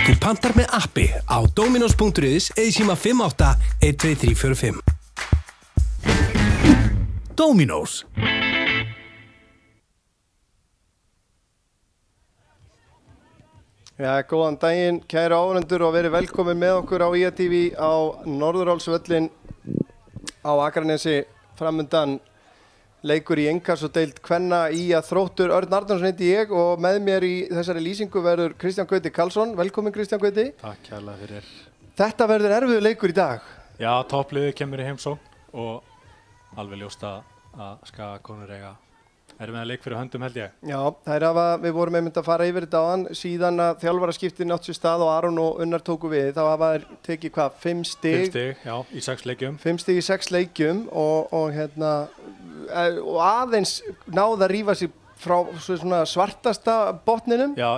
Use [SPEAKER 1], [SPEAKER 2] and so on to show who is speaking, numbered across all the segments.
[SPEAKER 1] Þú pantar með appi á Dominos.is eða síma 58-12345. Dominos.
[SPEAKER 2] Já, góðan daginn, kæru áhorfendur og verið velkomin með okkur á IA-TV á Norðurálsvöllin á Akranesi framundan leikur í inkassadeild kvenna IA Þróttur. Örn Arnarsson heiti ég og með mér í þessari lýsingu verður Kristján Gauti Karlsson. Velkomin Kristján Gauti.
[SPEAKER 3] Takk kærlega fyrir.
[SPEAKER 2] Þetta verður erfiður leikur í dag.
[SPEAKER 3] Já, toppliðið kemur í heimsókn og alveg ljóst að Skagakonur eiga með leik fyrir höndum held ég.
[SPEAKER 2] Já, við vorum einmitt að fara yfir þetta áðan síðan að þjálfaraskiptin átt sér stað og Aron og Unnar tóku við. Þá hafa þeir tekið 5 stig?
[SPEAKER 3] 5 stig, já, í 6 leikjum.
[SPEAKER 2] 5 stig í 6 leikjum og aðeins náða að rífa sig frá svona svartasta botninum.
[SPEAKER 3] Já,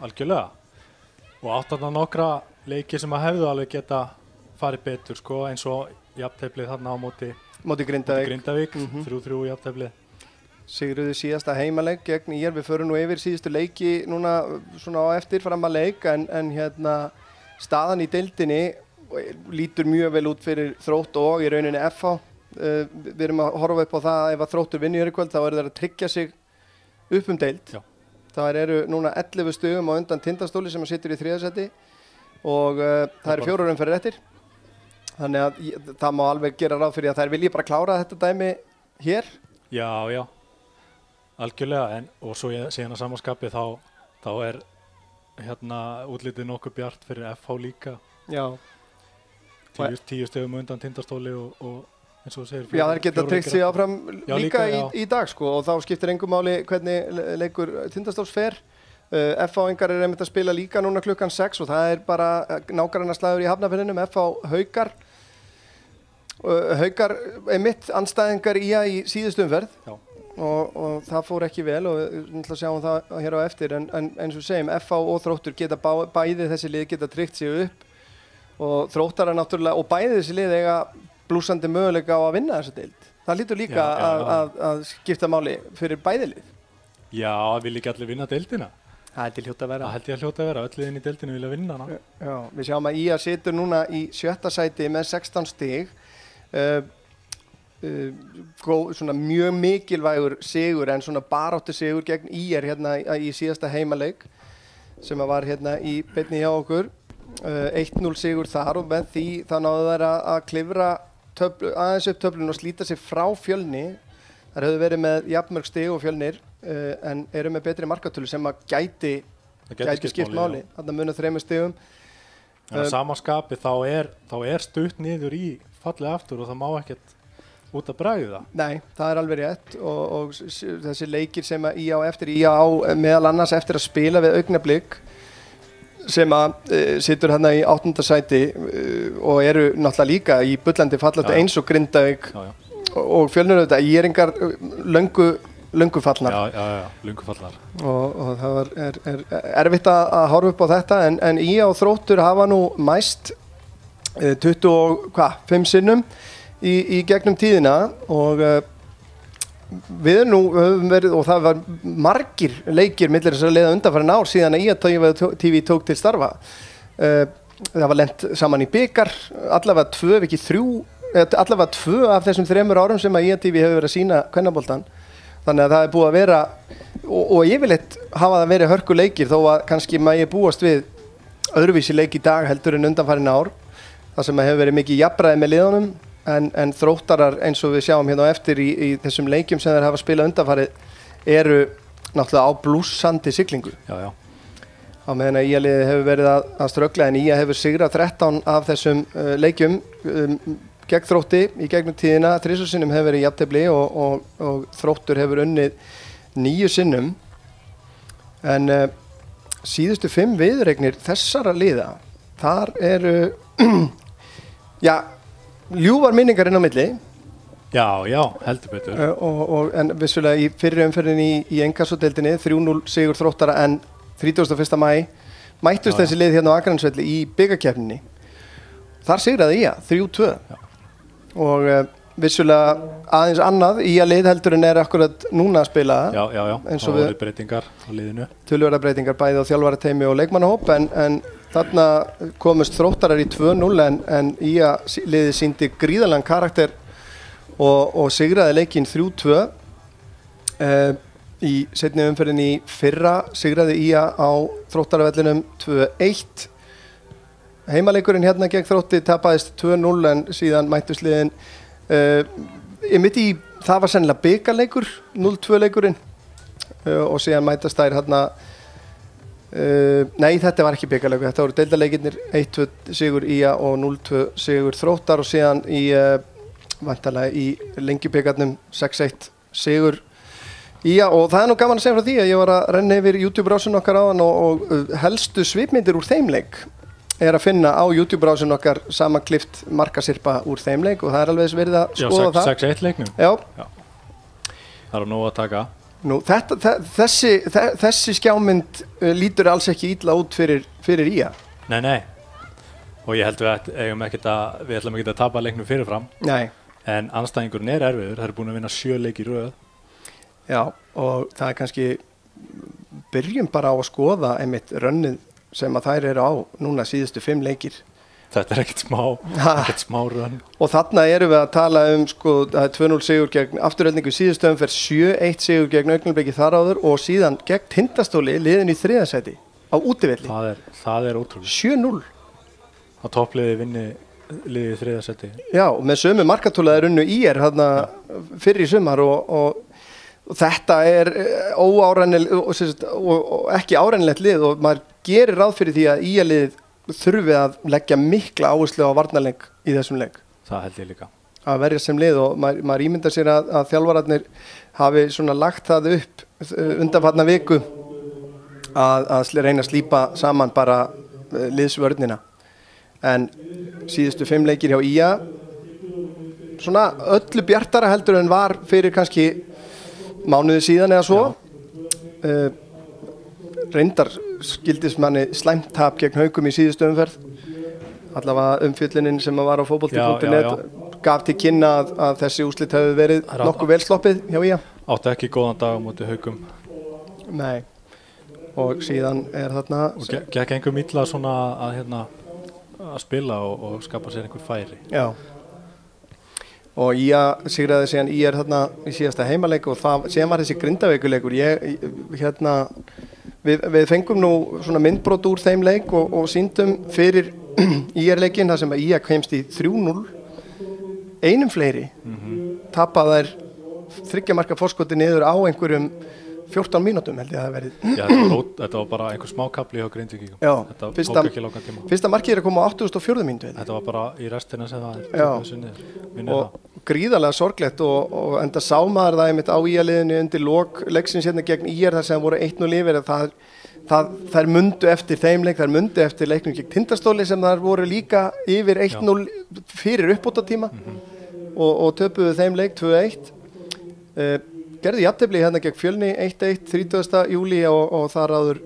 [SPEAKER 3] algjörlega. Og áttan nokkra leiki sem að hefðu alveg geta farið betur sko, eins og jafnteflið þarna á móti Grindavík, 3-3 jafnteflið.
[SPEAKER 2] Sigruðu síðasta heimaleik gegn IR. Við förum nú yfir síðustu leiki núna svona á eftir fram að leik en staðan í deildinni lítur mjög vel út fyrir Þrótt og í rauninni FH. Við erum að horfa upp á það að ef að Þróttur vinnur í kvöld þá eru þeir að tryggja sig upp deild.
[SPEAKER 3] Já.
[SPEAKER 2] Það eru núna 11 stigum á undan Tindastóli sem situr í 3. sæti og það eru 4 umferðir eftir. Þannig að það má alveg gera ráð fyrir að þær vilji bara klára þetta dæmi hér.
[SPEAKER 3] Já. Algjörlega, og svo síðan að samanskapi þá er útlitið nokkuð bjart fyrir FH líka.
[SPEAKER 2] Já.
[SPEAKER 3] 10 stigum undan Tindastóli og eins og þú segir.
[SPEAKER 2] Já, þær geta tryggt sig áfram líka í dag sko og þá skiptir engu máli hvernig leikur Tindastóls fer. FH-ingar er einmitt að spila líka núna klukkan 6 og það er bara nágrannaslagur í Hafnarfirðinum, FH-Haukar. Haukar einmitt andstæðingar IA í síðustu umferð. Já. Og það fór ekki vel og við sjáum það hér á eftir en eins og segjum FH og Þróttur geta bæði þessi lið geta tryggt sig upp og Þróttar er náttúrulega og bæði þessi lið eiga blúsandi möguleika á að vinna þessa deild. Það lítur líka að skipta máli fyrir bæði lið.
[SPEAKER 3] Já, vil ekki allir vinna deildina?
[SPEAKER 2] Það held ég hljóta að vera.
[SPEAKER 3] Það held ég að hljóta að vera, öll liðin í deildinu vilja vinna hana.
[SPEAKER 2] Já, við sjáum að IA situr núna í 7. sæti með 16 stig. Svona mjög mikilvægur sigur en svona baráttu sigur gegn IR hérna í síðasta heimaleik sem var hérna í beinni hjá okkur 1-0 sigur þar og með því þá náðu þær að klifra aðeins upp töflun og slíta sig frá Fjölni. Þær höfðu verið með jafnmörg stig og Fjölnir en eru með betri markatölu sem að gæti skipt máli. Þarna munar 3 stigum.
[SPEAKER 3] Samanskapi þá er stutt niður í fallið aftur og það má ekkert út að bragða.
[SPEAKER 2] Nei, það er alveg rétt og þessi leikir sem að IA á eftir meðal annars eftir að spila við Augnablik sem að situr hérna í 8. sæti og eru náttúrulega líka í bullandi fallast eins og Grindavík og Fjölnir auðvitað Íringar löngu fallnar.
[SPEAKER 3] Já, löngu fallnar.
[SPEAKER 2] Og það er erfitt að horfa upp á þetta en IA og Þróttur hafa nú mæst 25 sinnum í gegnum tíðina og við höfum verið og það var margir leikir millir þessar leiða undanfarin ár síðan að IA-TV tók til starfa. Það var lent saman í bikar, allavega 2 af þessum 3 árum sem að IA-TV hefur verið að sýna kvennaboltan. Þannig að það er búið að vera og yfirleitt hafa það verið hörku leikir þó að kannski maður búast við öðruvísi leik í dag heldur en undanfarin ár. Það sem hefur verið mikið jafnræði með liðunum en Þróttarar eins og við sjáum hérna á eftir í þessum leikjum sem þeir hafa spilað undanfarið eru náttúrulega á blússandi siglingu.
[SPEAKER 3] Já.
[SPEAKER 2] Á meðan að IA-liðið hefur verið að ströggla en IA hefur sigrað 13 af þessum leikjum gegn Þrótti í gegnum tíðina. 3 sinnum hefur verið jafntefli og Þróttur hefur unnið 9 sinnum en síðustu 5 viðureignir þessara liða þar eru ljúfar minningar inn á milli.
[SPEAKER 3] Já, heldur betur.
[SPEAKER 2] En vissulega í fyrri umferðinni í inkassodeildinni 3-0 sigur Þróttara en 31. maí mættust þessi lið hérna á Akranesvelli í bikarkeppninni. Þar sigraði IA 3-2. Og vissulega aðeins annað IA-lið heldur en akkurat núna að spila.
[SPEAKER 3] Já. Það voru breytingar á liðinu.
[SPEAKER 2] Töluverðar breytingar bæði á þjálfarateymi og leikmannahóp en þarna komust Þróttarar í 2-0 en IA liðið sýndi gríðarlegan karakter og sigraði leikinn 3-2. Í seinni umferðinni í fyrra sigraði IA á Þróttaravellinum 2-1. Heimaleikurinn hérna gegn Þrótti tapaðist 2-0 en síðan mættust liðin það var sennilega bikarleikur 0-2 leikurinn og síðan mætast þær hérna nei, þetta var ekki bikarleikur, þetta voru deildarleikirnir 1-2 sigur IA og 0-2 sigur Þróttar og síðan í væntanlega í Lengjubikarnum 6-1 sigur IA og það nú gaman að segja frá því að ég var að renna yfir YouTube-brásun okkar áðan og helstu svipmyndir úr þeim leik að finna á YouTube-brásun okkar samanklift markasirpa úr þeim leik og það alveg verið að skoða það.
[SPEAKER 3] 6-1 leiknum?
[SPEAKER 2] Já.
[SPEAKER 3] Það nóg að taka.
[SPEAKER 2] Nú, þessi skjámynd lítur alls ekki illa út fyrir IA.
[SPEAKER 3] Nei. Og ég held við ætlum ekki að tapa leiknum fyrirfram.
[SPEAKER 2] Nei.
[SPEAKER 3] En andstæðingurinn erfiður, það búin að vinna 7 leik í röð.
[SPEAKER 2] Já, og það kannski byrjum bara á að skoða einmitt rönnið sem að þær eru á núna síðustu 5 leikir.
[SPEAKER 3] Þetta ekkert smá rönn. Og
[SPEAKER 2] þarna erum við að tala það er 2-0 sigur gegn Aftureldingu síðustu umferð, 7-1 sigur gegn Augnablik þar áður og síðan gegn Tindastóli liðin í 3. sæti á útivelli.
[SPEAKER 3] Það er ótrúlega.
[SPEAKER 2] 7-0.
[SPEAKER 3] Á toppliði vinni liðið í 3. sæti.
[SPEAKER 2] Já, og með sömu markatöluðar unnu IR þarna fyrir í sumar og þetta er og ekki árennilegt lið og maður gerir ráð fyrir því að IA-liðið þurfi að leggja mikla áherslu á varnarleik í þessum leik.
[SPEAKER 3] Það held ég líka.
[SPEAKER 2] Að verja sem lið og maður ímyndar sér að þjálfararnir hafi svona lagt það upp undanfarna viku að reyna að slípa saman bara liðsvörnina. En síðustu 5 leikir hjá IA svona öllu bjartara heldur en var fyrir kannski mánuði síðan eða svo. Reyndar skildist manni slæmt tap gegn Haukum í síðustu umferð. Allavega umfjöllunin sem var á fótbolti.net gaf til kynna að þessi úrslit hefði verið nokkuð vel sloppið hjá IA.
[SPEAKER 3] Áttu ekki góðan dag á móti Haukum.
[SPEAKER 2] Nei. Og síðan þarna
[SPEAKER 3] og gekk einhver illa svona að spila og skapa sér einhver færi.
[SPEAKER 2] Já. Og IA sigraði síðan IR þarna í síðasta heimaleik og síðan var þessi Grindavíkurleikur. Við fengum nú svona myndbrot úr þeim leik og sýndum fyrir IR-leikinn þar sem að IA kemst í 3-0 einum fleiri tapaði þær 3 marka forskoti niður á einhverjum 14 mínútum held ég að það verið.
[SPEAKER 3] Já, þetta var bara einhver smákapli hjá Grindvíkingum.
[SPEAKER 2] Já,
[SPEAKER 3] þetta tók ekki langan tíma.
[SPEAKER 2] Fyrsta markið að koma á 84. mínútu.
[SPEAKER 3] Þetta var bara í restina sem það
[SPEAKER 2] og gríðarlega sorglegt og enda sá maður það einmitt á IA-liðinu undir lok leiksins hérna gegn IR þar sem voru 1-0 yfir að þær mundu eftir þeim leik, þær mundu eftir leiknum gegn Tindastóli sem þær voru líka yfir 1-0 fyrir uppbótartíma og töpuðu þeim leik 2-1. Gerði jafntefli hérna gegn Fjölni 1-1 30. júlí og þar áður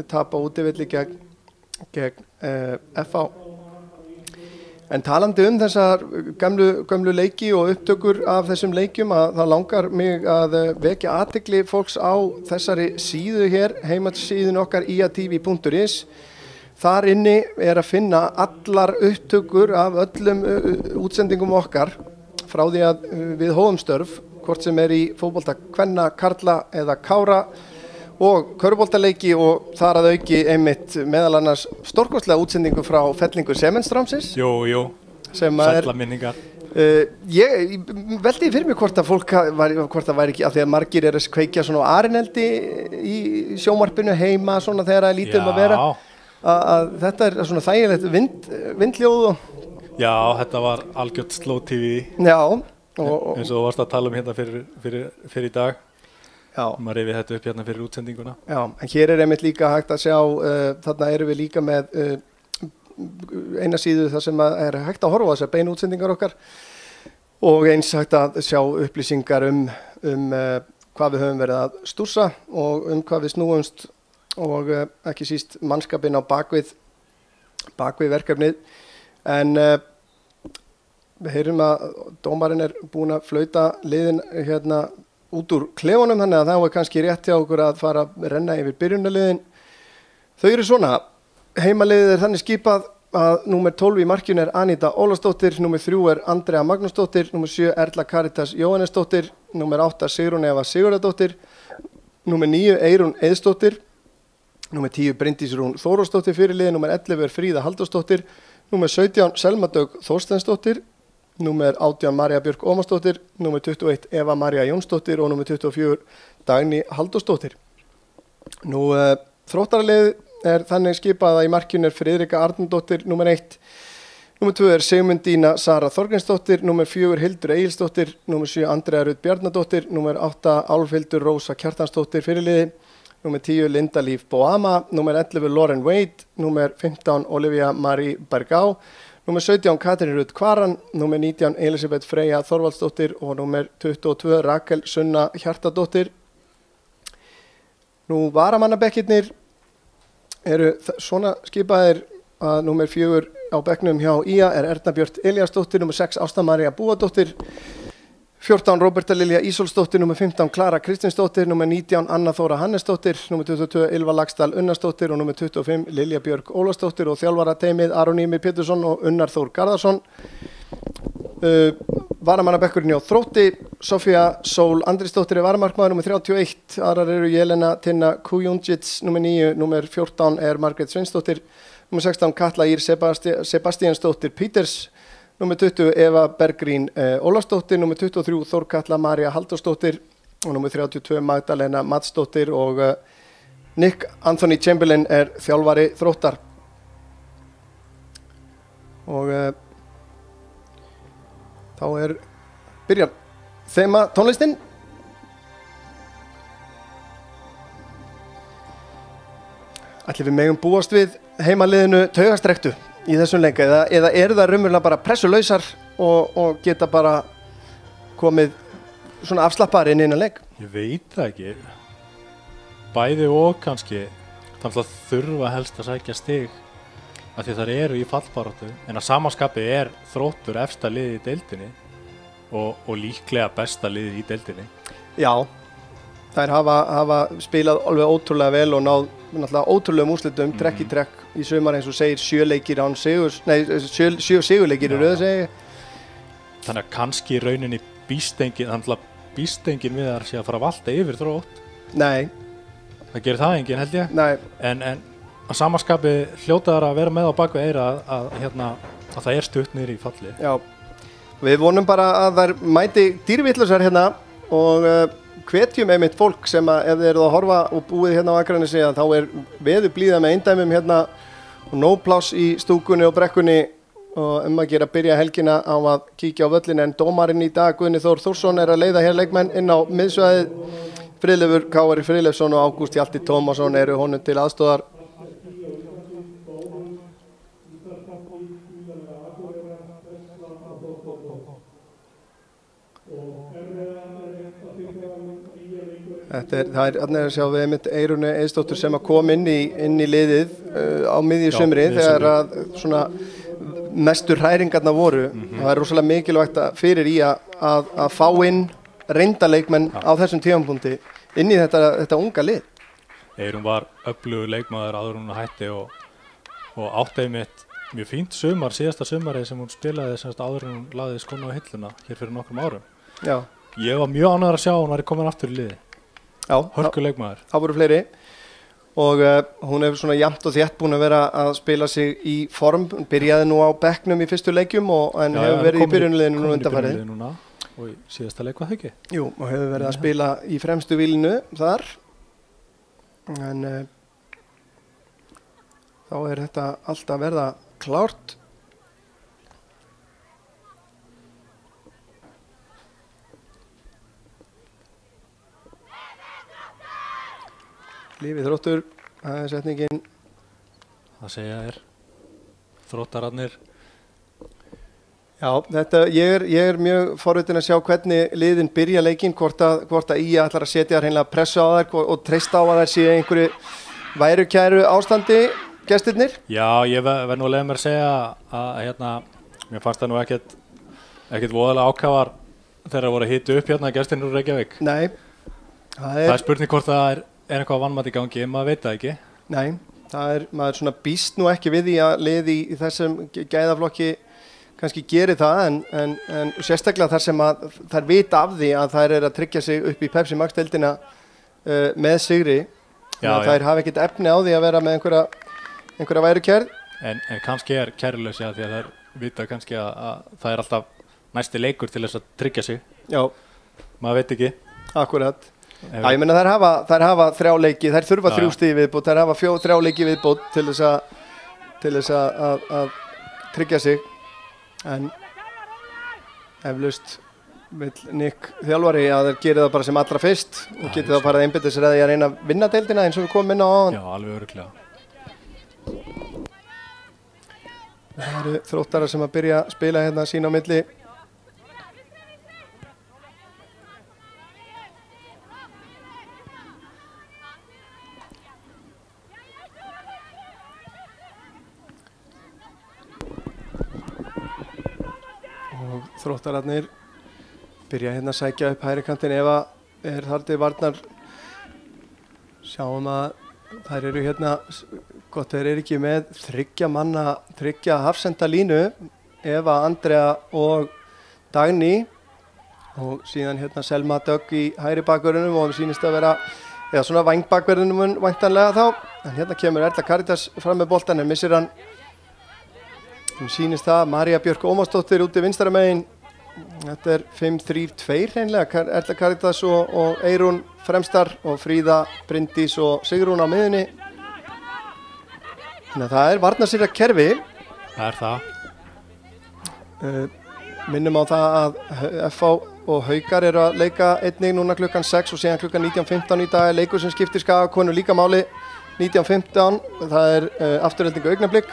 [SPEAKER 2] tapa útivelli gegn FH. En talandi þessar gömlu leiki og upptökur af þessum leikjum að það langar mig að vekja athygli fólks á þessari síðu hér, heimasíðun okkar iatv.is. Þar inni að finna allar upptökur af öllum útsendingum okkar frá því að við hófum störf, hvort sem í fótbolta kvenna, karla eða kára og körfuboltaleiki og þar að auki einmitt meðal annars stórkostlega útsendingu frá fellingu Semenstrámsins.
[SPEAKER 3] Jú, sælla minningar.
[SPEAKER 2] Ég veldi fyrir mig hvort það væri ekki að því að margir að kveikja svona á arineldi í sjónvarpinu heima svona þegar það lítið að vera að þetta svona þægilegt vindljóð og...
[SPEAKER 3] Já, þetta var algjört slow TV.
[SPEAKER 2] Já.
[SPEAKER 3] Eins og þú varst að tala hérna fyrir í dag.
[SPEAKER 2] Já.
[SPEAKER 3] Maður rifið þetta upp hérna fyrir útsendinguna.
[SPEAKER 2] Já, en hér einmitt líka hægt að sjá, þarna erum við líka með eina síðu þar sem hægt að horfa á þessar beinu útsendingar okkar og eins hægt að sjá upplýsingar um hvað við höfum verið að stússa og hvað við snúumst og ekki síst mannskapinn á bakvið verkefnið. En við heyrum að dómarinn búinn að flauta liðin hérna út úr klefunum, þannig að það var kannski rétt hjá okkur að fara að renna yfir byrjunarliðin. Þau eru svona: heimaliðið þannig skipað að númer 12 í markinu Anita Ólafsdóttir, númer 3 Andrea Magnúsdóttir, númer 7 Erla Karitas Jóhannesdóttir, númer 8 Sigrún Eva Sigurðardóttir, númer 9 Eyrún Eiðsdóttir, númer 10 Bryndís Rún Þórósdóttir fyrirliði, númer 11 Fríða Halldórsdóttir, númer 17 Selma Dögg Þorsteinsdóttir, númer 18 María Björk Ómarsdóttir, númer 21 Eva María Jónsdóttir og númer 24 Dagný Halldórsdóttir. Þróttaralið þannig skipað að í markinu Friðrika Arnardóttir, númer 1, númer 2 Sigmundína Sara Þorgrímsdóttir, númer 4 Hildur Egilsdóttir, númer 7 Andrea Rut Bjarnadóttir, númer 8 Álfhildur Rósa Kjartansdóttir fyrirliði, númer 10 Linda Líf Boama, númer 11 Lauren Wade, númer 15 Olivia Marie Bergá, númer 17 Katrín Rut Kvaran, númer 19 Elisabeth Freyja Þorvaldsdóttir og númer 22 Rakel Sunna Hjartadóttir. Varamannabekkirnir eru svona skipaðir að númer 4 á bekknum hjá IA Erna Björt Elíasdóttir, númer 6 Ásta María Búadóttir, 14 Róberta Lilja Ísólfsdóttir, númer 15 Klara Kristinsdóttir, númer 19 Anna Þóra Hannesdóttir, númer 22 Ylva Laxdal Unnarsdóttir og númer 25 Lilja Björk Ólafsdóttir og þjálfarateymið Aron Ímir Pétursson og Unnar Þór Garðarsson. Varamannabekkurinn hjá Þrótti, Sofía Sól Andrisdóttir varamarkmaður, númer 31, aðrar eru Jelena Tinna Kujundžić, númer 9, númer 14 Margrét Sveinsdóttir, númer 16 Katla Ír Sebastiansdóttir Peters, númer 20 Eva Bergrín Ólafsdóttir, númer 23 Þórkatla María Halldórsdóttir og númer 32 Magdalena Madsdóttir og Nick Anthony Chamberlain þjálfari Þróttar. Og þá byrjar þema tónlistin. Ætli við megum búast við heimaliðinu taugastrektu í þessum leik eða eru það raunverulega bara pressulausar og geta bara komið svona afslappaðir inn innan leik?
[SPEAKER 3] Ég veit það ekki. Bæði og kannski. Þannig að þurfa helst að sækja stig af því þær eru í fallbaráttu, en að samaskapi Þróttur efsta liðið í deildinni og líklega besta liðið í deildinni. Já,
[SPEAKER 2] þær hafa spilað alveg ótrúlega vel og náð náttúrulega ótrúlegum úrslitum trekk í trekk í sumar, eins og segir 7 leikir án sigurs, 7 sigurleikir í röð segi.
[SPEAKER 3] Þannig að kannski í rauninni býstengin við þar sé að fara að valta yfir Þrótt.
[SPEAKER 2] Nei.
[SPEAKER 3] Það gerir það enginn held ég.
[SPEAKER 2] Nei.
[SPEAKER 3] En að samaskapi hljótaðar að vera með á baku eyra að það stutt niður í falli.
[SPEAKER 2] Já, við vonum bara að þær mæti dýrvillusar hérna og hvetjum einmitt fólk sem ef þið eruð að horfa og búið hérna á Akranesi að þá veðurblíða með eindæmum hérna og nóg pláss í stúkunni og brekkunni og að gera að byrja helgina á að kíkja á völlin, en dómarinn í dag Guðni Þór Þórsson að leiða hér leikmenn inn á miðsvæðið. Friðleifur Kári Friðleifsson og Ágúst Hjalti Tómasson eru honum til aðstoðar. Það að sjá við einmitt Eyrúnu Eiðsdóttur sem að kom inn í liðið á miðju sumri þegar að svona mestur hræringarna voru. Það rosalega mikilvægt fyrir í að fá inn reynda leikmenn á þessum tímapunkti inn í þetta unga lið.
[SPEAKER 3] Eyrún var öflugur leikmaður áður hún hætti og átti einmitt mjög fínt sumar, síðasta sumarið sem hún spilaði áður hún lagði skóna á hilluna hér fyrir nokkrum árum.
[SPEAKER 2] Já.
[SPEAKER 3] Ég var mjög ánægður að sjá hún væri komin aftur í liði.
[SPEAKER 2] Já,
[SPEAKER 3] hörkuleikmaður.
[SPEAKER 2] Það voru fleiri og hún hefur svona jafnt og þétt búin að vera að spila sig í form. Hún byrjaði nú á bekknum í fyrstu leikjum en hefur verið í byrjunarliðinu nú undanfarið.
[SPEAKER 3] Og í síðasta leik var það ekki?
[SPEAKER 2] Jú, og hefur verið að spila í fremstu vílinu þar. En þá þetta allt að verða klárt. Lífið Þróttur, það setningin.
[SPEAKER 3] Það segja Þróttararnir.
[SPEAKER 2] Já, ég mjög forvitin að sjá hvernig liðin byrja leikinn, hvort að IA ætlar að setja hreinlega pressu á þær og treysta á að þær séu einhverju værukæru ástandi, gestirnir.
[SPEAKER 3] Já, ég verð nú að leiða mér að segja að mér fannst það nú ekkert voðalega ákafar þegar voru að hita upp gestirnir úr Reykjavík.
[SPEAKER 2] Nei.
[SPEAKER 3] Það spurning hvort það eitthvað vannmat í gangi, maður veit það ekki.
[SPEAKER 2] Nei, maður svona býst nú ekki við því að lið í þessum gæðaflokki kannski gerir það en sérstaklega þar sem að þær vita af því að þær að tryggja sig upp í Pepsi Max deildina með sigri. Þær hafa ekkert efni á því að vera með einhverja værukærð. En
[SPEAKER 3] kannski kæruleysi að því að þær vita kannski að það alltaf næsti leikur til þess að tryggja sig. Já. Maður veit ekki.
[SPEAKER 2] Akkurat. Ég meina þær hafa 3 leiki, þær þurfa 3 stig í viðbót, þær hafa 3 leiki í viðbót til þess að tryggja sig. En eflaust vill Nick þjálfari að þeir geri það bara sem allra fyrst og geti þá bara einbeita sér að reyna að vinna deildina eins og við komum inn á áðan.
[SPEAKER 3] Já, alveg örugglega.
[SPEAKER 2] Það eru Þróttarar sem að byrja að spila hérna sín á milli. Og Þróttararnir byrja hérna að sækja upp hægri kantinn. Eva haldið varnar. Sjáum að þær eru hérna, gott þeir eru ekki með 3 hafsenda línu. Eva, Andrea og Dagný. Og síðan hérna Selma Dögg í hægri bakverðinum og sýnist að vera, eða svona vangbakverðinum væntanlega þá. En hérna kemur Erla Karitas fram með boltan en missir hann. Sýnist það, María Björk Ómarsdóttir úti vinstara megin. Þetta 5-3-2 hreinlega, Erla Karitas og Eyrún fremstar og Fríða, Bryndís og Sigrún á miðunni. Þannig að það varnarsýra kerfi.
[SPEAKER 3] Það það.
[SPEAKER 2] Minnum á það að FH og Haukar eru að leika einnig núna klukkan 6 og síðan klukkan 19:15 í dag. Leikur sem skiptir Skagakonu líka máli 19:15. Það afturhelding augnablik.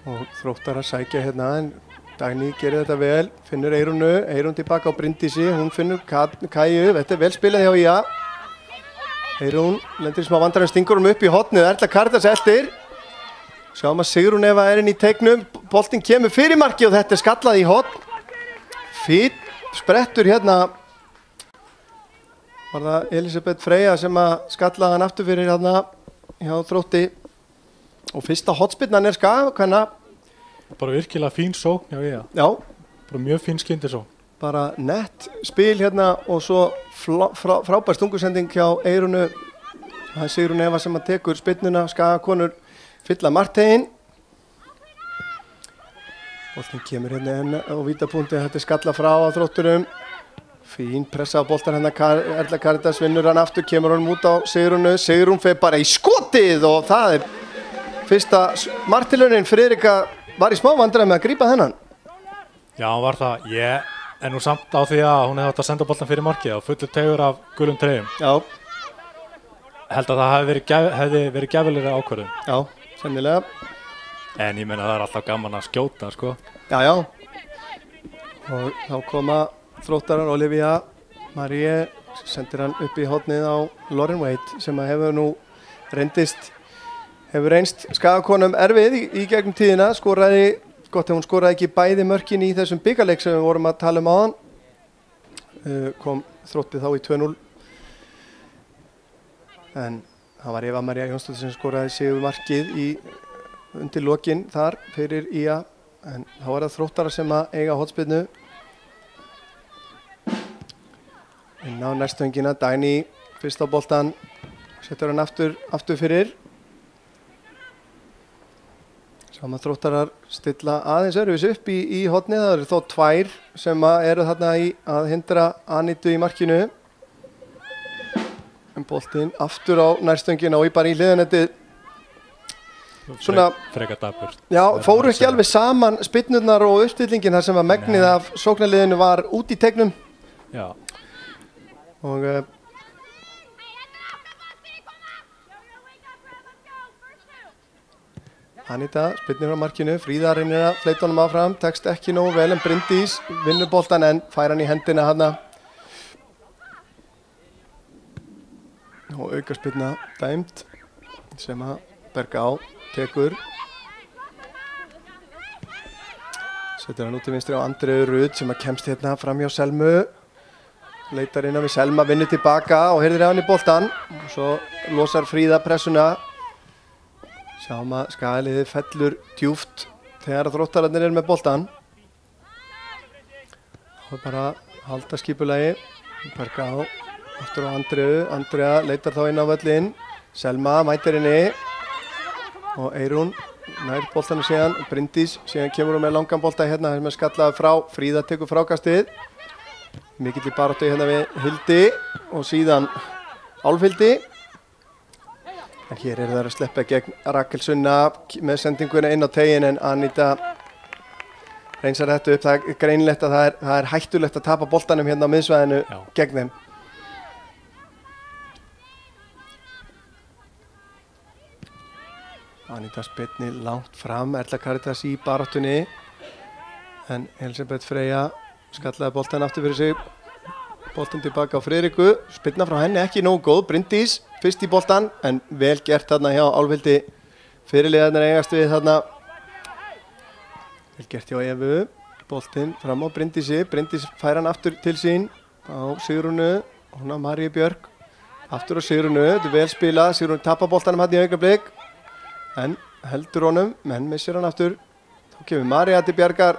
[SPEAKER 2] Og Þróttarar sækja hérna en Dagný gerir þetta vel, finnur Eyrún tilbaka á Bryndísi, hún finnur Kæju, þetta vel spilað hjá IA. Eyrún lendir smá vandræðum, stingur upp í hotnið, Erla Karitas eldir. Sjáum að Sigrún Eva inn í teiknum, boltinn kemur fyrir marki og þetta skallað í hotn. Fýtt sprettur hérna, var það Elisabeth Freyja sem að skallaði hann aftur fyrir hérna hjá Þrótti. Og fyrsta hotspinnan Skagakvenna.
[SPEAKER 3] Bara virkilega fín sókn hjá IA.
[SPEAKER 2] Já.
[SPEAKER 3] Bara mjög fín skyndisókn.
[SPEAKER 2] Bara nett spil hérna og svo frábær stungusending hjá Eyrúnu. Það Sigrún Eva sem að tekur spinnuna, Skagakonur fylla marktegin. Boltinn kemur hérna á vítapunkti, þetta skalla frá á Þrótturum. Fín pressa á boltan hérna, Erla Karitas vinnur hann aftur, kemur hann út á Sigrúnu. Sigrún fer bara í skotið og það fyrsta marktilraunin. Friðrika var í smá vandræðum með að grípa þennan.
[SPEAKER 3] Já, hann var það. Ég er nú samt á því að hún hefði átt að senda boltan fyrir markið og fullur taugur af gulum treyjum. Já. Held að það hefði verið gæfulegri ákvörðun.
[SPEAKER 2] Já, sennilega.
[SPEAKER 3] En ég meina það er alltaf gaman að skjóta, sko.
[SPEAKER 2] Já, já. Og þá koma Þróttarar, Olivia Marie, sendir hann upp í hotnið á Lauren Wade sem að hefur reynst Skagakonum erfið í gegnum tíðina. Gott ef hún skoraði ekki bæði mörkin í þessum bikarleik sem við vorum að tala um áðan. Kom Þróttið þá í 2-0. En það var Eva María Jónsdóttir sem skoraði sigurmarkið undir lokin þar fyrir IA. En þá var það Þróttarar sem að eiga hotspinnu. Inn á nærstöngina, Dagný fyrst á boltan, setur hann aftur fyrir. Sama Þróttarar stilla aðeins öðruvísi upp í hotnið. Það eru þó 2 sem eru þarna að hindra Anitu í markinu. En boltinn aftur á nærstöngina og bara í hliðanettið. Svona
[SPEAKER 3] frekar dapurt. Já,
[SPEAKER 2] fóru ekki alveg saman spinnurnar og uppstillingin þar sem að megnið af sóknarliðinu var út í tegnum.
[SPEAKER 3] Já.
[SPEAKER 2] Og Anita spinnir á markinu, Fríða reynir að fleyta honum áfram, tekst ekki nógu vel en Bryndís vinnur boltan en fær hann í hendina hana. Og aukaspyrna dæmd sem að Berga á tekur. Setur hann út til vinstri á Andreu Rud sem að kemst hérna fram hjá Selmu. leitar innan við Selma, vinnur tilbaka og heyrðir af hann í boltan og svo losar Fríða pressuna. Sjáum að Skagaliðið fellur djúpt þegar Þróttararnir eru með boltan. Og bara halda skipulagi, Berga á aftur á Andrea leitar þá inn á völlinn, Selma mætir henni og Eyrún nær boltanum síðan, Bryndís síðan kemur hún með langan bolta hérna með skallaði frá, Fríða tekur frákastið, mikill í baráttu hérna við Hildi og síðan Álfhildi. En hér eru þær að sleppa gegn Rakel Sunna með sendinguna inn á tegin en Anita reynsar þetta upp. Það er greinilegt að það er hættulegt að tapa boltanum hérna á miðsvæðinu gegn þeim. Anita spyrnir langt fram, Erla Karitas í baráttunni en Elisabeth Freyja skallaði boltan aftur fyrir sig. Boltan tilbaka á Friðriku, spyrna frá henni ekki nógu góð, Bryndís fyrst í boltan en vel gert þarna hjá Álfhildi. Fyrirliðarnir eigast við þarna. Vel gert hjá Evu, boltinn fram á Bryndísi, Bryndís fær hann aftur til sín á Sigrúnu, hún á Maríu Björk, aftur á Sigrúnu, þetta er vel spilað, Sigrún tapar boltanum hann í augnablik en heldur honum, menn missir hann aftur, þá kemur María til bjargar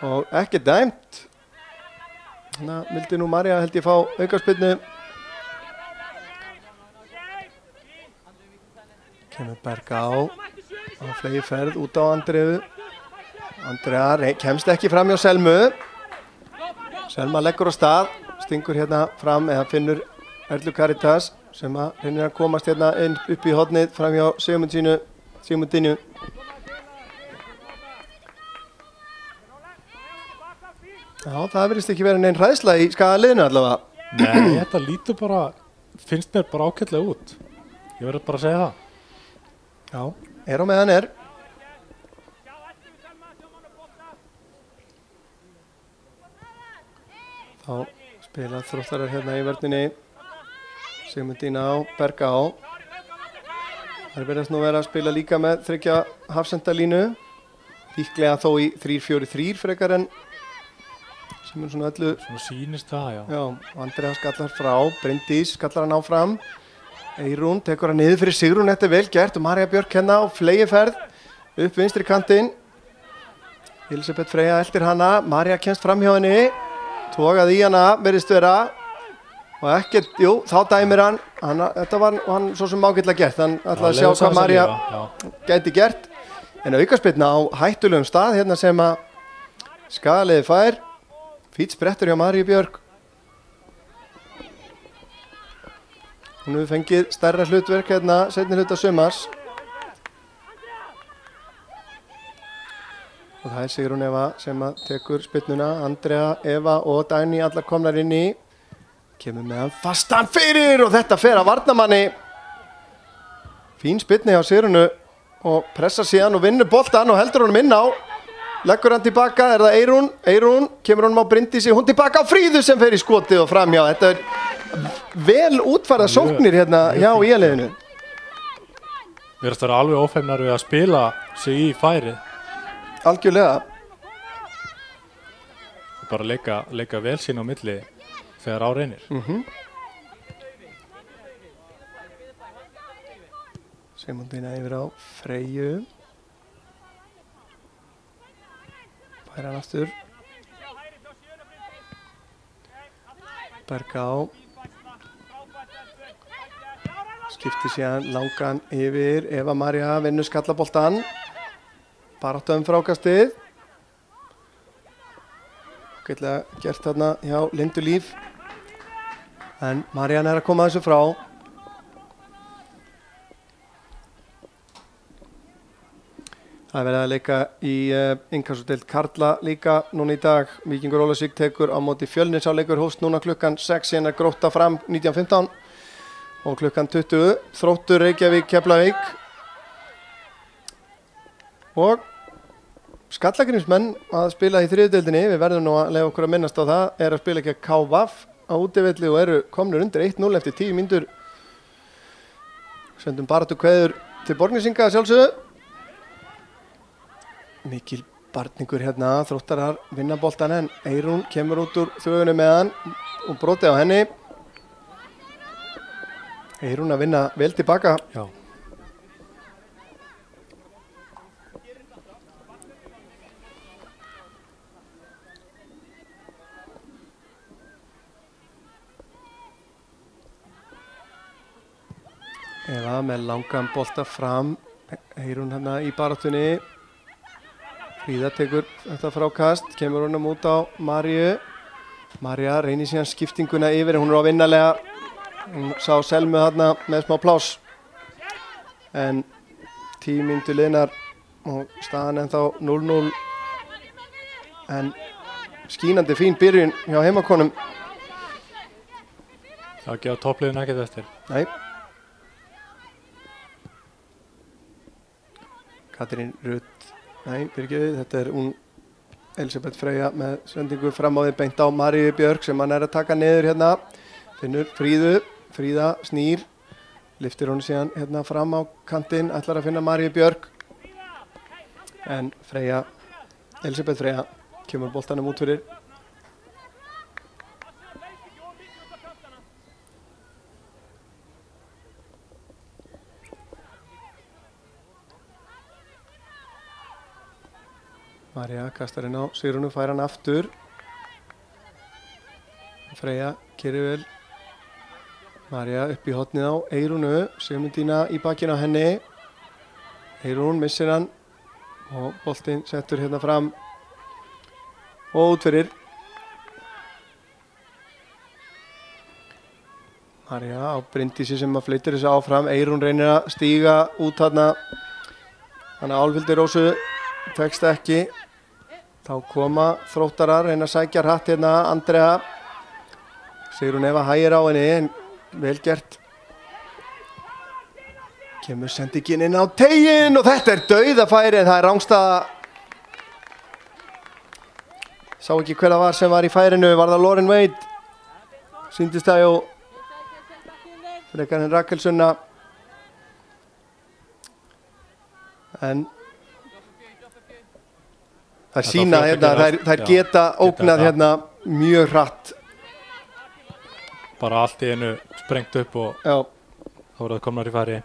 [SPEAKER 2] og ekki dæmt. Þannig að vildi nú María held ég fá aukaspyrnu. Kemur Berga á flegi ferð út á Andreu. Andrea kemst ekki fram hjá Selmu. Selma leggur á stað, stingur hérna fram eða finnur Erlu Karitas sem að reynir að komast hérna inn upp í hornið fram hjá Sigmundínu. Já, það virðist ekki verið neinn hræðsla í Skagaliðinu allavega.
[SPEAKER 3] Nei, þetta lítur bara, finnst mér bara ágætlega út. Ég verður bara að segja það.
[SPEAKER 2] Já, er á meðan er. Þá spila Þróttarar hérna í vörninni. Sigmundína á, Berga á. Það verðast nú vera að spila líka með 3 hafsendalínu. Líklega þó í 3-4-3 frekar en sem er svona öllu.
[SPEAKER 3] Svona sýnist það, já.
[SPEAKER 2] Já, Andrea skallar frá, Bryndís skallar hann áfram. Eyrún tekur hann niður fyrir Sigrún, þetta er vel gert og María Björk hérna á flegiferð upp vinstri kantinn. Elisabeth Freyja eltir hana, María kemst fram hjá henni, tókað í hana, verðist vera og ekkert, jú, þá dæmir hann, þetta var hann svo sem ágætlega gert, hann ætlaði að sjá hvað María gæti gert. En aukaspyrna á hættulegum stað hérna sem að Skagaliðið fær, fýtt sprettur hjá Maríu Björk. Hún hefur fengið stærra hlutverk hérna seinni hluta sumars. Og það er Sigrún Eva sem að tekur spyrnuna, Andrea, Eva og Dagný allar komnar inn í. Kemur með hann fastan fyrir og þetta fer að varnamanni. Fín spyrni hjá Sigrúnu og pressar síðan og vinnur boltan og heldur honum inn á. Leggur hann tilbaka, er það Eyrún, Eyrún, kemur honum á Bryndísi, hún tilbaka á Fríðu sem fer í skotið og framhjá. Þetta er vel útfærða sóknir hérna hjá íaliðinu.
[SPEAKER 3] Við erum það alveg ófeimnar við að spila sig í færi.
[SPEAKER 2] Algjörlega.
[SPEAKER 3] Og bara leika vel sín á milli þegar á reynir.
[SPEAKER 2] Sigmundína yfir á Freyju. Fær hann aftur. Berga á. Skiptir síðan langan yfir. Eva María vinnur skallaboltan. Baráttu frákastið. Gætlega gert þarna hjá Lindu Líf. En Marían er að koma þessu frá. Það er verið að leika í innkassudeild karla líka núna í dag. Víkingur Ólafsvík tekur á móti Fjölnis á leikur hófst núna klukkan 6 síðan að Grótta fram 19:15 og klukkan 20 Þróttur Reykjavík Keflavík og Skallagrímsmenn að spila í þriðju deildinni. Við verðum nú að leyfa okkur að minnast á það, er að spila ekki að KVF á útivelli og eru komnir undir 1-0 eftir 10 mínútur. Sendum baráttu kveður til Borgnesinga að sjálfsögðu. Mikil Barningur hérna, Þróttarar vinna boltan en Eyrún kemur út úr þvögunni með hann og brotið á henni. Eyrún að vinna vel tilbaka.
[SPEAKER 3] Já.
[SPEAKER 2] Eva með langan bolta fram, Eyrún hérna í baráttunni. Fríða tekur þetta frákast, kemur honum út á Maríu. María reynir síðan skiptinguna yfir, hún er á vinnalega. Hún sá Selmu hérna með smá pláss. En 10 mínútur liðnar og staðan ennþá 0-0. En skínandi fín byrjun hjá heimakonum.
[SPEAKER 3] Það gefa toppliðin ekkert eftir.
[SPEAKER 2] Nei. Katrín Rutt, nei, fyrirgefið, þetta er hún Elisabeth Freyja með sendingu fram á því beint á Maríu Björk sem hann er að taka niður hérna. Finnur Fríðu, Fríða snýr, lyftir hún síðan hérna fram á kantinn, ætlar að finna Maríu Björk. En Freyja, Elisabeth Freyja, kemur boltanum út fyrir. María kastar inn á Sigrúnu, fær hann aftur. Freyja gerir vel. María upp í hornið á Eyrúnu, Sigmundína í bakinu á henni. Eyrún missir hann og boltinn settur hérna fram og út fyrir. María á Bryndísi sem að fleytir þessu áfram. Eyrún reynir að stíga út þarna. Þannig að Álfhildi Rósu tekst ekki. Þá koma Þróttarar, reyna að sækja hratt hérna Andrea. Sigrún Eva hægir á henni en vel gert. Kemur sendingin inn á teiginn og þetta er dauðafæri en það er rangstaða. Sá ekki hver það var sem var í færinu, var það Lauren Wade? Sýndist það jú frekar en Rakel Sunna. En það sína hérna, þær geta ógnað hérna mjög hratt.
[SPEAKER 3] Bara allt í einu sprengt upp og
[SPEAKER 2] Já.
[SPEAKER 3] þá voru það komnar í færi.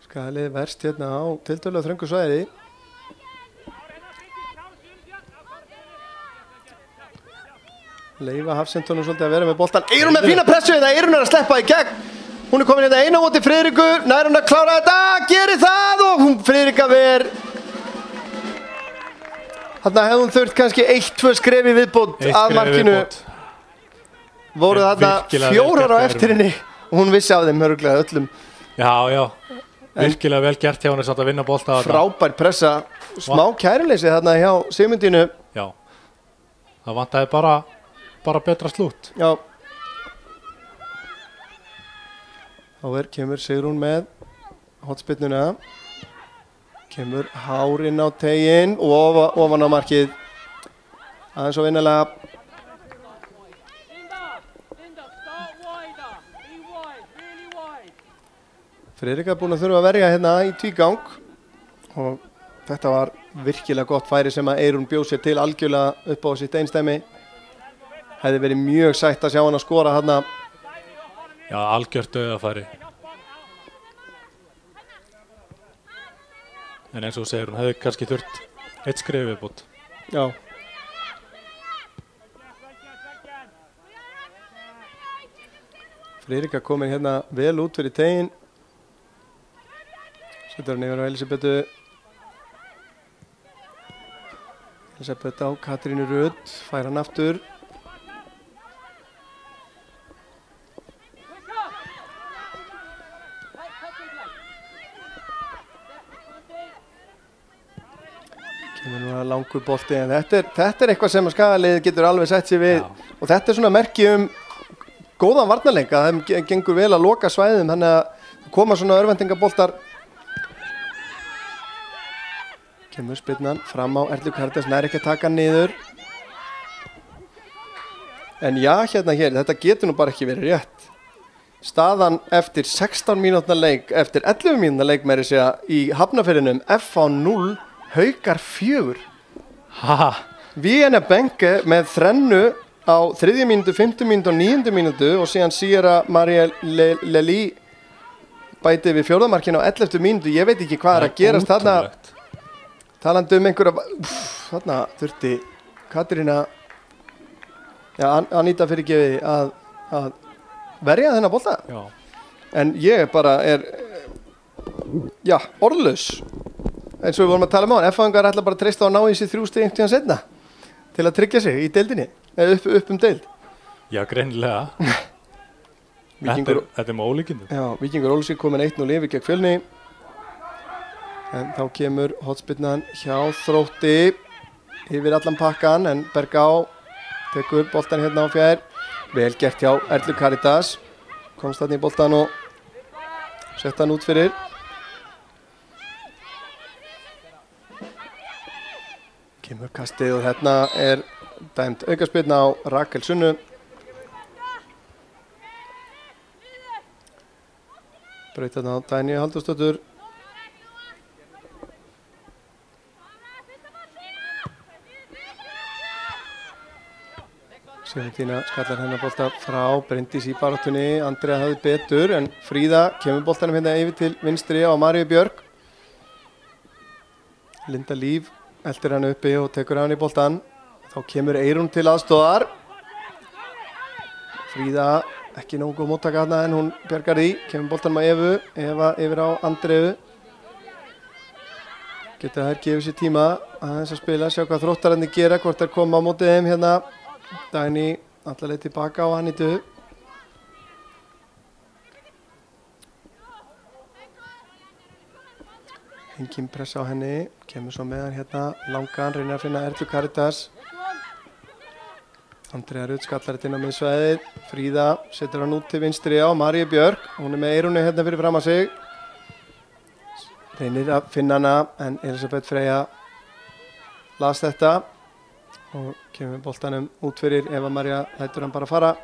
[SPEAKER 2] Skaðalið verst hérna á tiltölulega þröngu svæði. Leifa Hafsendónum svolítið að vera með boltan. Eyrún með fína pressu hérna, Eyrún er að sleppa í gegn. Hún er komin hérna eina móti Friðriku, nær hún að klára þetta, gerir það og hún Friðrika ver. Þarna hefði hún þurft kannski 1-2 skref í viðbót að markinu. Voru þarna 4 á eftir henni og hún vissi af þeim hörglega öllum.
[SPEAKER 3] Já, já, virkilega vel gert hjá henni samt að vinna bolta.
[SPEAKER 2] Frábær pressa, smá kæruleysi þarna hjá Sigmundínu.
[SPEAKER 3] Já, það vantaði bara betra slút.
[SPEAKER 2] Já. Þá kemur Sigrún með hotspinnuna. Kemur hár inn á teiginn og ofan á markið. Aðeins og vinnalega. Friðrika er búin að þurfa að verja hérna í tvígang og þetta var virkilega gott færi sem að Eyrún bjóð sér til algjörlega upp á sitt einstæmi. Hefði verið mjög sætt að sjá hann að skora hérna.
[SPEAKER 3] Já, algjört dauðafæri. En eins og þú segir, hún hefði kannski þurft 1 skref viðbót.
[SPEAKER 2] Já. Friðrika komin hérna vel út fyrir teiginn. Setur hann yfir á Elisabetu. Elisabeth á Katrínu Rutt, fær hann aftur. Kemur nú að langur bolti en þetta er eitthvað sem að Skagalið getur alveg sett sér við. Já. Og þetta er svona merki góðan varnarleik að þeim gengur vel að loka svæðum þannig að koma svona örvendingaboltar. Kemur spyrnan fram á Erlu Kardas, nær ekki að taka niður. En já, hérna hér, þetta getur nú bara ekki verið rétt. Staðan eftir 16 mínútna leik, eftir 11 mínútna leik meiri segja í Hafnarfirðinum, FH 0, Haukar 4.
[SPEAKER 3] Ha,
[SPEAKER 2] Vienna Benke með þrennu á 3. mínútu, 5. mínútu og 9. mínútu og síðan Sierra Maria Lely bæti við 4. markinu á 11. mínútu. Ég veit ekki hvað er að gerast þarna. Talandi einhverja, þarna þurfti Katrína, Aníta fyrirgefi að verja þennan bolta.
[SPEAKER 3] já.
[SPEAKER 2] En ég bara orðlaus. Eins og við vorum að tala um á hann, F-fangar ætla bara að treysta á að ná í sig 3 stig einhvern tíðan setna til að tryggja sig í deildinni, eða upp deild.
[SPEAKER 3] Já, greinilega. Þetta er með ólíkindum.
[SPEAKER 2] Já, Víkingur Ólafsvík komin 1-0 yfir gegn Fjölni. En þá kemur hotspinnan hjá Þrótti yfir allan pakkan, en Bergá tekur boltan hérna á fjær. Vel gert hjá Erlu Karitas. Komst þarna í boltan og setta hann út fyrir. Kemur kastið og hérna er dæmt aukaspyrna á Rakel Sunnu. Braut þarna á Dæni Halldórsdóttur. Sigmundína skallar hennar bolta frá Bryndís í baráttunni. Andrea hafði betur en Fríða kemur boltanum hérna yfir til vinstri á Maríu Björk. Linda Líf eldir hann uppi og tekur hann í boltan. Þá kemur Eyrún til aðstoðar. Fríða ekki nógu góð móttaka þarna en hún bjargar því. Kemur boltanum á Evu. Eva yfir á Andreu. Geta þær gefið sér tíma aðeins að spila. Sjá hvað Þróttararnir gera, hvort þær koma á mótið þeim hérna. Dagný allar leið tilbaka á Anítu. Engin pressa á henni. Kemur svo með hann hérna langan, reynir að finna Erlu Karitas. Andrea Rutt skallar þetta inn á miðsvæðið. Fríða setur hann út til vinstri á Maríu Björk. Hún er með Eyrúnu hérna fyrir fram að sig. Reynir að finna hana en Elisabeth Freyja las þetta og kemur boltanum út fyrir. Eva María lætur hann bara fara.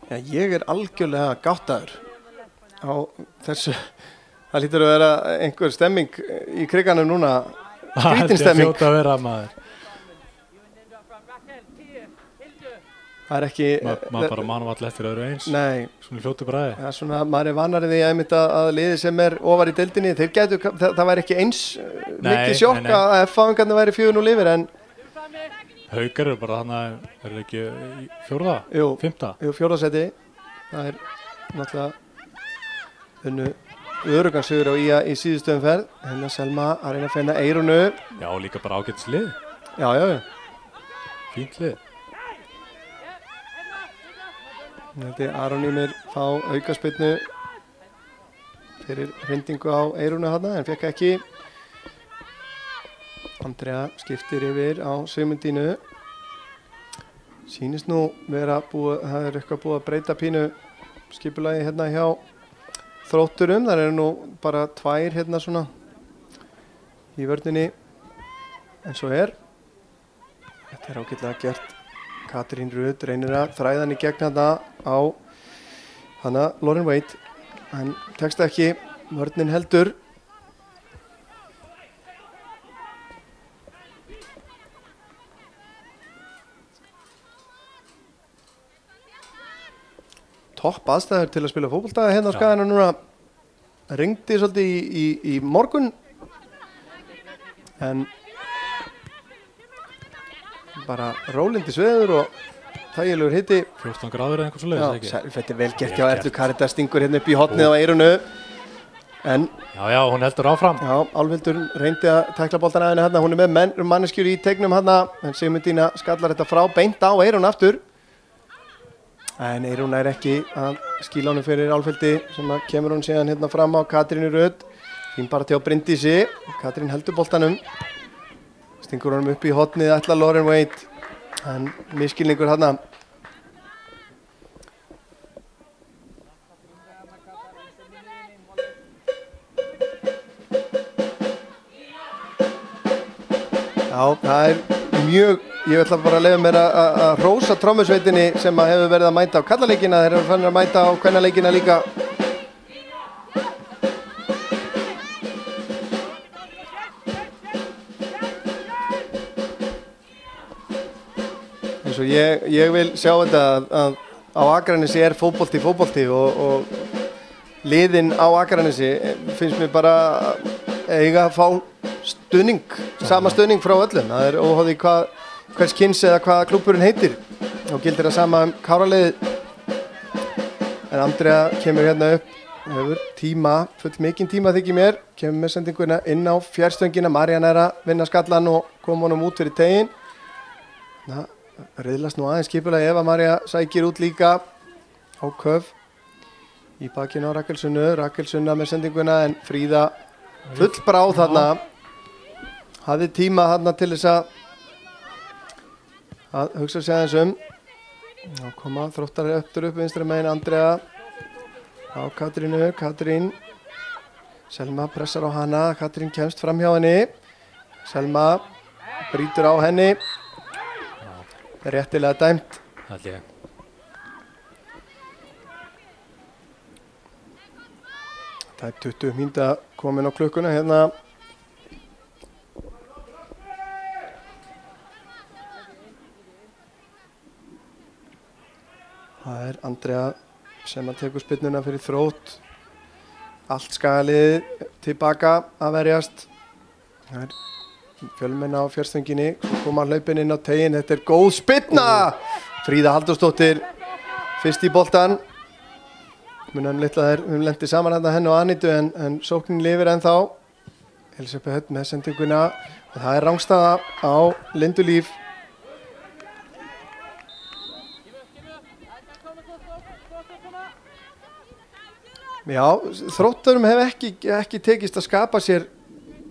[SPEAKER 2] Ja, ég er algjörlega gáttaður á þessu. Það lítur að vera einhver stemming í kriganum núna. Skrítin stemming.
[SPEAKER 3] Það er að vera maður.
[SPEAKER 2] Það er ekki...
[SPEAKER 3] Maður bara manum allir eftir öðru eins.
[SPEAKER 2] Nei.
[SPEAKER 3] Svona fljótu bræði.
[SPEAKER 2] Ja, svona, maður er vanari því að liði sem er ofar í deildinni, þeir getur, það væri ekki eins mikið sjokk að F-fangarnir væri 4-0 yfir, en...
[SPEAKER 3] Haukar eru bara þannig, eru ekki í 4. 5.
[SPEAKER 2] Jú, 4. seti. Það er náttúrulega unnu örugansigur á IA í síðustu umferð. Hérna Selma að reyna að finna Eyrúnu.
[SPEAKER 3] Já, líka bara ágætis lið.
[SPEAKER 2] Já.
[SPEAKER 3] Fínt lið.
[SPEAKER 2] Þetta er Aron Ýmir fá aukaspyrnu fyrir hrindingu á Eyrúnu hana, en fekk ekki. Andrea skiptir yfir á Sigmundínu. Sýnist nú vera búið, það er eitthvað búið að breyta pínu skipulagi hérna hjá Þrótturum. Það eru nú bara 2 hérna svona í vörninni en svo er. Þetta er ágætlega gert. Katrín Rutt reynir að þræða hann í gegn hana á hana Lauren Waite, en tekst ekki, vörnin heldur. Topp aðstæður til að spila fótbolta hérna á Skaganum núna. Ringdi svolítið í morgun, en bara rólindi sveður og þægilegur hiti.
[SPEAKER 3] 14 gráður eða einhvers svo leiðis, ekki?
[SPEAKER 2] Þetta er vel gert hjá Erlu Karitas, stingur hérna upp í hotnið á Eyrúnu. En
[SPEAKER 3] Já, hún heldur áfram.
[SPEAKER 2] já, Álfhildur reyndi að tækla boltan aðeins hérna. Hún er með manneskjur í tegnum hérna, en Sigmundína skallar þetta frá beint á Eyrúnu aftur. En Eyrún er ekki að skýla honum fyrir Álfhildi, sem að kemur hún síðan hérna fram á Katrínu Rutt. Fín bara til á Bryndísi. Katrín heldur boltanum. Stingur honum upp í hotnið, ætla Lauren Waite, en miskilningur hérna. Já, það er mjög, ég ætla bara að leyfa mér að hrósa trommusveitinni sem að hefur verið að mæta á kallaleikina, þeir eru fannir að mæta á kvennaleikina líka. Eins og ég vil sjá þetta að á Akranesi er fótbolti og liðin á Akranesi finnst mér bara eiga að fá stuðning, sama stuðning frá öllum. Það er óháð í hvers kyns eða hvað klúbburinn heitir og gildir það sama Káraliðið. En Andrea kemur hérna upp, hefur tíma, full mikinn tíma þykir mér, kemur með sendinguna inn á fjárstöngina. Marian er að vinna skallan og koma honum út fyrir tegin. Riðlast nú aðeins skipulega ef að María sækir út líka á köf í bakinu á Rakel Sunna með sendinguna en Fríða full bráð þarna. Hafði tíma þarna til þess að hugsa sig aðeins Þá koma Þróttar upp vinstra megin Andrea á Katrín Selma pressar á hana, Katrín kemst fram hjá henni, Selma brýtur á henni, réttilega dæmt. Það er 20 mínúta komin á klukkuna hérna. Það er Andrea sem að tekur spyrnuna fyrir Þrótt. Allt skagaliðið tilbaka að verjast. Það er fjölmenn á fjárstöngina, svo koma hlaupin inn á tegin. Þetta er góð spyrna! Fríða Halldórsdóttir fyrst í boltan. Munum litla þeir lendi saman hérna henni og Anitu en sóknin lifir ennþá. Elisabeth Hödd með sendinguna og það er rangstaða á Lindu Líf. Já, Þróttarum hef ekki tekist að skapa sér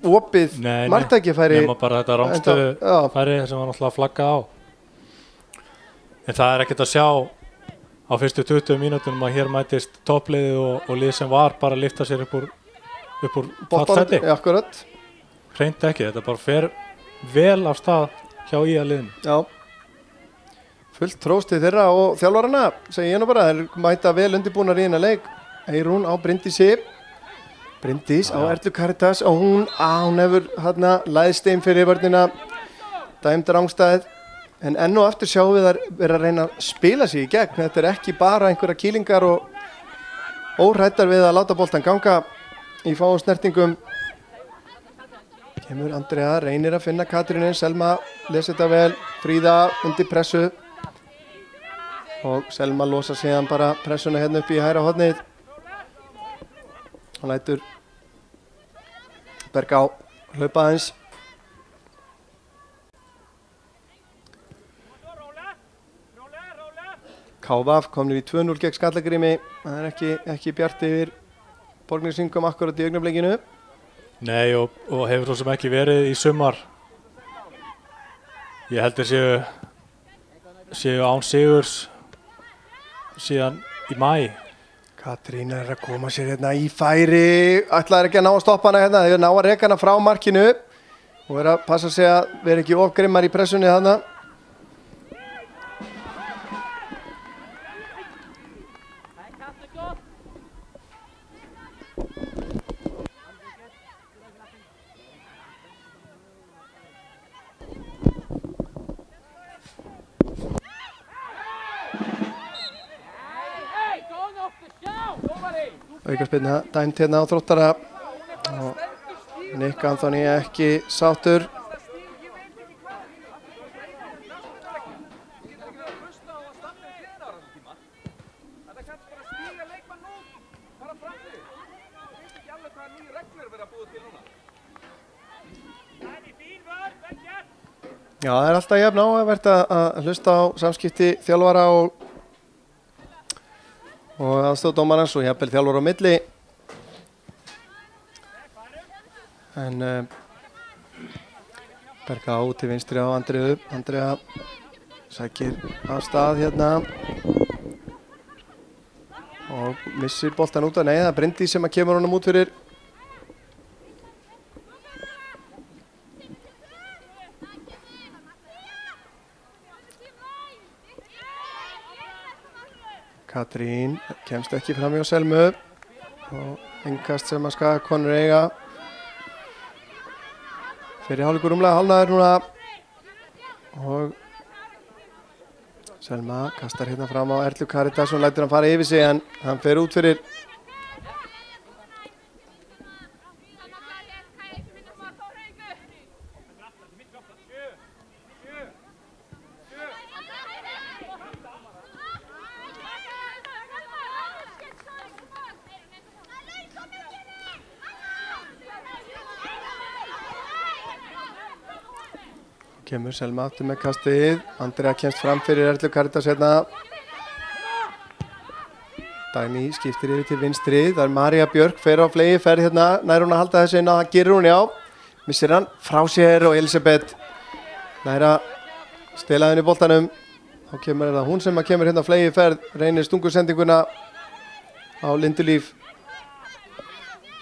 [SPEAKER 2] opið marktækifæri.
[SPEAKER 3] Nema bara þetta rangstöðu færi sem var náttúrulega flaggað á. En það er ekkert að sjá á fyrstu 20 mínútum að hér mætist toppliðið og lið sem var bara að lyfta sér upp úr fallsæti.
[SPEAKER 2] Akkurat.
[SPEAKER 3] Hreint ekki, þetta bara fer vel af stað hjá liðinu.
[SPEAKER 2] Já. Fullt tróstið þeirra og þjálfarana, segi ég nú bara, þeir mæta vel undirbúnar í hennar leik. Eyrún á Bryndísi, Bryndís á Erlu Karitas og hún hefur hérna læðst einn fyrir vörnina, dæmd rangstæð, en enn og aftur sjáum við þær vera að reyna að spila sig í gegn. Þetta er ekki bara einhverja kýlingar og óhrættar við að láta boltan ganga í fáum snertingum. Kemur Andrea, reynir að finna Katrínu, Selma lesi þetta vel, Fríða undir pressu og Selma losa síðan bara pressuna hérna upp í hægra hornið. Hann lætur Bergá hlaupa aðeins. KVF komnir í 2-0 gegn Skallagrimi. Það er ekki bjart yfir Borgnersingum akkurat í augnablikinu.
[SPEAKER 3] Nei og hefur svo sem ekki verið í sumar. Ég heldur séu án sigurs síðan í maí.
[SPEAKER 2] Katrín er að koma sér hérna í færi, ætlaði ekki að ná að stoppa hana hérna, þeir ná að reka hana frá markinu og er að passa sig að vera ekki of grimmar í pressunni þarna. Aukaspyrna dæmt hérna á Þróttara og Nick Anthony ekki sáttur. Já, það er alltaf jafn áhugavert að hlusta á samskipti þjálfara og aðstoðardómarans og jafnvel þjálfara á milli. En Berga út til vinstri á Andreu. Andrea sækir af stað hérna og missir boltan út af. Nei, það er Bryndís sem að kemur honum út fyrir. Katrín kemst ekki fram hjá Selmu og innkast sem að Skagakonur eiga. Fyrir hálfleikur rúmlega hálfnaður núna og Selma kastar hérna fram á Erlu Karítas og lætur hann fara yfir sig en hann fer út fyrir. Kemur Selma aftur með kastið. Andrea kemst fram fyrir Erlu Karítas hérna. Dagný skiptir yfir til vinstri. Það María Björk fer á flegi ferð hérna. Nær hún að halda þessu inn á, það gerir hún, já. Missir hann frá sér og Elisabeth nær að stela henni boltanum. Þá kemur það hún sem að kemur hérna á flegi ferð. Reynir stungusendinguna á Lindulíf.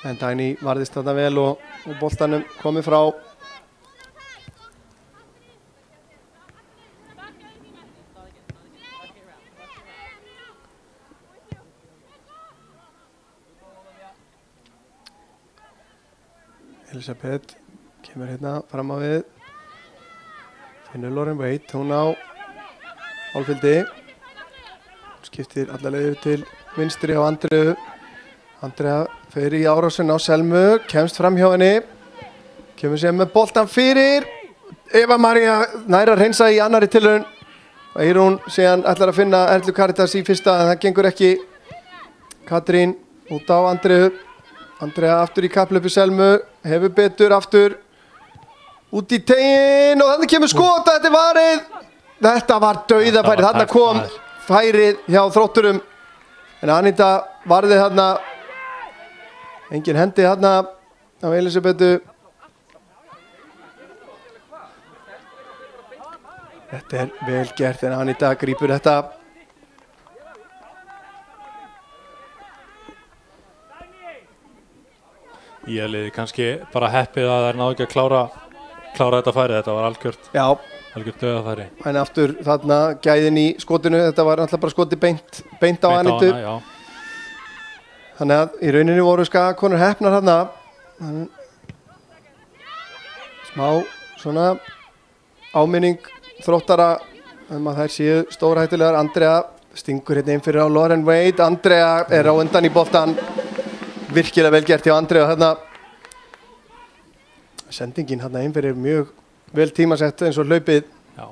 [SPEAKER 2] En Dagný varðist þarna vel og boltanum komið frá. Elisabeth kemur hérna fram á við. Finnur Lauren Wade, hún á hálfildi. Skiptir allavega yfir til vinstri á Andreu. Andrea fer í árásin á Selmu, kemst fram hjá henni. Kemur sér með boltan fyrir. Eva María nær að hreinsa í annari tilraun. Eyrún síðan ætlar að finna Erlu Karítas í fyrsta en það gengur ekki. Katrín út á Andreu. Andrea aftur í kapphlaupi Selmu, hefur betur aftur út í teginn og þannig kemur skot, þetta er varið. Þetta var dauðafærið, þarna kom færið hjá Þrótturum en Anita varði þarna, engin hendi þarna á Elisabetu. Þetta er vel gert en Anita grípur þetta.
[SPEAKER 3] Ég liði kannski bara heppið að þær náðu ekki að klára þetta færi. Þetta var algjört döðafæri.
[SPEAKER 2] En aftur þarna gæðin í skotinu, þetta var alltaf bara skoti beint á Anitu. Þannig að í rauninni voru Skagakonur heppnar þarna. Smá svona áminning Þróttara að þær séu stórhættulegar. Andrea stingur hérna inn fyrir á Lauren Wade. Andrea er á undan í boltan. Virkilega vel gert hjá Andrea þarna. Sendingin þarna inn fyrir mjög vel tímasett eins og hlaupið.
[SPEAKER 3] Já.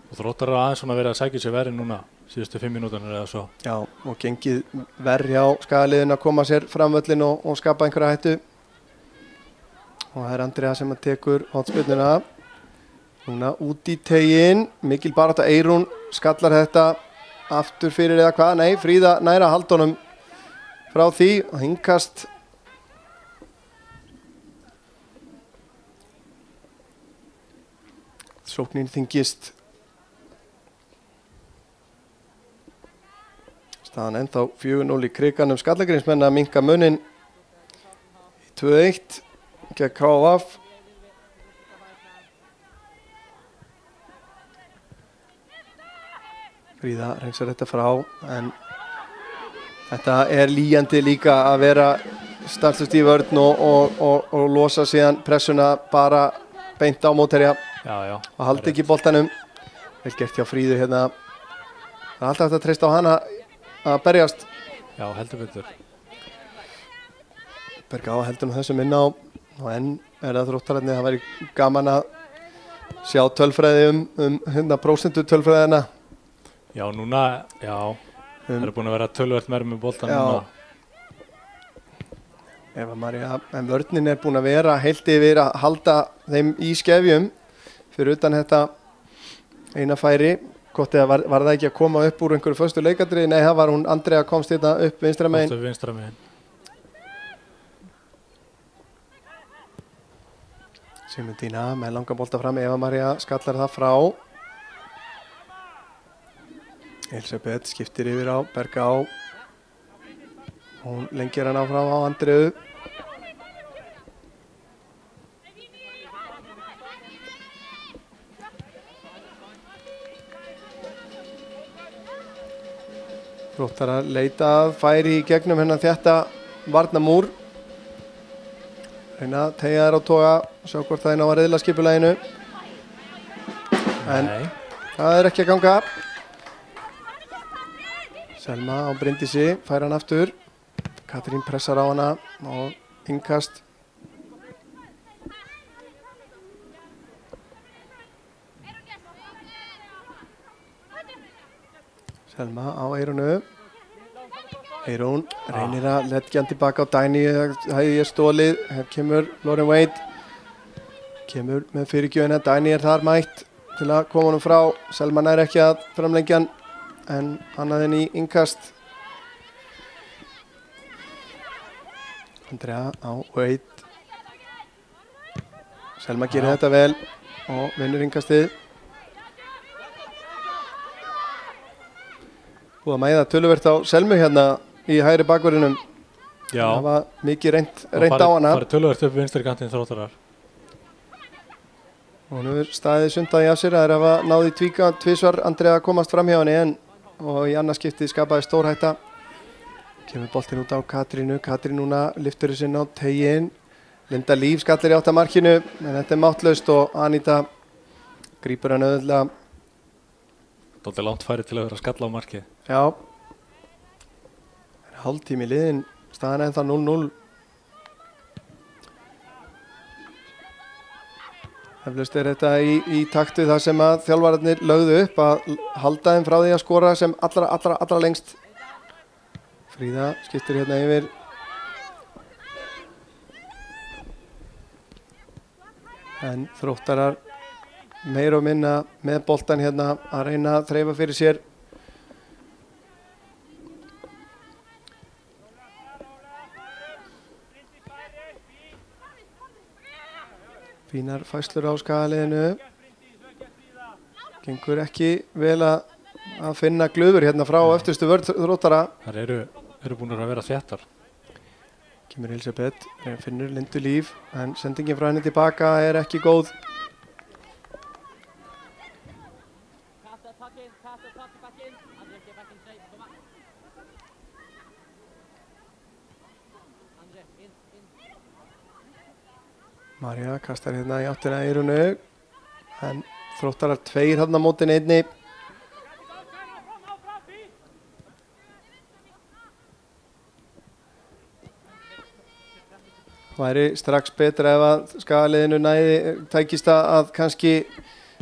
[SPEAKER 3] Og Þróttar aðeins svona verið að sækja sér verið núna síðustu 5 mínúturnar eða svo.
[SPEAKER 2] Já, og gengið verð hjá Skagaliðin að koma sér fram völlin og skapa einhverja hættu. Og það er Andrea sem að tekur hornspyrnuna. Núna út í teginn. Mikil barátta, Eyrún skallar þetta aftur fyrir eða hvað? Nei, Fríða næra haldunum frá því og hingast sóknin þyngist. Staðan ennþá 4-0 í Krikanum. Skallagrímsmenn að minnka munin í 2-1 gegn KF. Fríða reynsar þetta frá en þetta er lýjandi líka að vera stanslust í vörn og losa síðan pressuna bara beint á mótherja og haldi ekki boltanum. Vel gert hjá Fríðu hérna. Það er alltaf hægt að treysta á hana að berjast.
[SPEAKER 3] Já, heldur betur.
[SPEAKER 2] Berga á heldur þessum inn á og enn er það Þróttararnir. Það væri gaman að sjá tölfræði um prósentu tölfræðina.
[SPEAKER 3] Já, núna, já. Það eru búin að vera tölvöld meira með boltan núna.
[SPEAKER 2] Eva María, en vörnin er búin að vera heilt yfir að halda þeim í skefjum fyrir utan þetta eina færi. Gott eða var það ekki að koma upp úr einhverju föstu leikadri? Nei, það var hún Andrea komst hérna upp vinstra megin.
[SPEAKER 3] Komst upp vinstra megin.
[SPEAKER 2] Sigmundína með langa bolta fram, Eva María skallar það frá. Elisabeth skiptir yfir á Berga á. Hún lengir hann áfram á Andreu. Þróttar að leita að færi í gegnum hennan þetta varnamúr. Reyna að teygja þær á toga, sjá hvort það er ná að riðla skipulaginu. En það er ekki að ganga. Selma á Bryndísi, fær hann aftur. Katrín pressar á hana og innkast. Selma á Eirunu. Eirún reynir að leggja hann tilbaka á Dæni, það er stólið, hér kemur Lauren Wade, kemur með fyrirgjöfina, Dæni er þar mætt til að koma honum frá, Selma nær ekki að framlengja hann, en annaðinn í innkast. Andrea á Wade, Selma gerir þetta vel og vinnur innkastið. Búið að mæða töluvert á Selmu hérna í hægri bakverðinum.
[SPEAKER 3] Já.
[SPEAKER 2] Það var mikið reynt á hana.
[SPEAKER 3] Það var töluvert upp vinstri kantinn Þróttarar.
[SPEAKER 2] Og hún hefur staðið sundaði af sér. Það er að hafa náði tvíka tvisvar Andrea að komast fram hjá henni og í annað skiptið skapaði stór hætta. Kemur boltinn út á Katrínu. Katrín núna lyftur þessi á tegin. Linda Líf skallir í áttamarkinu en þetta er máttlaust og Anita grípur hann auðvitað.
[SPEAKER 3] Dálítið langt færi til að vera að skalla á markið.
[SPEAKER 2] Já. Hálftími liðin, staðan ennþá 0-0. Eflaust er þetta í taktu það sem að þjálfararnir lögðu upp að halda þeim frá því að skora sem allra lengst. Fríða skiptir hérna yfir. En Þróttarar meira og minna með boltan hérna að reyna að þreifa fyrir sér. Fínar fæslur á skagaliðinu. Gengur ekki vel að finna glufur hérna frá eftirstu vörn Þróttara.
[SPEAKER 3] Það eru búin að vera þéttar.
[SPEAKER 2] Kemur Elisabeth, finnur Lindu Líf en sendingin frá henni tilbaka er ekki góð. Marja kastar hérna í áttina Eirunu en Þróttarar tveir hérna mótin einni. Væri strax betra ef að skagaliðinu tækist að kannski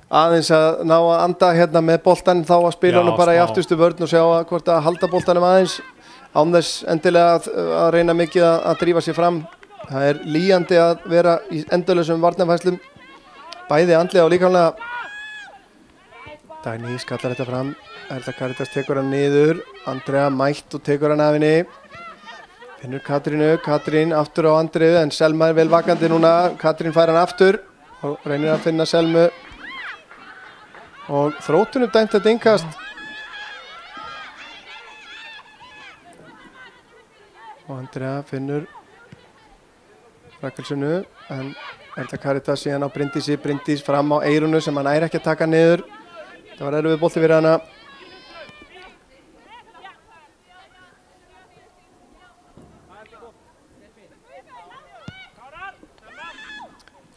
[SPEAKER 2] aðeins að ná að anda hérna með boltan þá að spila hann bara í afturstu vörn og sjá hvort að halda boltanum aðeins án þess endilega að reyna mikið að drífa sér fram. Það er lýjandi að vera í endalausum varnarfærslum, bæði andlega og líkamlega. Dagný skallar þetta fram, Erla Karitas tekur hann niður, Andrea mætt og tekur hann af henni. Finnur Katrínu, Katrín aftur á Andriðu en Selma er vel vakandi núna, Katrín fær hann aftur og reynir að finna Selmu. Og Þróttunum dæmt þetta innkast. Og Andrea finnur Rakelsunu en Erla Karitas síðan á Bryndísi, Bryndís fram á Eirunu sem hann æri ekki að taka niður. Það var erfið bolti fyrir hana.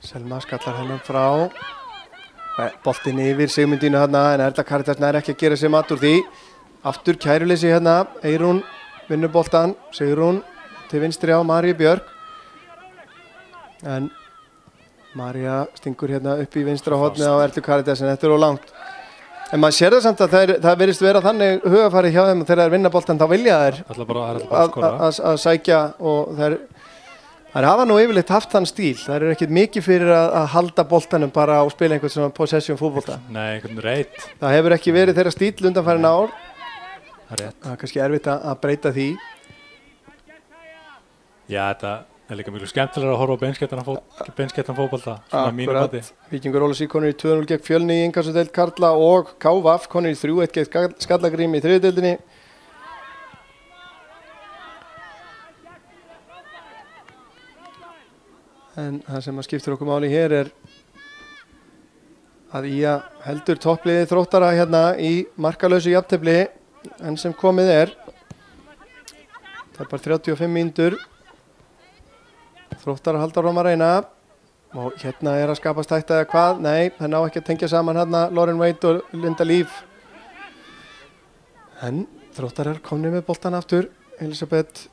[SPEAKER 2] Selma skallar hennan frá. Boltinn yfir Sigmundínu hérna en Erla Karitas næri ekki að gera sér mat úr því. Aftur kæruleysi hérna, Eirún vinnur boltan, Sigrún til vinstri á Maríu Björk. En Marja stingur hérna upp í vinstra hornið á Erlu Karitas en þetta er of langt. En maður sér það samt að það virðist vera þannig hugafari hjá þeim þegar þeir vinna boltan þá vilja þeir að sækja og þeir hafa nú yfirleitt haft þann stíl. Það er ekkert mikið fyrir að halda boltanum bara og spila einhvern svona possession fútbolta.
[SPEAKER 3] Nei, einhvern reit.
[SPEAKER 2] Það hefur ekki verið þeirra stíl undanfarin ár.
[SPEAKER 3] Það er rétt.
[SPEAKER 2] Það er kannski erfitt að breyta því.
[SPEAKER 3] Já, þetta er líka mjög skemmtilega að horfa á beinskettan fótbolta, svona mínu mati.
[SPEAKER 2] Víkingur Ólafsvík konur í 2-0 gegn Fjölni í innkastadeild karla og KVF konur í 3-1 gegn Skallagrím í þriðju deildinni. En það sem skiptir okkur máli hér er að Ía heldur toppliði Þróttara hérna í markalausu jafntefli en sem komið er. Það er bara 35 mínútur. Þróttar að halda áfram að reyna. Og hérna er að skapast hætta eða hvað? Nei, það ná ekki að tengja saman hérna Lauren Wade og Linda Líf. En Þróttar er komnir með boltan aftur. Elisabeth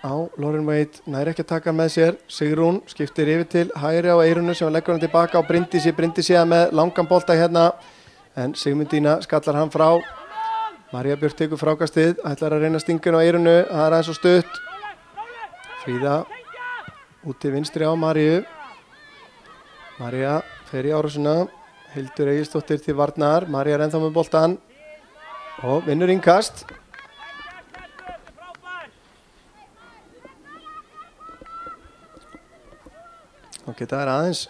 [SPEAKER 2] á Lauren Wade, nær ekki að taka með sér. Sigrún skiptir yfir til hægri á Eirunu sem leggur hann tilbaka á Bryndísi. Bryndísi með langan bolta hérna. En Sigmundína skallar hann frá. María Björk tekur frákastið, ætlar að reyna stingin á Eirunu. Það er aðeins og stutt. Fríða úti vinstri á Maríu. María fer í árásuna. Hildur Egilsdóttir til varnar. María er ennþá með boltan. Og vinnur innkast. Og geta þær aðeins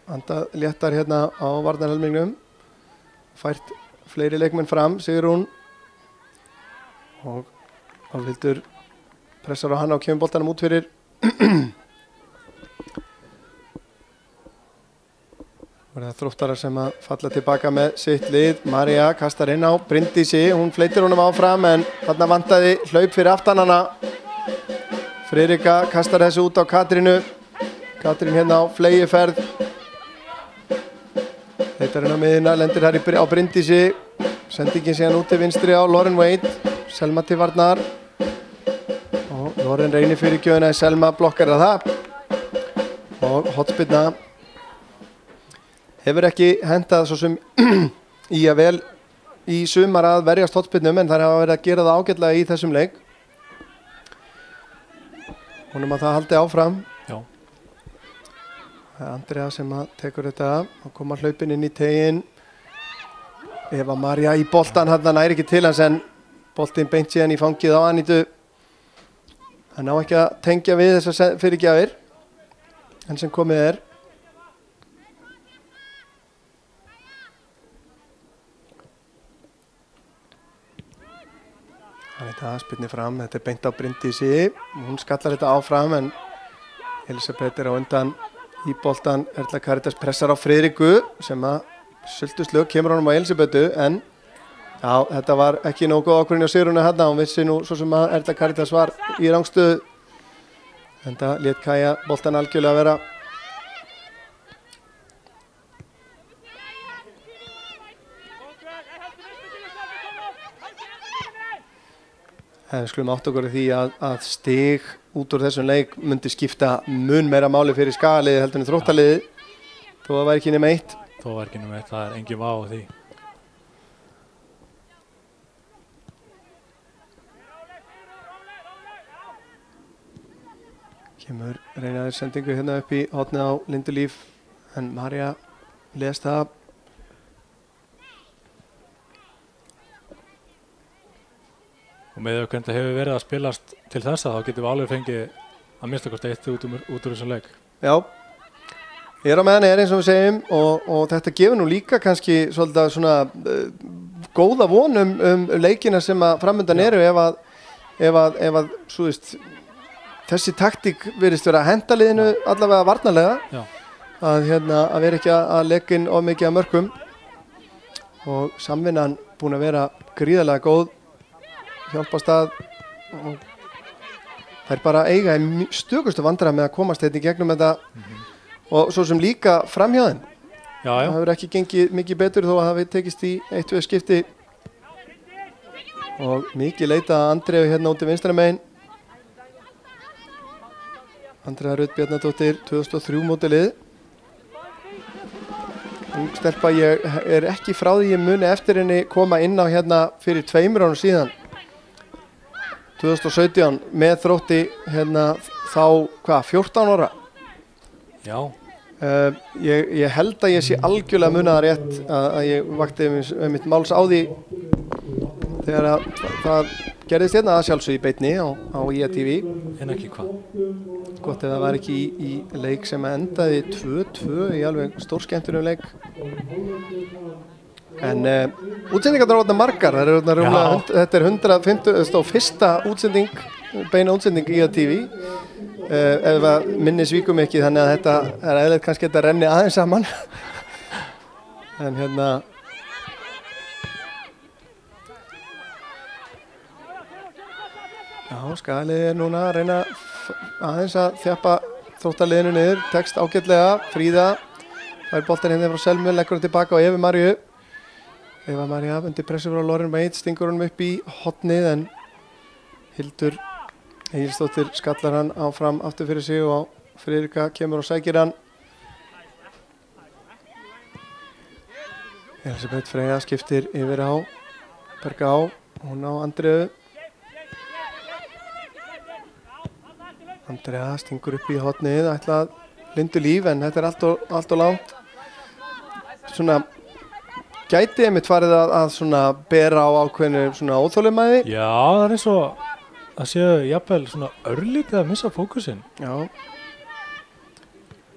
[SPEAKER 2] anda léttar hérna á varnarhelmingnum. Fært fleiri leikmenn fram, Sigrún. Og Álfhildur pressar á hann og kemur boltanum út fyrir. Það er Þróttarar sem að falla tilbaka með sitt lið. María kastar inn á Bryndísi, hún fleitir honum áfram en þarna vantaði hlaup fyrir aftan hana. Friðrika kastar þessu út á Katrínu. Katrín hérna á flegiferð. Leitar hérna á miðina, lendir þar á Bryndísi. Sendingin síðan út til vinstri á Lauren Wade. Selma til varnar. Og Lauren reynir fyrir gjöfuna, Selma blokkar það. Og hotspinna. Hefur ekki hentað svo sem í að vel í sumar að verjast hotspinnum en þær hafa verið að gera það ágætlega í þessum leik. Vonum að það haldi áfram.
[SPEAKER 3] Já.
[SPEAKER 2] Það er Andrea sem að tekur þetta og koma hlaupin inn í tegin. Eva María í boltan, hann næri ekki til hans en boltin beint síðan í fangið á Anítu. Hann á ekki að tengja við þessar fyrirgjafir en sem komið er. Þetta spyrnir fram, þetta er beint á Bryndísi, hún skallar þetta áfram en Elisabeth er á undan í boltan. Erla Karitas pressar á Friðriku sem að sultuslög kemur honum á Elisabethu en já, þetta var ekki nógu góð ákvörðun hjá Sigrúnu hérna, hún vissi nú svo sem að Erla Karitas var í rangstöðu. Þetta lét Kaja boltan algjörlega vera. En við skulum átt okkur í því að stig út úr þessum leik myndi skipta mun meira máli fyrir Skagaliðið heldur en Þróttarliðið. Þó það væri ekki nema eitt.
[SPEAKER 3] Þó var ekki nema eitt, það er engin vá á því.
[SPEAKER 2] Kemur reynaður sendingu hérna upp í hornið á Lindu Líf en María les það.
[SPEAKER 3] Og með hvernig það hefur verið að spilast til þessa þá getum við alveg fengið að mista hvort eitt út úr þessum leik.
[SPEAKER 2] Já, ég er á meðan eins og við segjum og þetta gefur nú líka kannski svolítið svona góða von leikina sem að framöndan eru ef að svo veist, þessi taktík virðist vera að henda liðinu allavega varnarlega.
[SPEAKER 3] Já.
[SPEAKER 2] Að vera ekki að leggja inn of mikið af mörkum og samvinnan búin að vera gríðarlega góð. Hjálpast að og þær bara eiga í stökustu vandræðum með að komast hérna í gegnum þetta og svo sem líka framhjá þeim.
[SPEAKER 3] Já.
[SPEAKER 2] Það hefur ekki gengið mikið betur þó að það hafi tekist í 1-2 skipti og mikið leita að Andreu hérna út í vinstra megin. Andrea Rut Bjarnadóttir 2003 mótilið. Ung stelpa, ég er ekki frá því ég muni eftir henni koma inn á hérna fyrir 2 árum síðan. 2017 með Þrótti hérna þá 14 ára.
[SPEAKER 3] Já.
[SPEAKER 2] Ég held að ég sé algjörlega munaða rétt að ég vakti mitt máls á því þegar að það gerðist hérna að sjálfsögðu í beinni á IATV.
[SPEAKER 3] En ekki hvað?
[SPEAKER 2] Gott ef það var ekki í leik sem endaði 2-2 í alveg stórskemmtunum leik. En útsendingar eru orðnar margar, þetta er 151. útsending, beina útsending í IATV. Ef að minni svíkum ekki þannig að þetta er eðlilegt kannski þetta renni aðeins saman. En hérna Já, Skagaliðið núna að reyna aðeins að þjappa Þróttarliðinu niður, tekst ágætlega, Fríða fær boltan hérna frá Selmu, leggur hann tilbaka á Evu Maríu. Eva María undir pressu frá Lauren Wade, stingur hann upp í hotnið en Hildur Egilsdóttir skallar hann áfram aftur fyrir sig og Friðrika kemur og sækir hann. Elisabeth Freyja skiptir yfir á Bergá, hún á Andreu. Andrea stingur upp í hotnið, ætlað Lindu Líf en þetta er allt og langt. Svona gæti einmitt farið að svona bera á ákveðinu svona óþolinmæði.
[SPEAKER 3] Já, það er eins og að séu jafnvel svona örlítið að missa fókusinn.
[SPEAKER 2] Já.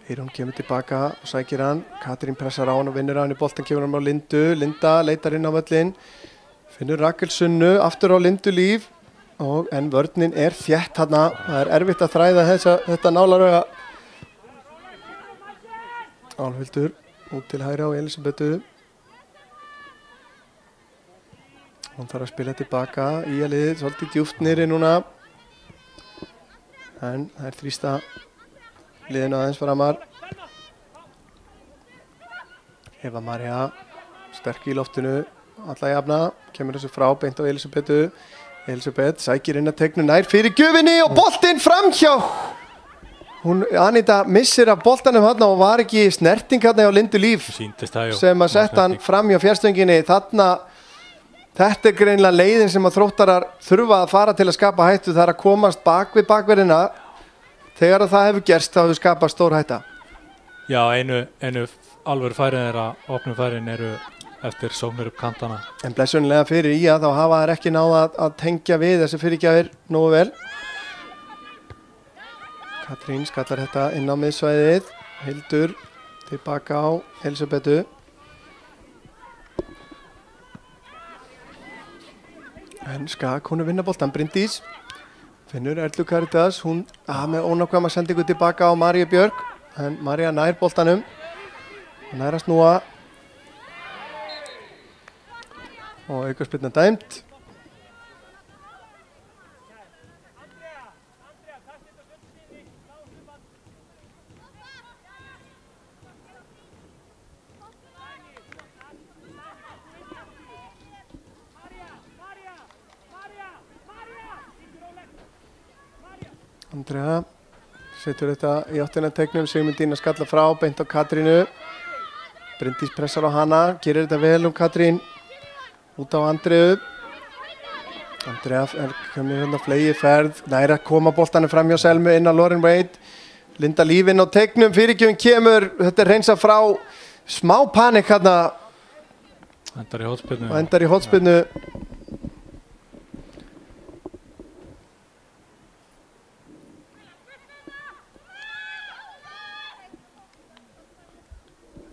[SPEAKER 2] Eyrún kemur tilbaka og sækir hann. Katrín pressar á hann og vinnur á hann í boltan, kemur hann á Lindu. Linda leitar inn á völlinn. Finnur Rakel Sunnu, aftur á Lindu Líf. En vörnin er þétt þarna. Það er erfitt að þræða þetta nálarauga. Álfhildur út til hægri á Elisabetu. Hún þarf að spila tilbaka í að liðið, svolítið djúpt niðri núna. En það er þrýsta liðinu aðeins framar. Eva María, sterk í loftinu, alla jafna, kemur þessu frá, beint á Elisabetu. Elisabeth sækir inn að tegnu nær fyrir gjöfinni og boltinn framhjá. Anita missir af boltanum þarna og var ekki snerting þarna hjá Lindu Líf sem að setja hann framhjá fjærstönginni. Þetta er greinilega leiðin sem að Þróttarar þurfa að fara til að skapa hættu. Það er að komast bak við bakverðina. Þegar það hefur gerst þá hefur skapað stór hætta.
[SPEAKER 3] Já, einu alvöru færin þeirra, opnum færin eru eftir sóknir upp kantana. En
[SPEAKER 2] blessunlega fyrir í þá hafa þær ekki náð að tengja við þessi fyrirgjafir nógu vel. Katrín skallar þetta inn á miðsvæðið. Hildur tilbaka á Elisabetu. En Skag, hún er vinnaboltan. Bryndís finnur Erlu Karitas. Hún með ónákvæma sendingu tilbaka á Maríu Björk. En María nær boltanum. Hún nær að snúa. Og aukaspyrna dæmt. Andrea setur þetta í áttina tegnum, Sigmundín að skalla frá, beint á Katrínu. Bryndís pressar á hana, gerir þetta vel Katrín. Út á Andreu. Andrea kemur hérna flegi ferð, næra að koma boltanum fram hjá Selmu inn á Lauren Wade. Linda Líf inn á tegnum, fyrirgjöfin kemur, þetta er hreinsa frá, smá panik hérna.
[SPEAKER 3] Endar í hótspyrnu.
[SPEAKER 2] Og endar í hótspyrnu.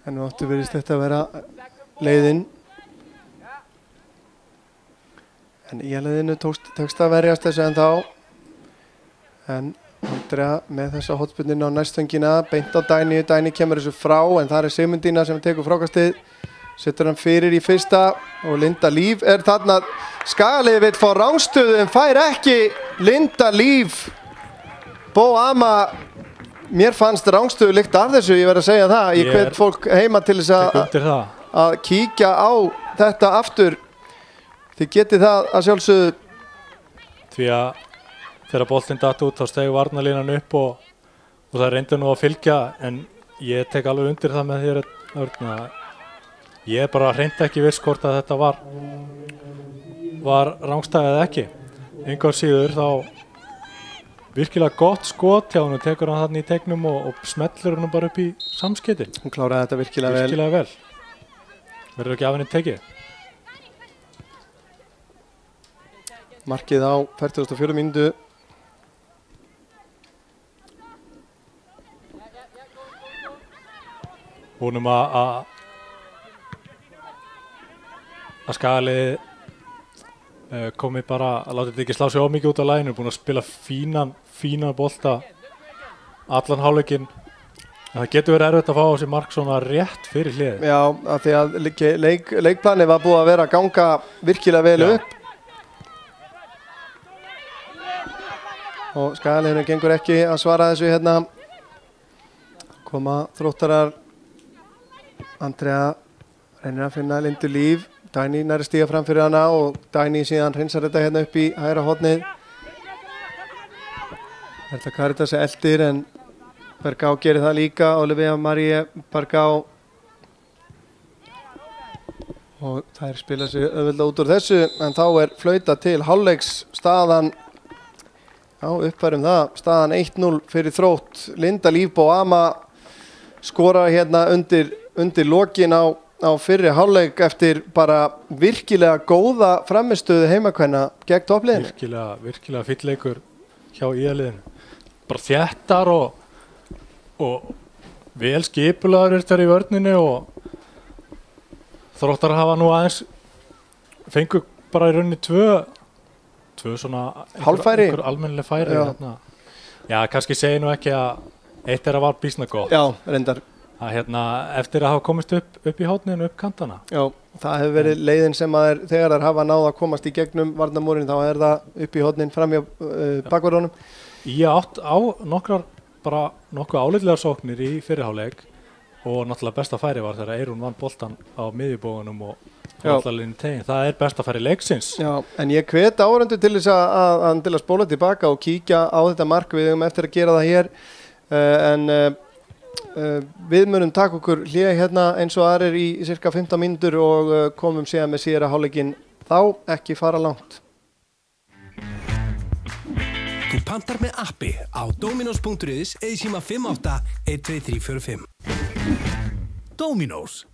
[SPEAKER 2] En nú áttu virðist þetta að vera leiðin. En í leiðinu tókst að verjast þessu en þá. En Andrea með þessa hotspyrninu á næstöngina, beint á Dæni. Dæni kemur þessu frá en það er Sigmundína sem tekur frákastið. Setur hann fyrir í fyrsta og Linda Líf er þarna. Skagaliðið vill fá rángstöðu en fær ekki. Linda Líf. Bó Ama. Mér fannst rángstöðu líkt af þessu, ég verð að segja það. Ég hvet fólk heima til þess að kíkja á þetta aftur. Þið getið það að sjálfsögðu.
[SPEAKER 3] Því að þegar boltinn datt út þá steig varnarlínan upp og það reyndi nú að fylgja en ég tek alveg undir það með þér að ég bara hreint ekki viss hvort að þetta var rángstæð eða ekki. Engar síður þá virkilega gott skot hjá hann, tekur hann þarna í tegnum og smellur hann bara upp í samskeytin.
[SPEAKER 2] Hún kláraði þetta virkilega
[SPEAKER 3] vel. Verður ekki af henni tekið.
[SPEAKER 2] Markið á 44 mínútu.
[SPEAKER 3] Vonum að Skagaliðið komi bara að láta þetta ekki slá sig of mikið út af laginu, búin að spila fínan bolta allan hálfleikinn. Það getur verið erfitt að fá þessi mark svona rétt fyrir hliðið.
[SPEAKER 2] Já, af því að leikplanið var búið að vera að ganga virkilega vel upp. og Skagaliðinu gengur ekki að svara þessu hérna. Koma Þróttarar. Andrea reynir að finna Lindu Líf. Dagný nær að stíga fram fyrir hana og Dagný síðan hreinsar þetta hérna upp í hægra hornið. Erla Karitas eldir en Bergá gerir það líka. Olivia Marie Bergá. Og þær spila sig auðvitað út úr þessu en þá flauta til hálfleiks staðan uppfærum það, staðan 1-0 fyrir Þrótt. Linda Líf Boama skorar hérna undir lokin á fyrri hálfleik eftir bara virkilega góða frammistöðu heimakvenna gegn toppliðinu.
[SPEAKER 3] Virkilega fínn leikur hjá ÍR-liðinu. Bara þéttar og vel skipulaður þar í vörninni og Þróttar hafa nú aðeins fengu bara í rauninni tvö svona einhver almennileg færi hérna. Já, kannski segi nú ekki að eitt þeirra var býsna gott.
[SPEAKER 2] Já, reyndar.
[SPEAKER 3] Að hérna eftir að hafa komist upp í hótninu, upp kantana.
[SPEAKER 2] Já, það hefur verið leiðin sem að þegar þær hafa náð að komast í gegnum varnarmúrinn þá það upp í hótnin framhjá bakvörðunum.
[SPEAKER 3] Ég átt á nokkuð álitlegar sóknir í fyrriháleik. Og náttúrulega besta færi var þegar Eyrún vann boltan á miðjubógunum og allarlinni tegin. Það besta færi leiksins.
[SPEAKER 2] Já, en ég hvet áhorfendur til þess að spóla tilbaka og kíkja á þetta mark. Við höfum eftir að gera það hér. Við munum taka okkur hlé hérna eins og aðrir í cirka 15 mínútur og komum síðan með síðara hálfleikinn. Þá ekki fara langt.
[SPEAKER 1] Þú pantar með appi á Dominos.is eða síma 58 12345. Dominos.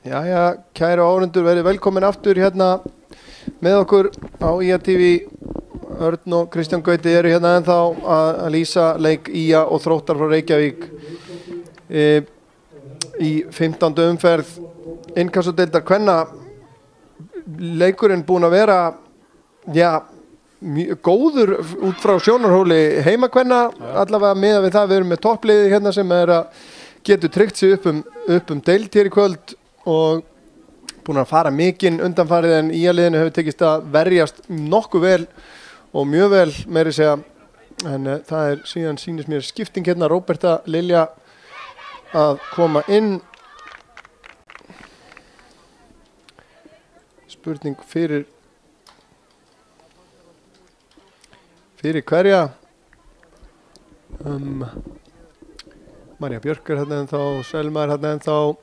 [SPEAKER 2] Jæja, kæru áhorfendur, verið velkomin aftur hérna með okkur á IA-TV. Örn og Kristján Gauti eru hérna ennþá að lýsa leik IA og Þróttar frá Reykjavík í 15. umferð innkassodeildar kvenna. Leikurinn búinn að vera, mjög góður út frá sjónarhóli heimakvenna, allavega miðað við það. Við erum með toppliði hérna sem getur tryggt sig upp um deild hér í kvöld og búin að fara mikinn undanfarið, en IA-liðinu hefur tekist að verjast nokkuð vel og mjög vel meiri segja, en það síðan sýnist mér skipting hérna, Róberta Lilja að koma inn. Spurning fyrir hverja. Marja Björk hérna ennþá, Selma hérna ennþá.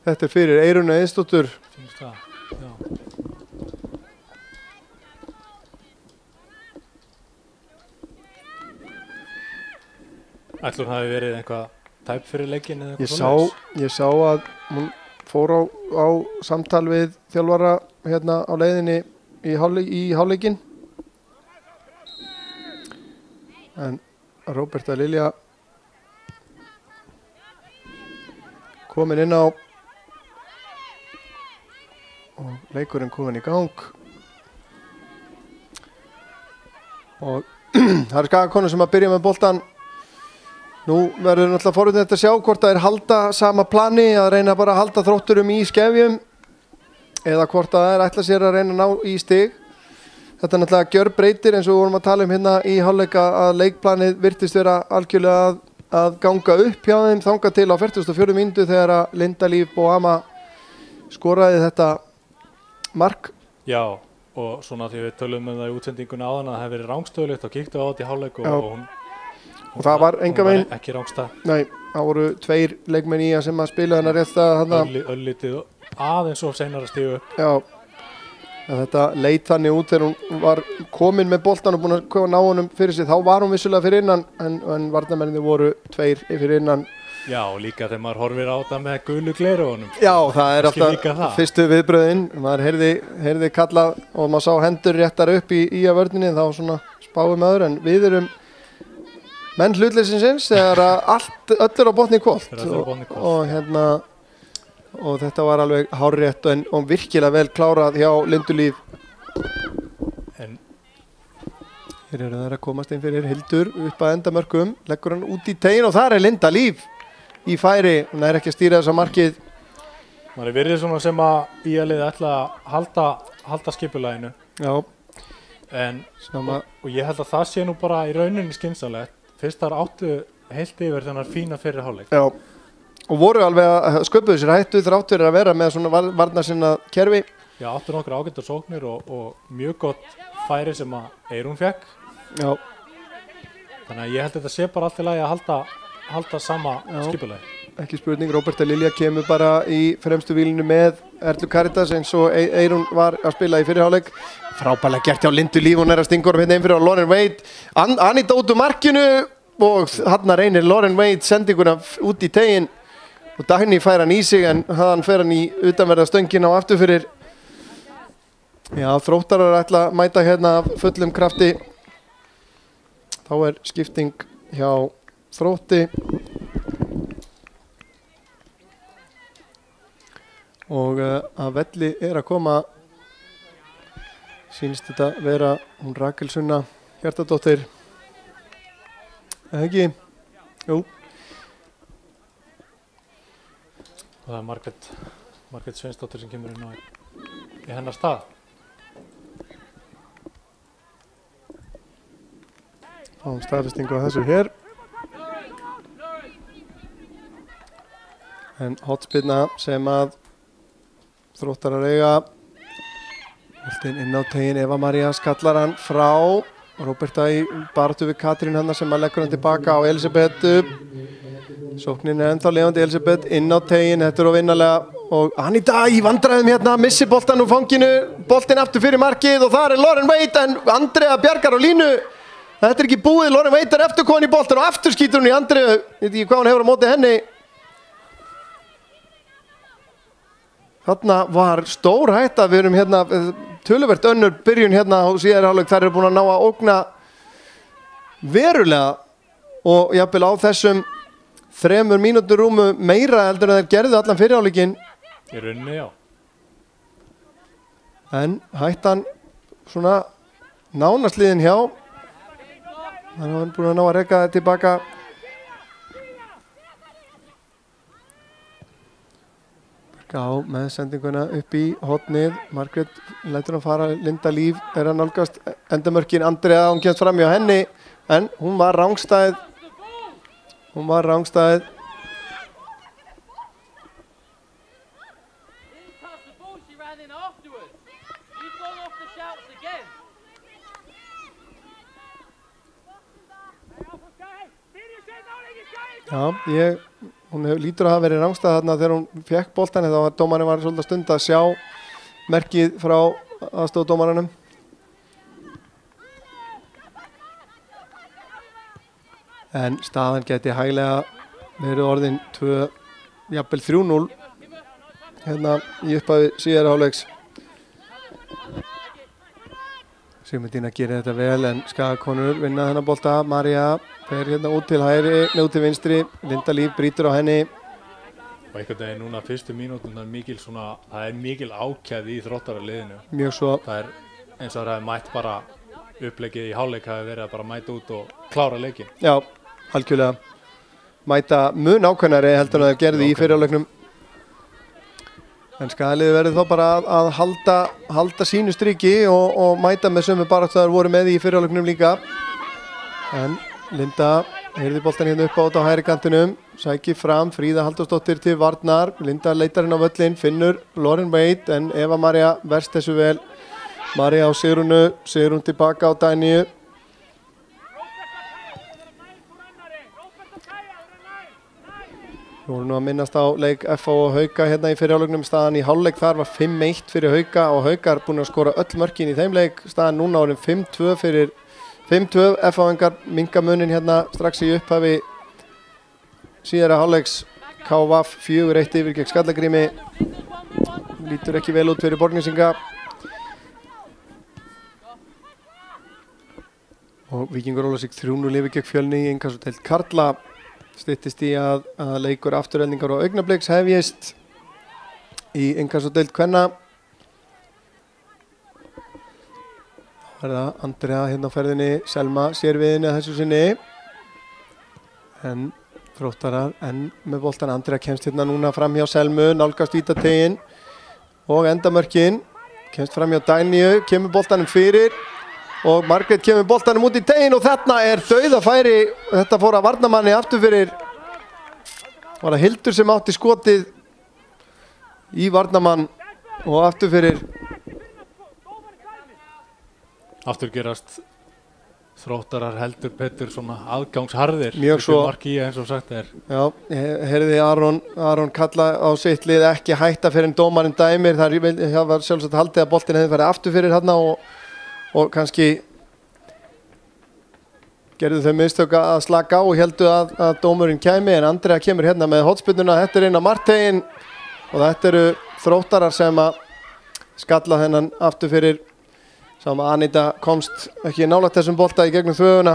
[SPEAKER 2] Þetta fyrir Eyrúnu Eiðsdóttur.
[SPEAKER 3] Finnst það, já. Ætlur hafi verið eitthvað tæp fyrir leikinn eða eitthvað svoleiðis?
[SPEAKER 2] Ég sá að hún fór á samtal við þjálfara hérna á leiðinni í hálfleikinn. En Róberta Lilja komin inn á og leikurinn komin í gang. Og það Skagakonur sem að byrja með boltan. Nú verður náttúrulega forvitnilegt að sjá hvort það halda sama plani, að reyna bara að halda Þrótturum í skefjum, eða hvort það ætla sér að reyna að ná í stig. Þetta náttúrulega gjörbreytir, eins og við vorum að tala hérna í hálfleika, að leikplanið virtist vera algjörlega að ganga upp hjá þeim þangað til á 44. mínútu þegar að Linda Líf Boama skoraði þetta mark.
[SPEAKER 3] Já, og svona því við tölum það í útsendingunni áðan að það hefði verið rangstöðulegt og kíktu á þetta í hálfleik
[SPEAKER 2] og það var enga veginn
[SPEAKER 3] ekki rangstað.
[SPEAKER 2] Nei, það voru 2 leikmenn í að sem að spila þennan rétt stað.
[SPEAKER 3] Öllítið aðeins og seinar að stígu upp.
[SPEAKER 2] Já, en þetta leit þannig út þegar hún var komin með boltan og búin að ná honum fyrir sig. Þá var hún vissulega fyrir innan, en varnarmennirnir voru 2 fyrir innan.
[SPEAKER 3] Já, og líka þegar maður horfir á þetta með gulu gleraugunum.
[SPEAKER 2] Já, það alltaf fyrstu viðbröðin. Maður heyrði kallað og maður sá hendur réttar upp í að vörninni, þá svona spáum maður, en við erum menn hlutleysins þegar öll á botni hvolft og þetta var alveg hárrétt og virkilega vel klárað hjá Lindu Líf.
[SPEAKER 3] En
[SPEAKER 2] hér eru þær að komast inn fyrir Hildur upp að endamörkum, leggur hann út í tegin og þar Linda Líf í færi. Hún ekki að stýra þessa markið.
[SPEAKER 3] maður verið svona sem að IA-liðið ætla að halda skipulaginu.
[SPEAKER 2] Já.
[SPEAKER 3] Og ég held að það sé nú bara í rauninni skynsamlegt. Fyrst þar áttu heilt yfir þennar fína fyrri hálfleik.
[SPEAKER 2] Já, og voru alveg að sköpuðu sér hættu þrátt fyrir að vera með svona varnarsinna kerfi.
[SPEAKER 3] Já, áttu nokkur ágættar sóknir og mjög gott færi sem að Eyrún fekk.
[SPEAKER 2] Já.
[SPEAKER 3] Þannig að ég held að þetta sé bara allt í lagi að halda sama skipulagi.
[SPEAKER 2] Ekki spurning, Róberta Lilja kemur bara í fremstu vílinu með Erlu Karitas eins og Eyrún var að spila í fyrri hálfleik. Frábærlega gert hjá Lindu Líf, hún að stinga hérna inn fyrir á Lauren Wade. Anita út úr markinu og þarna reynir Lauren Wade sendinguna út í tegin og Dagný fær hann í sig, en hann fer hann í utanverða stöngin á aftur fyrir. Já, Þróttarar ætla að mæta hérna fullum krafti. Þá skipting hjá Þrótti. Og að velli að koma, sýnist þetta vera hún Rakel Sunna Hjartardóttir. Eða ekki? Jú.
[SPEAKER 3] Og það Margrét Sveinsdóttir sem kemur inn á í hennar stað.
[SPEAKER 2] Fáum staðfestingu á þessu hér. En hotspinna sem að Þróttarar eiga. Boltinn inn á tegin, Eva María skallar hann frá. Róberta í baráttu við Katrín hann sem að leggur hann tilbaka á Elisabeth. Sóknin ennþá lifandi, Elisabeth inn á tegin, þetta á vinnalega. Og Anita í vandræðum hérna, missi boltan úr fanginu. Boltinn aftur fyrir markið og þar Lauren Wade, en Andrea bjargar á línu. Þetta ekki búið, Lauren Wade eftir komin í boltan og aftur skýtur hún í Andreu. Ég veit ekki hvað hún hefur á móti henni. Þarna var stór hætta, við erum hérna töluvert önnur byrjun hérna á síðari hálfleik, þær eru búin að ná að ógna verulega og jafnvel á þessum 3 mínútur rúmu meira heldur en þeir gerðu allan fyrir hálfleikinn.
[SPEAKER 3] Í rauninni, já.
[SPEAKER 2] En hættan svona nánast liðin hjá. Þannig að hann búin að ná að reka tilbaka. Á með sendinguna upp í hornið. Margrét lætur hann fara, Linda Líf er að nálgast endamörkin. Andrea, hún kemst fram hjá henni en hún var rangstæð. Já, hún lítur að hafa verið rangstæð þarna þegar hún fekk boltan, þá var dómarinn var svolítið stund að sjá merkið frá aðstoðardómaranum. En staðan geti hæglega verið orðin 2, jafnvel 3-0 hérna í upphafi síðari hálfleiks. Sigmundína gerir þetta vel en Skagakonur vinna þennan bolta. María fer hérna út til hægri, út til vinstri. Linda Líf brýtur á henni.
[SPEAKER 3] Og einhvern veginn núna fyrstu mínútum það er mikil ákæði í Þróttaraliðinu.
[SPEAKER 2] Mjög svo.
[SPEAKER 3] Það er eins og það hefði mætt bara uppleggið í hálfleik hafi verið að bara mæta út og klára leikinn.
[SPEAKER 2] Já, algjörlega. Mæta mun ákveðnari heldur en það gerði í fyrri hálfleiknum. En Skagaliðið verður þá bara að halda sínu striki og mæta með sömu baráttu þar voru með í fyrri hálfleiknum líka. En Linda heyrði boltan hérna upp á hægri kantinum, sækir fram, Fríða Halldórsdóttir til varnar. Linda leitar inn á völlinn, finnur Lauren Wade en Eva María verst þessu vel. María á Sigrún tilbaka á Daníu. Við vorum nú að minnast á leik FH og Hauka hérna í fyrri hálfleiknum. Staðan í hálfleik þar var 5-1 fyrir Hauka og Haukar búin að skora öll mörkin í þeim leik. Staðan núna orðin 5-2 fyrir 5-2. FH-ingar minnka munin hérna strax í upphafi síðara hálfleiks. KVF 4-1 yfir gegn Skallagrími. Lítur ekki vel út fyrir Borgnesinga. Og Víkingur Ólafsvík 3-0 yfir gegn Fjölni í innkastadeild karla. Styttist í að leikur afturhendingar og augnabliks hefjist í innkastadeild kvenna. Það er það Andrea hérna á ferðinni, Selma sér við henni að þessu sinni. En Þróttarar enn með boltan. Andrea kemst hérna núna fram hjá Selmu, nálgast vítategin og endamörkin. Kemst fram hjá Daníu, kemur boltanum fyrir. Og Margrét kemur boltanum út í tegin og þarna er dauðafæri. Þetta fór að varnarmanni aftur fyrir. Var það Hildur sem átti skotið í varnarmann og aftur fyrir.
[SPEAKER 3] Aftur gerast Þróttarar heldur betur svona aðgangsharðir.
[SPEAKER 2] Mjög svo.
[SPEAKER 3] Marki eins og sagt er.
[SPEAKER 2] Já, heyrði Aron kalla á sitt lið ekki hætta fyrir en dómarinn dæmir. Það var sjálfsagt haldið að boltin hefði farið aftur fyrir þarna og kannski gerðu þau mistök að slaka á og heldu að dómurinn kæmi, en Andrea kemur hérna með hotspinnuna. Þetta er inn á Martein og þetta eru Þróttarar sem að skalla þennan aftur fyrir. Sama Anita komst ekki nálægt þessum bolta í gegnum þvöguna.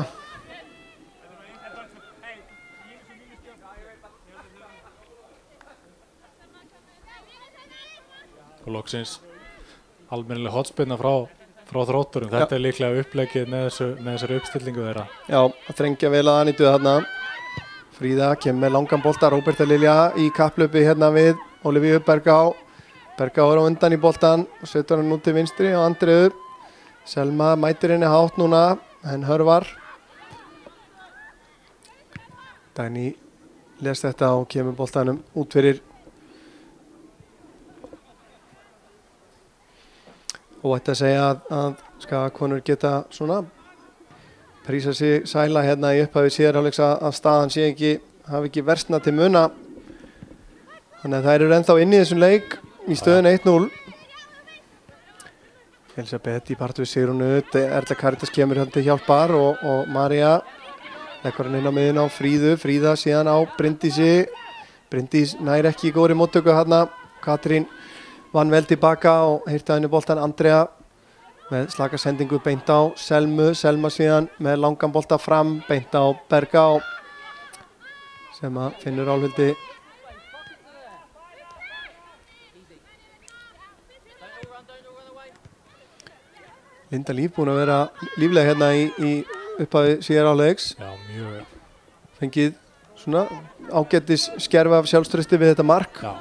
[SPEAKER 3] Og loksins almennileg hotspinna frá Þrótturum. Þetta er líklega uppleggið með þessari uppstillingu þeirra. Já,
[SPEAKER 2] að þrengja vel að Anitu þarna. Fríða kemur með langan bolta. Róberta Lilja í kapplöpi hérna við Ólafíu Bergá. Bergá er á undan í boltan og setur hann út til vinstri á Andreu. Selma mætir henni hátt núna, en hörvar. Dagný les þetta og kemur boltanum út fyrir. Og ætti að segja að Skagakonur geta svona prísa sig sæla hérna í upphafi síðari hálfleiks að staðan hafi ekki versnað til muna. Þannig að þær eru ennþá inn í þessum leik í stöðun 1-0. Elisabeth í part við Sigrúnu, Erla Karitas kemur hérna til hjálpar og María leggur hann inn á miðjuna á Fríðu. Fríða síðan á Bryndísi. Bryndís nær ekki í góðri móttöku hérna. Katrín vann vel tilbaka og heyrti að henni boltan Andrea með slaka sendingu beint á Selma síðan með langan bolta fram beint á Berga sem að finnur Álfhildi. Linda Líf búin að vera líflega hérna í upphafi síðar áleiks.
[SPEAKER 3] Já, mjög.
[SPEAKER 2] Fengið svona ágætis skerfi af sjálfstrausti við þetta mark.
[SPEAKER 3] Já.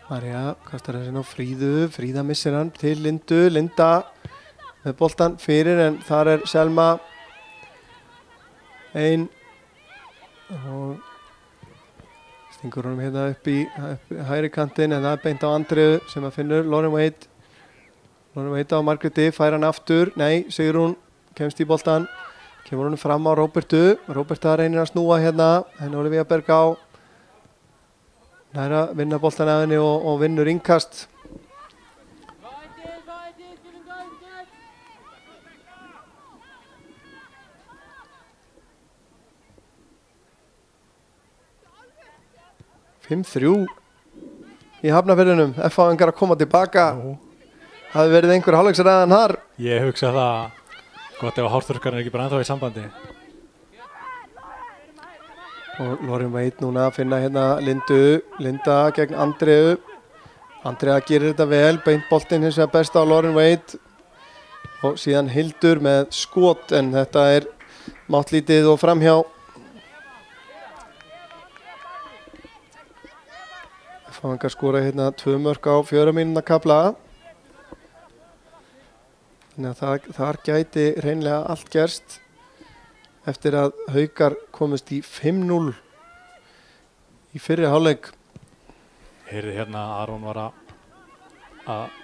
[SPEAKER 3] Marja kastar þessi ná Fríða missir hann til Lindu, Linda með boltan fyrir en þar er Selma ein og stingur honum hérna upp í hægri kantinn en það er beint á Andreu sem að finnur Lauren Wade á Margréti, fær hann aftur, nei, Sigrún kemst í boltan, kemur honum fram á Róberta reynir að snúa hérna, henni Olivia Bergá næra vinna boltan af henni og vinnur innkast. Fimm þrjú í Hafnarfirðinum, F-engar að koma tilbaka. Hafði verið einhver hálfleiksræðan þar. Ég hugsa það gott ef að hárþurrkarinn er ekki bara ennþá í sambandi.
[SPEAKER 2] Og Lauren Wade núna að finna hérna Linda gegn Andreu. Andrea gerir þetta vel, beint boltinn hins vegar best á Lauren Wade og síðan Hildur með skot en þetta er máttlítið og framhjá. F-engar skora hérna 2 mörk á 4 mínútna kafla. Þannig að þar gæti hreinlega allt gerst eftir að Haukar komist í 5-0 í fyrri hálfleik.
[SPEAKER 3] Heyrði hérna að Aron var að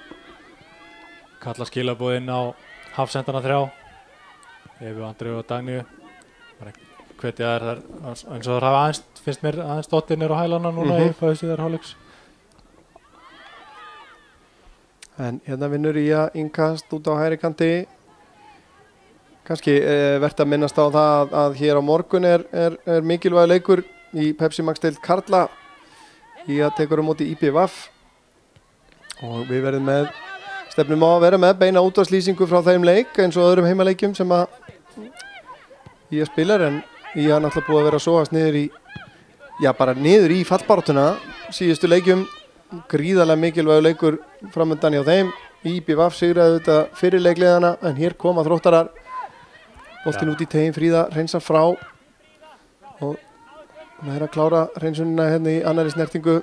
[SPEAKER 3] kalla skilaboðinn á hafsendana 3 Evu, Andreu og Dagnýju. Hvetja þær eins og þær hafa aðeins, finnst mér aðeins dottið niður á hælana núna í upphafi síðar hálfleiks.
[SPEAKER 2] En hérna vinnur í að innkast út á hægri kanti. Kannski vert að minnast á það að hér á morgun er mikilvæg leikur í Pepsi Max deild karla í að tekur móti IPVAF og við verðum stefnum á að vera með beina útvarpslýsingu frá þeim leik eins og öðrum heimaleikjum sem að í að spilar en í að náttúrulega búið að vera að sóast niður í fallbaráttuna síðustu leikjum. Gríðarlega mikilvæg leikur framöndan hjá þeim. IPVAF sigraði þetta fyrir leikliðana en hér koma Þróttarar. Boltinn út í tegin, Fríða reynsar frá og það er að klára reynsunina hérna í annari snertingu.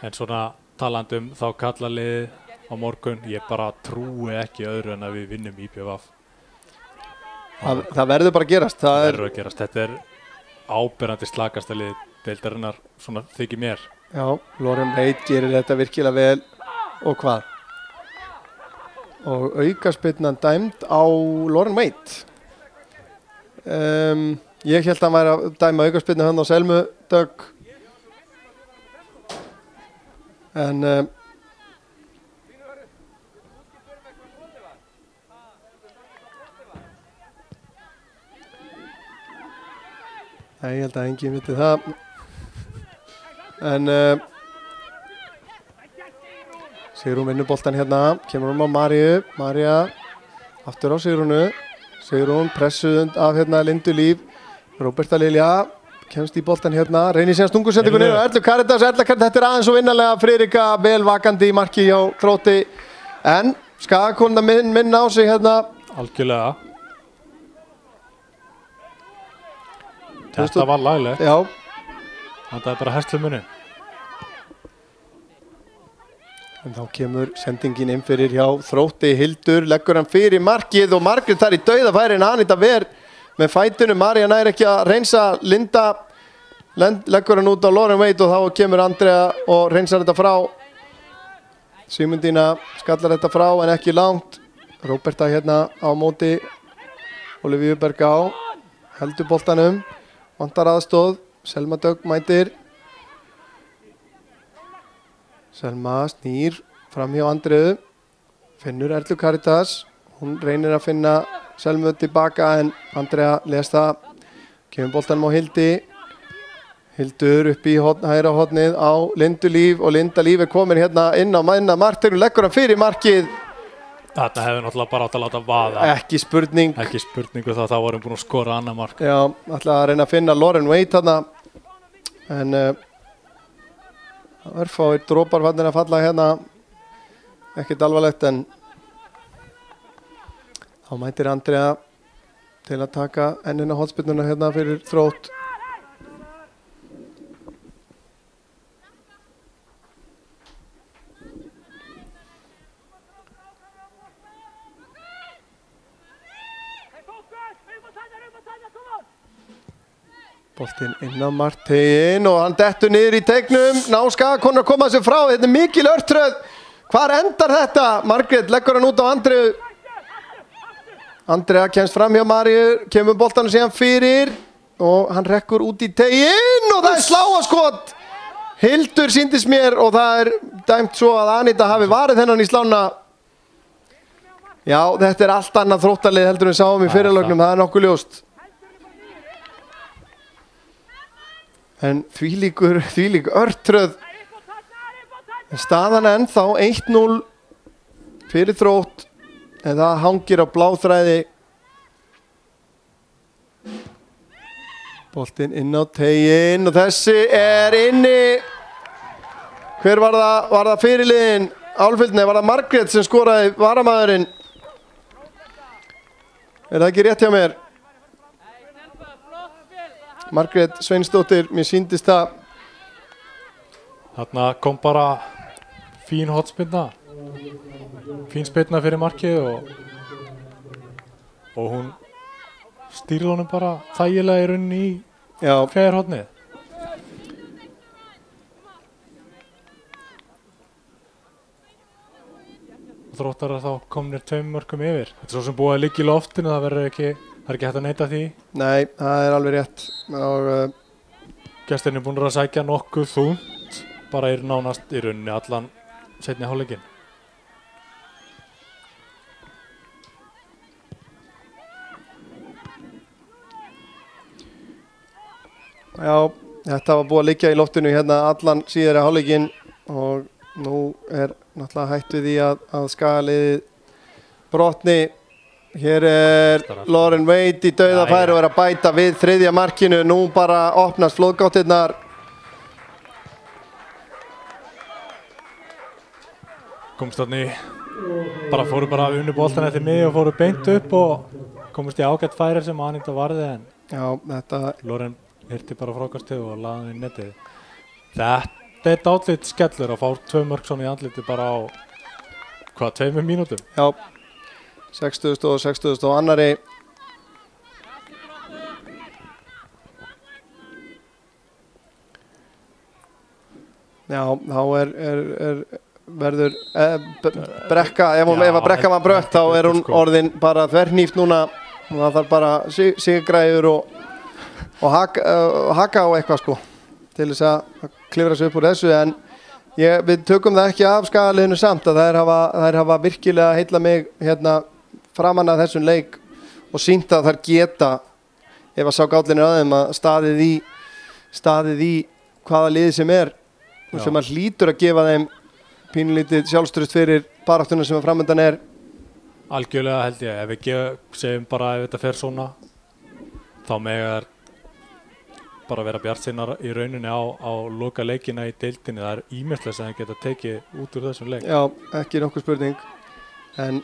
[SPEAKER 3] En svona talandum þá kalla liðið á morgun, ég bara trúi ekki öðru en að við vinnum IPVAF.
[SPEAKER 2] Það verður bara að gerast.
[SPEAKER 3] Það verður að gerast. Þetta er áberandi slakasta lið deildarinnar, svona þykir mér.
[SPEAKER 2] Já, Lauren Wade gerir þetta virkilega vel og hvað? Og aukaspyrnan dæmd á Lauren Wade. Ég held að hann væri að dæma aukaspyrnu hann á Selmu Dögg. En ég held að enginn viti það. En Sigrún vinnur boltan hérna, kemur á María aftur á Sigrún pressuð af hérna Lindu Líf, Róberta Lilja kemst í boltan hérna, reynir síðan stungusendingu niður og Erlu Karitas, þetta er aðeins og innanlega Friðrika vel vakandi í marki hjá Þrótti en Skagakonuna minna á sig hérna.
[SPEAKER 3] Algjörlega. Þetta var laglegt.
[SPEAKER 2] Já.
[SPEAKER 3] Það er bara herslumunni.
[SPEAKER 2] En þá kemur sendingin inn fyrir hjá Þrótti. Hildur leggur hann fyrir markið og Margrét þar í dauðafæri en Anita ver með fætunum. María nær ekki að reynsa Linda. Leggur hann út á Lauren Wade og þá kemur Andrea og reynsar þetta frá. Sigmundína skallar þetta frá en ekki langt. Róberta hérna á móti Olivia Bergá. Heldur boltanum. Vantar aðstóð. Selma Dögg mætir. Selma snýr fram hjá Andreu. Finnur Erlu Karitas. hún reynir að finna Selmu tilbaka en Andrea les það, kemur boltanum á Hildi. Hildur upp í hægra hornið á Lindu Líf og Linda Líf komin hérna inn á manna markinu, leggur hann fyrir markið.
[SPEAKER 3] Þetta hefði náttúrulega bara átt að láta vaða.
[SPEAKER 2] Ekki spurning.
[SPEAKER 3] Ekki spurningu þá varum búin að skora annað mark.
[SPEAKER 2] Já, ætlaði að reyna að finna Lauren Waite þarna. En örfáir dropar fannir að falla hérna. Ekkert alvarlegt en þá mætir Andrea til að taka ennina hornspyrnuna hérna fyrir Þrótt. Boltinn inn á Martein og hann dettur niður í teignum. Ná Skagakonur að koma sér frá. Þetta er mikil örtröð. Hvar endar þetta? Margrét leggur hann út á Andreu. Andrea kemst fram hjá Maríu, kemur boltanum síðan fyrir og hann rekkur út í teginn og það er sláaskot. Hildur sýndist mér og það er dæmt svo að Anita hafi varið þennan í slána. Já, þetta er allt annað Þróttarlið heldur við sáum í fyrirlögnum, það er nokkuð ljóst. En þvílík örtröð. En staðan ennþá 1-0 fyrir Þrótt. En það hangir á bláþræði. Boltinn inn á teginn og þessi er inni. Hver var það? Var það fyrirliðin? Álfildni, var það Margrét sem skoraði varamaðurinn? Er það ekki rétt hjá mér? Margrét Sveinsdóttir, mér sýndist það.
[SPEAKER 3] Þarna kom bara fín hotspinna. Fín spilna fyrir markið og hún stýrði honum bara þægilega í rauninni í fjærhornið. Þróttarar þá komnir 2 mörkum yfir. Þetta er svo sem búið að liggja í loftinu, það er ekki hægt að neita því.
[SPEAKER 2] Nei, það er alveg rétt. Og
[SPEAKER 3] gestirnir búin að sækja nokkuð þungt, bara er nánast í rauninni allan seinni hálfleikinn.
[SPEAKER 2] Já, þetta var búið að liggja í loftinu hérna allan síðari hálfleikinn og nú er náttúrulega hætt við því að Skagaliðið brotni. Hér er Lauren Waite í dauðafæri og er að bæta við 3. markinu. Nú bara opnast flóðgáttirnar.
[SPEAKER 3] Komst þarna fóru bara unni boltan eftir mig og fóru beint upp og komist í ágætt færi sem Anita varði en
[SPEAKER 2] já, þetta
[SPEAKER 3] Lauren hirti bara frákastið og laði inn netið. Þetta er dálítið skellur að fá 2 mörk svona í andliti bara á 2 mínútum.
[SPEAKER 2] Já, 60 og 60 og annari. Já, þá verður brekka, ef að brekka var brött þá er hún orðin bara þvernýft núna og það þarf bara sigurgræður og haka á eitthvað sko til þess að klifra sig upp úr þessu en við tökum það ekki af Skagaliðinu samt að þær hafa virkilega heillað mig hérna framan að þessum leik og sýnt að þær geta ef að sá gállin að þeim að staðið í hvaða liði sem er og sem að hlýtur að gefa þeim pínulítið sjálfstraust fyrir baráttuna sem að framöndan er.
[SPEAKER 3] Algjörlega held ég, ef við segjum bara ef þetta fer svona þá megar bara vera bjartsýnar í rauninni á loka leikina í deildinni. Það er ýmislegt sem þeir geta tekið út úr þessum leik.
[SPEAKER 2] Já, ekki nokkuð spurning en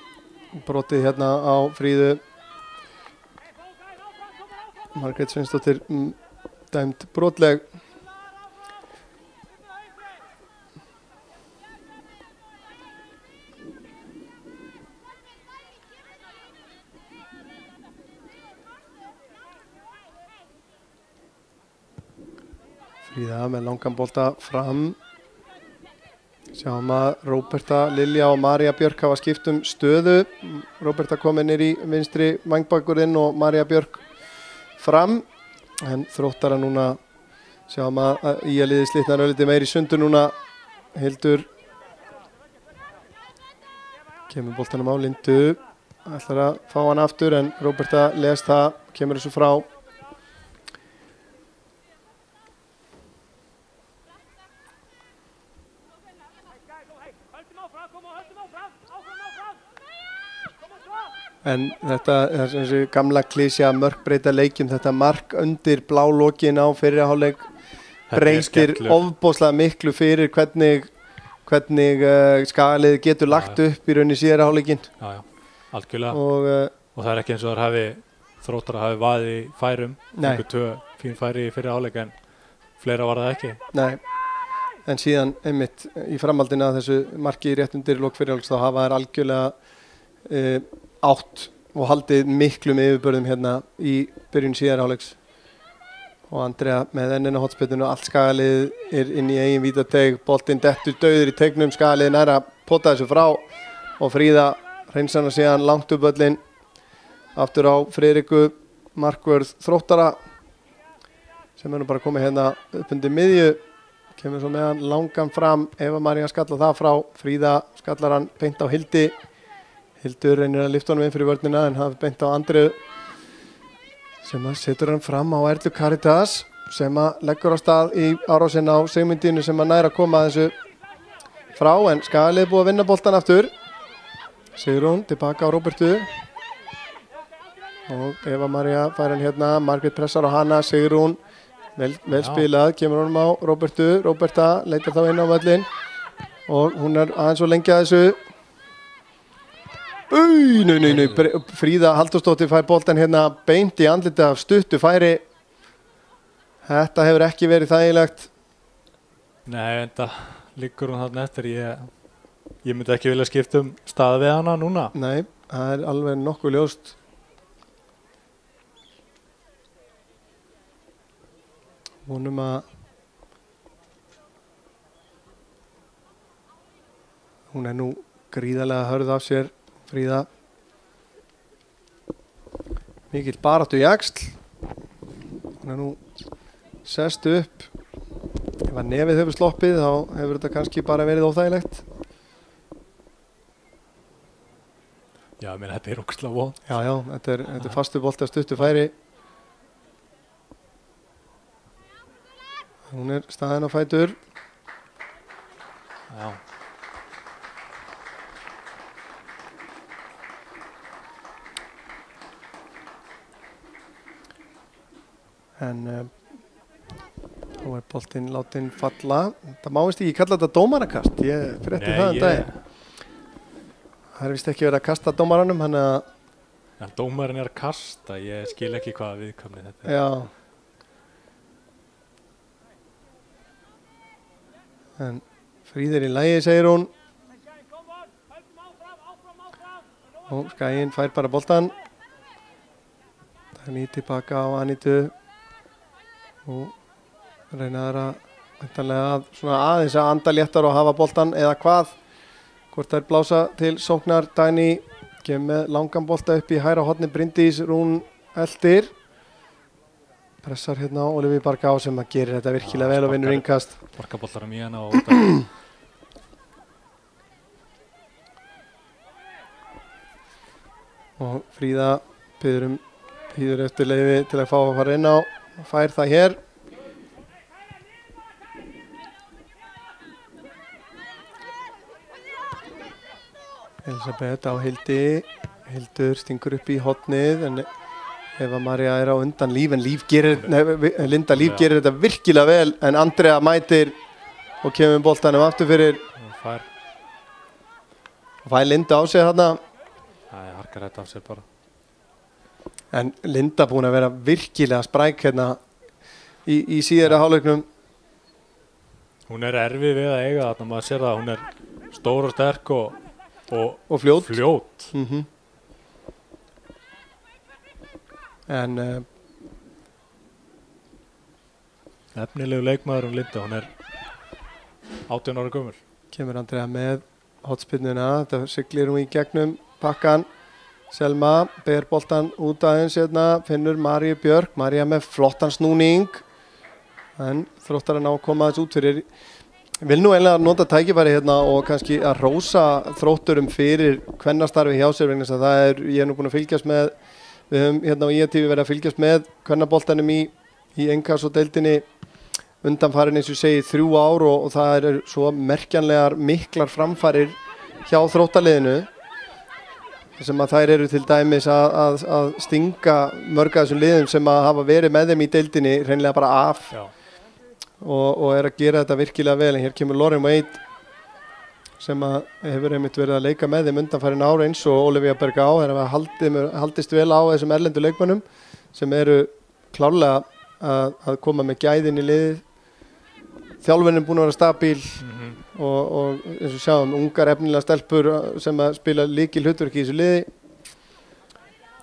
[SPEAKER 2] brotið hérna á Fríðu. Margrét Sveinsdóttir dæmd brotleg. Fríða með langan bolta fram. Sjáum að Róberta, Lilja og María Björk hafa skipt stöðu. Róberta komið niður í vinstri vængbakurinn og María Björk fram. En Þróttara núna, sjáum að liðið slitnar örlítið meir í sundur núna. Hildur kemur boltanum á Lindu. ætlar að fá hann aftur en Róberta les það, kemur þessu frá. En þetta er þessi gamla klísja mörkbreyta leikjum, þetta mark undir blá lokin á fyrri hálfleik breytir ofboðslega miklu fyrir hvernig Skagalið getur lagt upp í rauninni síðari hálfleikin.
[SPEAKER 3] Já, algjörlega. Og það er ekki eins og Þróttarar hafi vaðið í færum, einhver 2 fín færi í fyrri hálfleik en fleira var það ekki.
[SPEAKER 2] Nei, en síðan einmitt í framhaldinu að þessu marki rétt undir lok fyrri hálfleiks þá hafa þær algjörlega átt og haldið miklum yfirbörðum hérna í byrjun síðari hálfleiks og Andrea með ennina hotspillinu og allt Skagalið er inn í eigin vítateig, boltinn dettur dauður í teignum, Skagalið nær að pota þessu frá og Fríða hreinsar hana síðan langt upp völlinn aftur á Friðriku markvörð Þróttara sem er nú bara komið hérna upp undir miðju, kemur svo með hann langan fram, Eva María skallar það frá, Fríða skallar hann beint á Hildi. Hildur reynir að lyfta honum inn fyrir vörnina en hafi beint á Andreu sem að setur hann fram á Erlu Caritas sem að leggur á stað í árásin á Sigmundínu sem að næra að koma þessu frá en Skagalið búið að vinna boltan aftur. Sigrún tilbaka á Róbertu og Eva María fær hann hérna, Margrét pressar á hana, Sigrún vel spilað, kemur honum á Róbertu, Róberta leitar þá inn á völlin og hún er aðeins og lengi að þessu. Nei, Fríða Halldórsdóttir fær boltan hérna beint í andliti af stuttu færi. Þetta hefur ekki verið þægilegt.
[SPEAKER 3] Nei, en það liggur hún þarna eftir. Ég myndi ekki vilja skipta stað við hana núna.
[SPEAKER 2] Nei, það er alveg nokkuð ljóst. Vonum að hún er nú gríðarlega hörð af sér. Fríða mikill baráttu í axl, hún er nú sest upp, ef að nefið hefur sloppið þá hefur þetta kannski bara verið óþægilegt.
[SPEAKER 3] Já, ég meina þetta er ógeðslega vont.
[SPEAKER 2] Já, þetta er fastu bolti af stuttu færi. Hún er staðin á fætur.
[SPEAKER 3] Já.
[SPEAKER 2] En þá er boltinn látinn falla. Það má vist ekki kalla þetta dómarakast. Ég frétti það um daginn. Það er vist ekki verið að kasta dómaranum, hann að...
[SPEAKER 3] En dómarinn er að kasta, ég skil ekki hvaða viðkvæmni þetta er.
[SPEAKER 2] Já. En Fríð er í lagi, segir hún. Og Skaginn fær bara boltan. Það er nýtt tilbaka á Anítu. Og reynaður að svona aðeins að anda léttar og hafa boltan eða hvað. Hvort þær blása til sóknar. Dagný kemur með langan bolta upp í hægra horni, Bryndís Rún eldir. Pressar hérna á Ólífi Barká sem að gerir þetta virkilega vel og vinnur innkast.
[SPEAKER 3] Barkaboltar um í hana og út.
[SPEAKER 2] Og Fríða býður eftir leyfi til að fá að fara inn á. Fær það hér. Elisabeth á Hildi. Hildur stingur upp í hornið en Eva María er á undan Líf en Linda Líf gerir þetta virkilega vel en Andrea mætir og kemur boltanum aftur fyrir. Fær Linda á sig þarna.
[SPEAKER 3] Það harkar þetta af sér bara.
[SPEAKER 2] En Linda búin að vera virkilega spræk hérna í síðari hálfleiknum.
[SPEAKER 3] Hún er erfið við að eiga þarna, maður sér það, hún er stór og sterk og fljót.
[SPEAKER 2] En
[SPEAKER 3] efnilegu leikmaður Linda, hún er 18 ára gömul.
[SPEAKER 2] Kemur Andrea með hotspinnuna, þetta siglir hún í gegnum pakkan. Selma ber boltan út aðeins hérna, finnur Maríu Björk, María með flottan snúning en Þróttarinn á að koma aðeins út fyrir. Vil nú eiginlega nota tækifæri hérna og kannski að hrósa Þrótturum fyrir kvennastarfi hjá sér vegna þess að það ég nú búin að fylgjast með, við höfum hérna á IATV verið að fylgjast með kvennaboltanum í inkasso-deildinni undanfarin eins og ég segi 3 ár og það eru svo merkjanlegar miklar framfarir hjá Þróttaliðinu sem að þær eru til dæmis að stinga mörg af þessum liðum sem að hafa verið með þeim í deildinni hreinlega bara af. Já. Og að gera þetta virkilega vel en hér kemur Lauren Wade sem að hefur einmitt verið að leika með þeim undanfarin ára eins og Olivia Bergá þeir hafa haldist vel á þessum erlendu leikmönnum sem eru klárlega að koma með gæðin í liðið. Þjálfunin er búin að vera stabíl og eins og sjáum ungar efnilega stelpur sem að spila lykilhlutverk í þessu liði.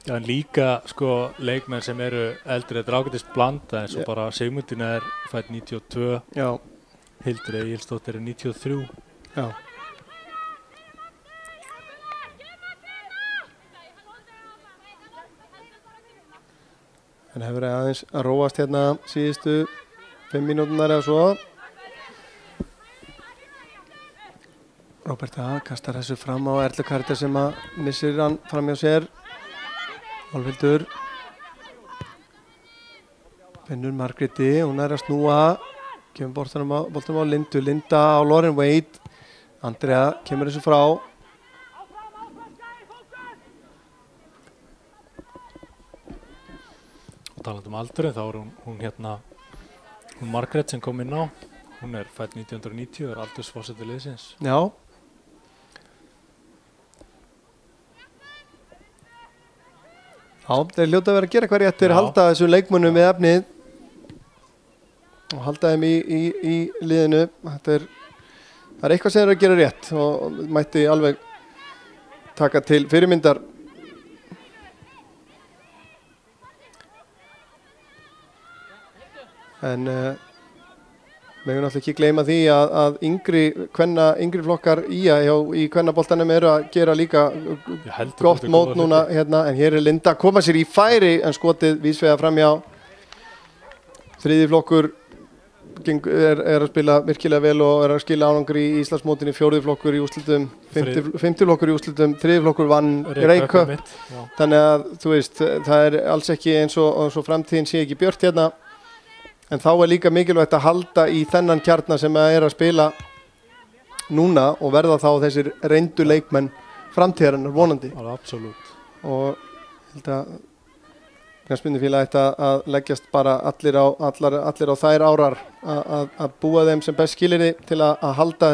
[SPEAKER 3] Já, en líka sko leikmenn sem eru eldri, þetta ágætist blanda eins og bara Sigmundin fædd 92, já. Hildur Egilsdóttir 93. Já. En hefur aðeins að róast hérna síðustu 5 mínúturnar eða svo. Róberta kastar þessu fram á Erlu Karter sem að missir hann fram hjá sér. Álfhildur finnur Margréti, hún að snúa kemur boltanum á Lindu, Linda á Lauren Wade, Andrea kemur þessu frá og talandi aldur þá er hún hérna hún Margrét sem kom inn á hún fædd 1990 og aldursforseti liðsins. Já. Já, þeir hljóta að vera að gera hvað rétt halda þessum leikmönnum með efnið og halda þeim í liðinu. Það er eitthvað sem þeir að gera rétt og mætti alveg taka til fyrirmyndar. En við höfum náttúrulega ekki gleyma því að yngri flokkar í kvennaboltanum eru að gera líka gott mót núna hérna, en hér er Linda að koma sér í færi en skotið vísvega framhjá. Þriði flokkur er að spila virkilega vel og er að skila árangri í Íslandsmótinu, fjórði flokkur í úrslitum, fimmti flokkur í úrslitum, þriði flokkur vann Reykjavík. Þannig að þú veist, það er alls ekki eins og framtíðin sé ekki björt hérna. En þá er líka mikilvægt að halda í þennan kjarna sem er að spila núna og verða þá þessir reyndu leikmenn framtíðarinnar vonandi. Absolutt. Og ég held að knattspyrnufélagið ætti að leggjast bara allir á þær árar að búa þeim sem best skilyrði til að halda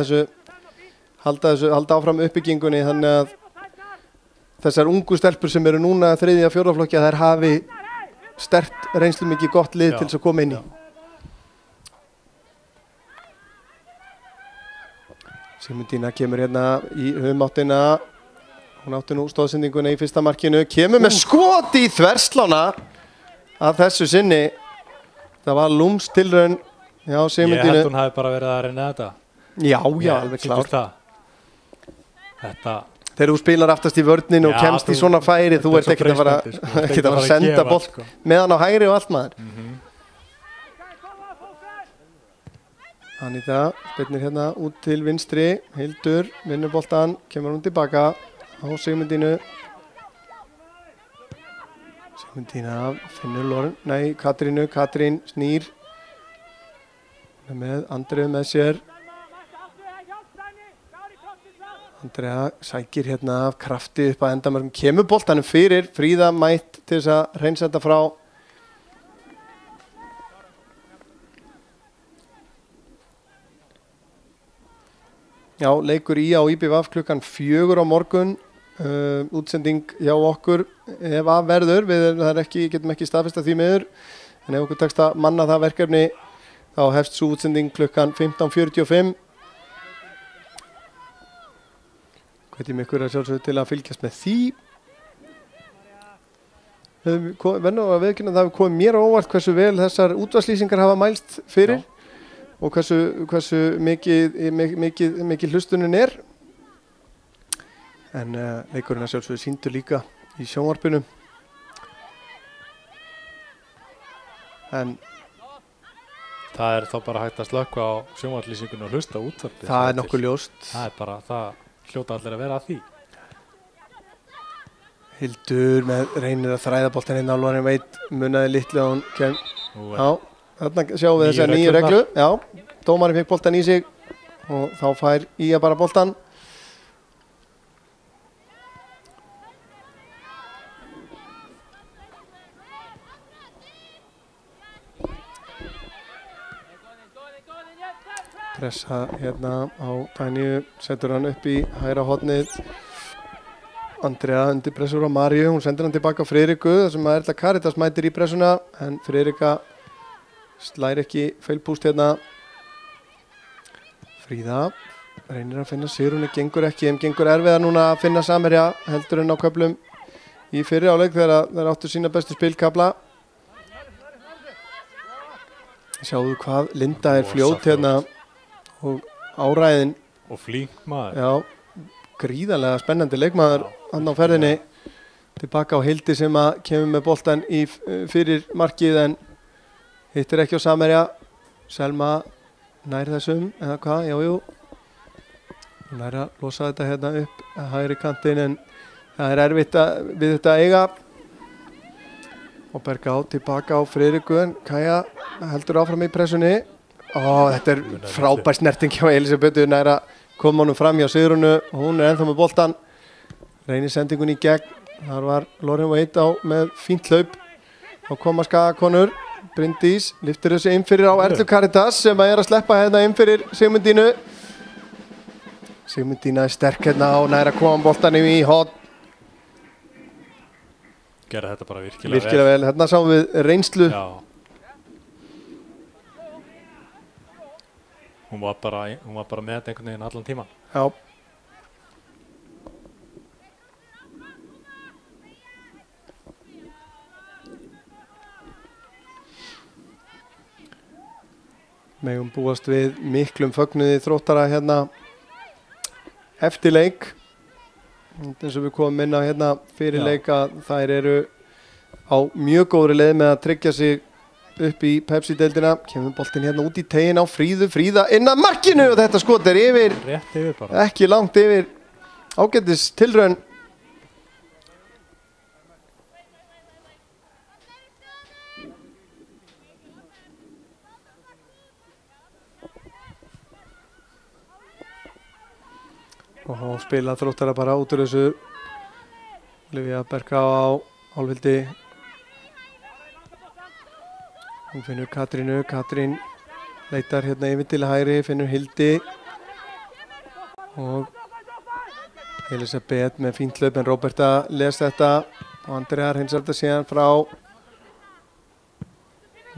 [SPEAKER 3] áfram uppbyggingunni þannig að þessar ungu stelpur sem eru núna 3. og 4. flokki að þær hafi sterkt reynslu mikið gott lið til þess að koma inn í. Sigmundína kemur hérna í höfumáttina, hún átti nú stóðsendinguna í fyrsta markinu, kemur með skot í þverslána að þessu sinni. Það var lúmstilraun hjá Sigmundínu. Ég held hún hafi bara verið að reyna þetta. Já, alveg klart. Þegar þú spilar aftast í vörninu og kemst í svona færi, þú ert ekkert að fara að senda bolt með hann á hægri og allt maður. Anita spilnir hérna út til vinstri, Hildur vinnur boltan, kemur hún tilbaka á Sigmundínu. Sigmundína finnur Katrín snýr með Andreu með sér. Andrea sækir hérna af krafti upp að endamörkum, kemur boltanum fyrir, Fríða mætt til þess að hreinsa þetta frá. Já, leikur á IBVF klukkan 4 á morgun, útsending hjá okkur ef að verður, getum ekki staðfesta því miður, en ef okkur tekst að manna það verkefni þá hefst svo útsending klukkan 15:45. Hvetjum ykkur að sjálfsögðu til að fylgjast með því. Verður að viðurkenna að það hefur komið mér á óvart hversu vel þessar útvarpslýsingar hafa mælst fyrir. Já. Og hversu mikið hlustunin er. En leikurinn að sjálfsögðu sýndur líka í sjónvarpinu. En Það er þá bara hægt að slökkva á sjónvarslýsingunni og hlusta á útvarpið.
[SPEAKER 2] Það er nokkuð ljóst.
[SPEAKER 3] Það er bara, það hljóta allir að vera að því.
[SPEAKER 2] Hildur með reynir að þræða boltan inn á Loren Veit, munaði litlu og hún kem. Já, þarna sjáum við þessa nýju reglu. Já, dómarinn fekk boltan í sig og þá fær Ía bara boltan. Pressa hérna á Tænju, setur hann upp í hægra hornið. Andrea undir pressur á Maríu, hún sendir hann tilbaka á Friðriku þar sem að Erla Karitas mætir í pressuna en Friðrika slær ekki feilpúst hérna. Fríða reynir að finna Sigrúnu, gengur ekki, þeim gengur erfiða núna að finna samherja heldur en á köflum í fyrri áleik þegar þeir áttu sína bestu spilkabla. Sjáðu hvað Linda er fljót hérna og áræðin.
[SPEAKER 3] Og flink maður.
[SPEAKER 2] Já, gríðarlega spennandi leikmaður hann á ferðinni tilbaka á Hildi sem að kemur með boltan í fyrir markið en hittir ekki á samherja. Selma nær þessum, eða hvað, jájú. Hún nær að losa þetta hérna upp að hægri kantinn en það er erfitt við þetta að eiga. Og Berga á tilbaka á Friðriku en Kaja heldur áfram í pressunni. Þetta er frábær snerting hjá Elisabethu, nær að koma honum fram hjá Sigrúnu og hún er ennþá með boltan. Reynir sendingunni í gegn, þar var Loren Veit á með fínt hlaup. Þá koma Skagakonur, Bryndís lyftir þessu inn fyrir á Erlu Karitas sem að er að sleppa hérna inn fyrir Sigmundínu. Sigmundína er sterk hérna og nær að koma boltanum í hot.
[SPEAKER 3] Gera þetta bara virkilega
[SPEAKER 2] vel. Hérna sáum við reynslu.
[SPEAKER 3] Já. Hún var bara með þetta einhvern veginn allan tíman.
[SPEAKER 2] Já. Megum búast við miklum fögnuði Þróttara hérna eftir leik. Eins og við komum inn á hérna fyrir leik að þær eru á mjög góðri leið með að tryggja sig upp í Pepsi-deildina. Kemur boltinn hérna út í tegin á Fríðu. Fríða inn að markinu og þetta skot er yfir.
[SPEAKER 3] Rétt yfir bara.
[SPEAKER 2] Ekki langt yfir. Ágætis tilraun. Og þá spila Þróttara bara út úr þessu. Olivia Berga á hálfvildi. Hún finnur Katrínu, Katrín leitar hérna yfir til hægri, finnur Hildi og Elisabeth með fínt hlaup en Róberta les þetta og Andrea hreinsar þetta síðan frá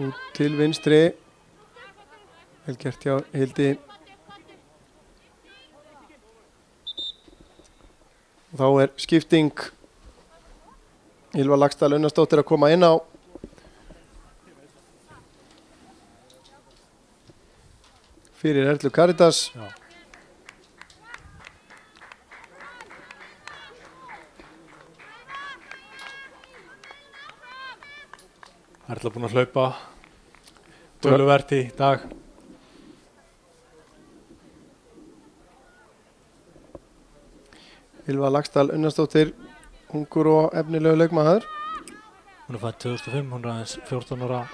[SPEAKER 2] út til vinstri. Vel gert hjá Hildi. Og þá er skipting. Ylva Laxdal Unnarsdóttir að koma inn á. Fyrir Erlu Karitas.
[SPEAKER 3] Já. Erla búin að hlaupa töluvert í dag.
[SPEAKER 2] Ylva Laxdal Unnarsdóttir, ungur og efnilegu leikmaður.
[SPEAKER 3] Hún er fædd 2005, hún er aðeins 14 ára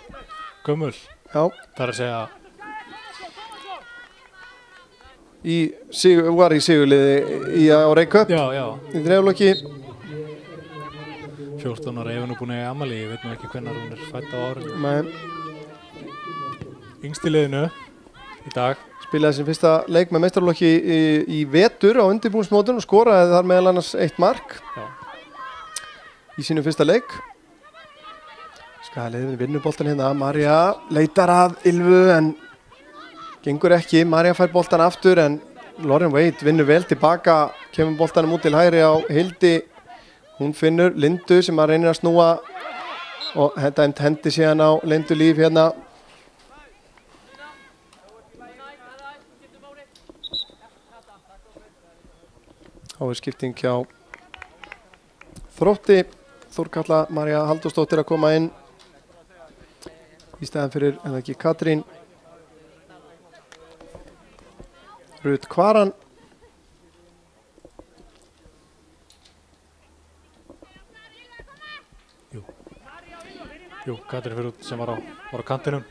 [SPEAKER 3] gömul.
[SPEAKER 2] Já.
[SPEAKER 3] Það er að segja
[SPEAKER 2] var í sigurliði á Reykjavík.
[SPEAKER 3] Já.
[SPEAKER 2] Í dreiflokki.
[SPEAKER 3] 14 ára, ef hún er búin að eiga afmæli, ég veit nú ekki hvenær hún er fædd á árinu.
[SPEAKER 2] Nei.
[SPEAKER 3] Yngst í liðinu í dag.
[SPEAKER 2] Spilaði sin fyrsta leik með meistaraflokki í vetur á undirbúningsmótinu og skoraði þar meðal annars 1 mark.
[SPEAKER 3] Já.
[SPEAKER 2] Í sínu fyrsta leik. Skagaliðin vinnur boltan hérna. María leitar að Ylvu en gengur ekki. María fær boltan aftur en Loren Veit vinnur vel tilbaka. Kemur boltanum út til hægri á Hildi. Hún finnur Lindu sem að reynir að snúa og hendi síðan á Lindu Líf hérna. Þá er skipting hjá Þrótti. Þórkatla María Halldórsdóttir að koma inn í staðan fyrir, en ekki Katrín. Rut Kvaran.
[SPEAKER 3] Jú, Katrín fyrir út sem var á kantinum.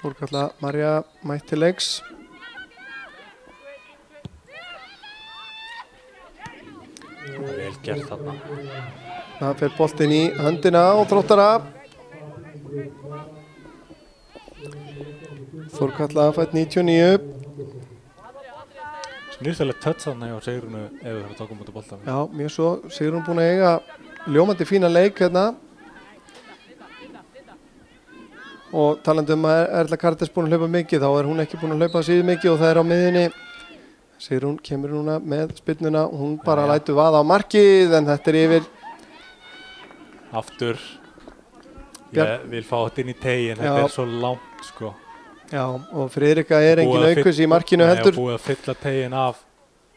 [SPEAKER 2] Þórkatla Marja mætt til leiks.
[SPEAKER 3] Vel gert þarna.
[SPEAKER 2] Það fer boltinn í höndina á Þróttara. Þórkatla fætt 99.
[SPEAKER 3] Snýrþelegt touch þarna hjá Sigrúnu ef við þarfum að taka út á boltanum.
[SPEAKER 2] Já, mjög svo. Sigrún búin að eiga ljómandi fína leik hérna. Og talandi að Erla Kartes búin að hlaupa mikið, þá hún ekki búin að hlaupa síðu mikið og það á miðinni. Sigrún kemur núna með spyrnuna, hún bara lætur vaða á markið en þetta yfir.
[SPEAKER 3] Aftur. Ég vil fá þetta inn í tegin, þetta svo langt sko.
[SPEAKER 2] Já, og Friðrika engin aukus í markinu heldur.
[SPEAKER 3] Nei, og búið að fylla tegin af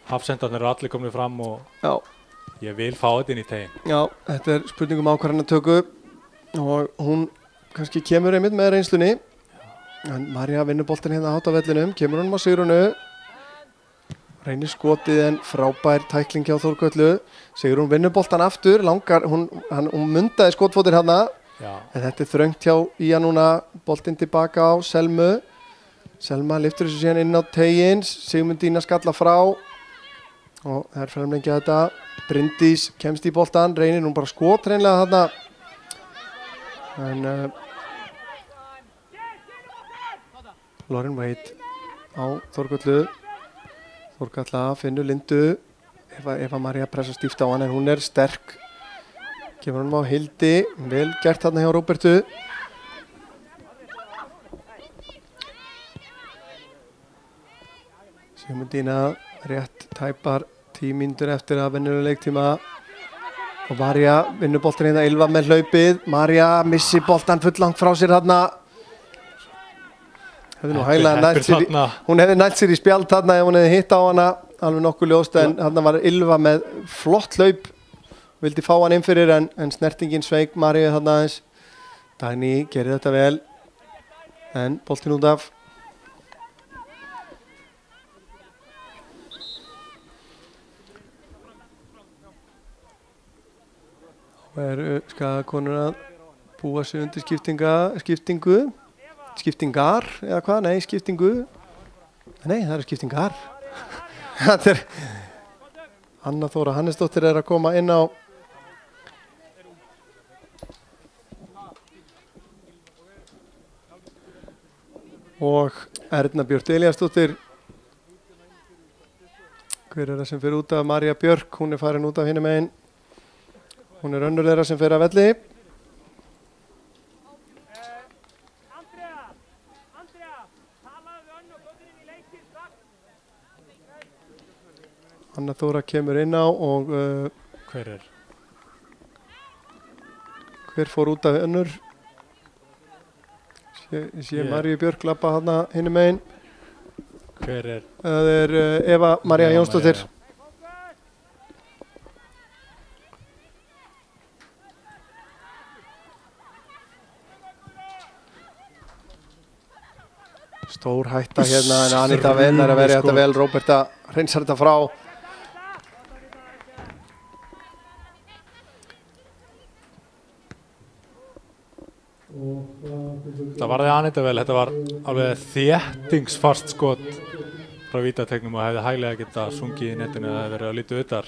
[SPEAKER 3] hafsendarnir og allir komið fram og ég vil fá þetta inn í tegin.
[SPEAKER 2] Já, þetta spurningum ákvarðanatöku og hún kannski kemur einmitt með reynslunni. En Marja vinnur boltinn hérna átt á vellinum, kemur honum á Sigrúnu. Reynir skotið en frábær tækling hjá Þórköllu. Sigrún vinnur boltan aftur, langar, hún mundaði skotfótir hérna. En þetta þröngt hjá Ía núna, boltinn tilbaka á Selmu. Selma lyftur þessu síðan inn á tegin, Sigmundína skalla frá. Og það framlengja þetta. Bryndís kemst í boltan, reynir hún bara skot reynlega þarna. En Lauren Wade á Þórköllu. Þórkalla finnur Lindu. Eva María pressa stíft á hann en hún sterk. Kemur hann á Hildi, vel gert þarna hjá Róbertu. Sigmundína rétt tæpar 10 mínútur eftir að venjulega leiktíma. Og Marja vinnur boltan hérna Ylva með hlaupið. Marja missi boltan fulllangt frá sér þarna. Hún hefði nælt sér í spjald þarna ef hún hefði hitt á hana. Alveg nokkuð ljóst en þarna var Ylva með flott hlaup. Vildi fá hann inn fyrir en snertingin sveik Maríu þarna aðeins. Dagný gerir þetta vel. En boltinn út af. Og skaðakonur að búa sig undir skiptingar eða hvað? Nei, skiptingu. Nei, það skiptingar. Þetta Anna Þóra Hannesdóttir að koma inn á og Erna Björt Elíasdóttir. Hver það sem fyrir út af? Marja Björk, hún farin út af hinum megin. Hún önnur þeirra sem fyrir að velli. Anna Þóra kemur inn á og hver fór út af önnur? Sé Maríu Björk labba hana hinum megin.
[SPEAKER 3] Hver
[SPEAKER 2] Það Eva María Jónsdóttir. Stór hætta hérna en Anita Vennar að verja þetta vel. Róberta hreinsar þetta frá.
[SPEAKER 3] Það varði Anita vel, þetta var alveg þéttingsfast skot frá vítategnum og hefði hæglega geta sungið í netinu eða hefði verið að lítið utar.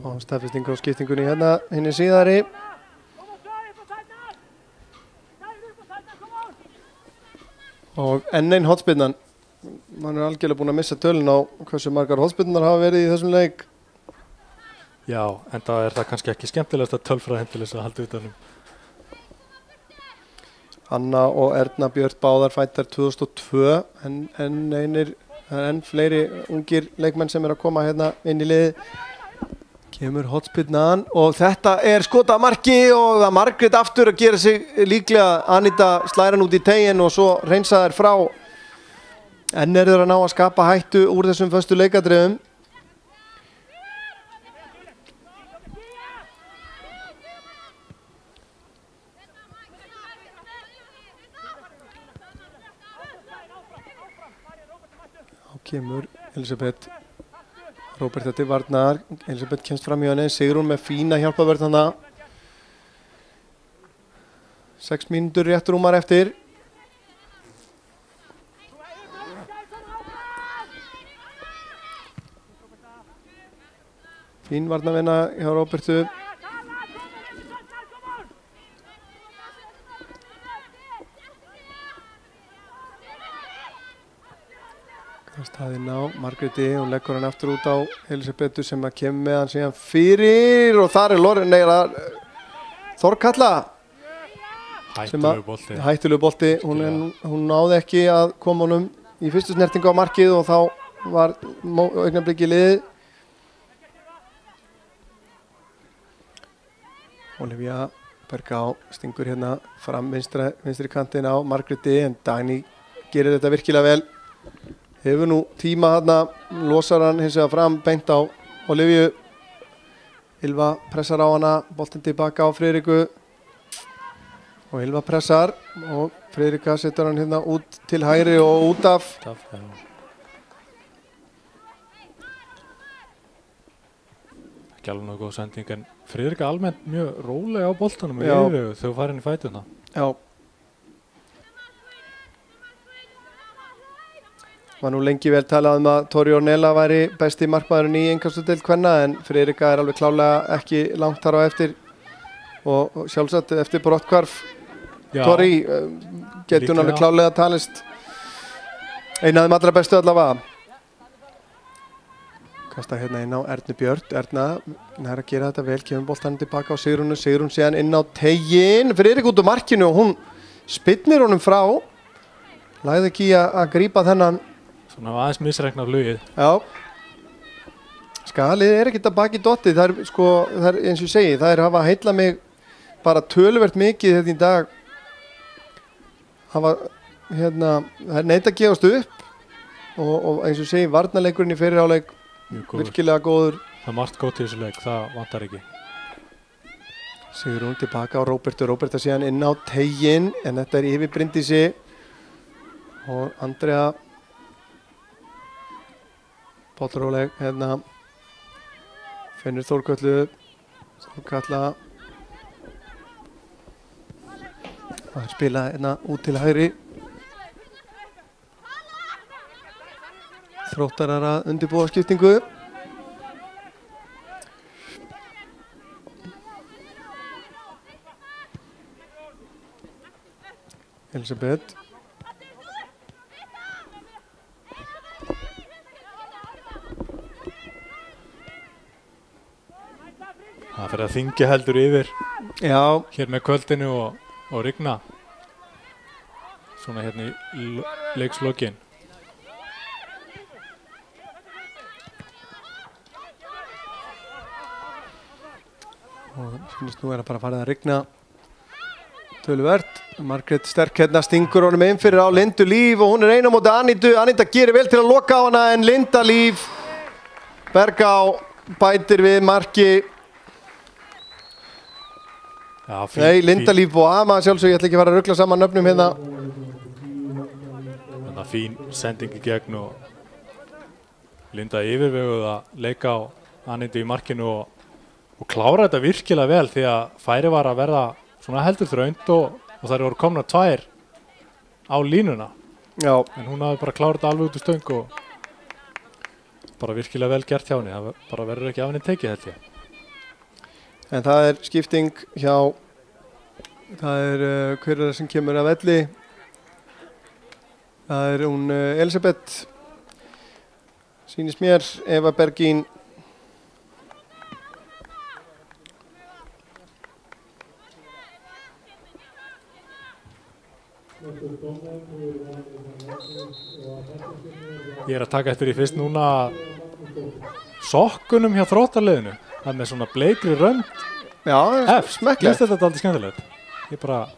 [SPEAKER 2] Og staðfesting á skiptingunni hérna hinni síðari. Og enn einn hotspinnan. Man algjörlega búin að missa tölun á hversu margar hotspinnar hafa verið í þessum leik.
[SPEAKER 3] Já, en það það kannski ekki skemmtilegast að tölfræðin til þess að halda utanum.
[SPEAKER 2] Anna og Erna Björt báðar fættar 2002 en fleiri ungir leikmenn sem að koma hérna inn í liðið. Kemur hotspinnan og þetta skota marki og það Margrét aftur að gera sig líklega. Anita slæra hann út í tegin og svo reynsa þær frá. Enn þeir að ná að skapa hættu úr þessum föstu leikadrifum. kemur Elisabeth Róberta til varnar. Elisabeth kemst fram í henni. Sigrún með fína hjálpavörð þarna. 6 mínútur rétt rúmar eftir. Fín varnarvinna hjá Róbertu. Staðinn á Margréti, hún leggur hann aftur út á Elisabetu sem að kemur með hann síðan fyrir og þar er Þorkatla hættulegu bolti. Hún náði ekki að koma honum í fyrstu snertingu á markið og þá var augnablikið liðið. Olivia Bergá stingur hérna fram vinstri kantinn á Margréti en Dagný gerir þetta virkilega vel. Hefur nú tíma þarna, losar hann hins vegar fram beint á Olivíu. Ylva pressar á hana, boltinn tilbaka á Friðriku. Og Ylva pressar og Friðrika setur hann hérna út til hægri og út af.
[SPEAKER 3] Ekki alveg nógu góð sending en Friðrika almennt mjög rólega á boltanum og yfir þau fara inn í fætuna.
[SPEAKER 2] Já. Var nú lengi vel talað að Tori Ornella væri besti markmaðurinn í innkastadeild kvenna en Friðrika er alveg klárlega ekki langt þar á eftir og sjálfsagt eftir brotthvarf Tori getur hún alveg klárlega talist eina af þeim allra bestu allavega. Kasta hérna inn á Ernu Björn. Erna er að gera þetta vel, kemur boltanum tilbaka á Sigrúnu. Sigrún síðan inn á teiginn. Friðrik út á markinu og hún spinnir honum frá. Lagði ekki að grípa þennan.
[SPEAKER 3] Svona aðeins misreikna flugið.
[SPEAKER 2] Já. Skalið er ekkert að baki dottið. Það er eins og ég segi, það er hafa heillað mig bara töluvert mikið þetta í dag. Það er neitt að gefast upp og eins og ég segi, varnarleikurinn í fyrirháleik virkilega góður.
[SPEAKER 3] Það er margt góð til þessu leik, það vantar ekki.
[SPEAKER 2] Sigrún tilbaka á Róbertu. Róberta síðan inn á teiginn en þetta er yfir Bryndísi og Andrea bollróleg hérna finnur Þórkatlu. Þórkatla að spila hérna út til hægri. Þróttarar að undirbúa skiptingu. Elisabeth
[SPEAKER 3] Það fyrir að þingja heldur yfir.
[SPEAKER 2] Já.
[SPEAKER 3] Hér með kvöldinu og rigna. Svona hérna í leikslokin.
[SPEAKER 2] Og finnst nú er að bara farið að rigna töluvert. Margrét sterk hérna stingur honum inn fyrir á Lindu Líf og hún er einu á móti Anítu. Aníta gerir vel til að loka á hana en Linda Líf Bergá bætir við marki.
[SPEAKER 3] Já,
[SPEAKER 2] Nei, Linda Líf og Ama sjálfsög, ég ætla ekki að fara að rugla saman nöfnum hérna.
[SPEAKER 3] Þannig að fín sending í gegn og Linda yfirveguð að leika á Anítu í markinu og klára þetta virkilega vel því að færi var að verða svona heldur þrönd og þær voru komna 2 á línuna.
[SPEAKER 2] Já.
[SPEAKER 3] En hún hafði bara klárað þetta alveg út úr stöng og bara virkilega vel gert hjá henni. Það bara verður ekki af henni tekið held ég.
[SPEAKER 2] En það er skipting hjá, það er hver er það sem kemur af velli? Það er hún Elisabeth, sýnist mér, Eva Bergín.
[SPEAKER 3] Ég er að taka eftir í fyrst núna sokkunum hjá Þróttarliðinu. Það er með svona bleikri rönd.
[SPEAKER 2] Já, smekklegt.
[SPEAKER 3] Ég finnst þetta aldrei skemmtilegt. Ég bara...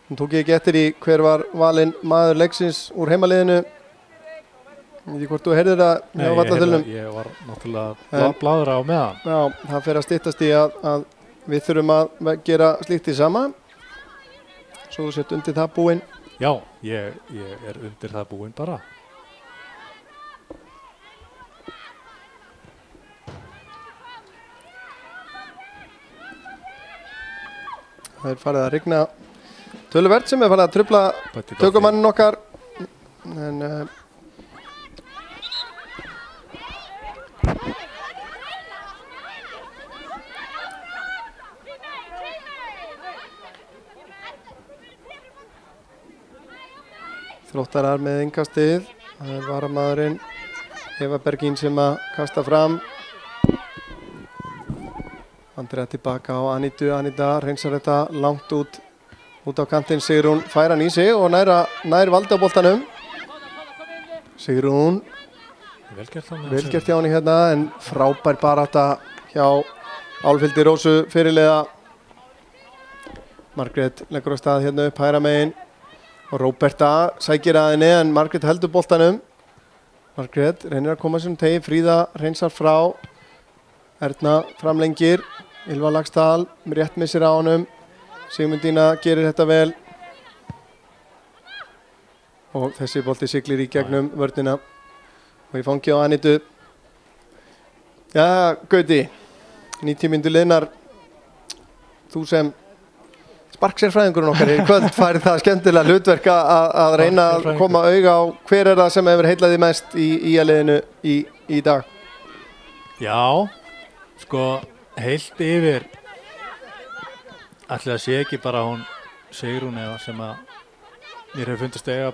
[SPEAKER 2] Hún tók ég ekki eftir í hver var valinn maður leiksins úr heimaliðinu. Ég veit ekki hvort þú heyrðir það hjá vallaþulnum.
[SPEAKER 3] Ég var náttúrulega blaðra á meðan.
[SPEAKER 2] Já, það fer að styttast í að við þurfum að gera slíkt í sama. Svo þú sett undir það búinn.
[SPEAKER 3] Já, ég er undir það búinn bara.
[SPEAKER 2] Það er farið að rigna töluvert sem er farið að trufla tökumannin okkar. En Þróttarar með innkastið. Það er varamaðurinn Eva Bergín sem að kasta fram. Andrea tilbaka á Anítu. Aníta reynsar þetta langt út á kantinn. Sigrún fær hann í sig og nær valdi á boltanum. Sigrún vel gert hjá henni hérna en frábær barátta hjá Álfhildi Rósu fyrirliða. Margrét leggur á stað hérna upp hægra megin og Róberta sækir að henni en Margrét heldur boltanum. Margrét reynir að koma sem tegi. Fríða reynsar frá. Erna framlengir. Ylva Laxdal rétt missir á honum. Sigmundína gerir þetta vel. Og þessi bolti siglir í gegnum vörnina. Og í fangi á Anítu. Já, Gauti. 90 mínútur liðnar. Þú sem sparksérfræðingurinn okkar í kvöld fær það skemmtilega hlutverk að reyna að koma auga á hver er það sem hefur heillaði mest í liðinu í dag.
[SPEAKER 3] Já, sko heilt yfir ætli það sé ekki bara hún Sigrún eða sem að mér hefur fundist eiga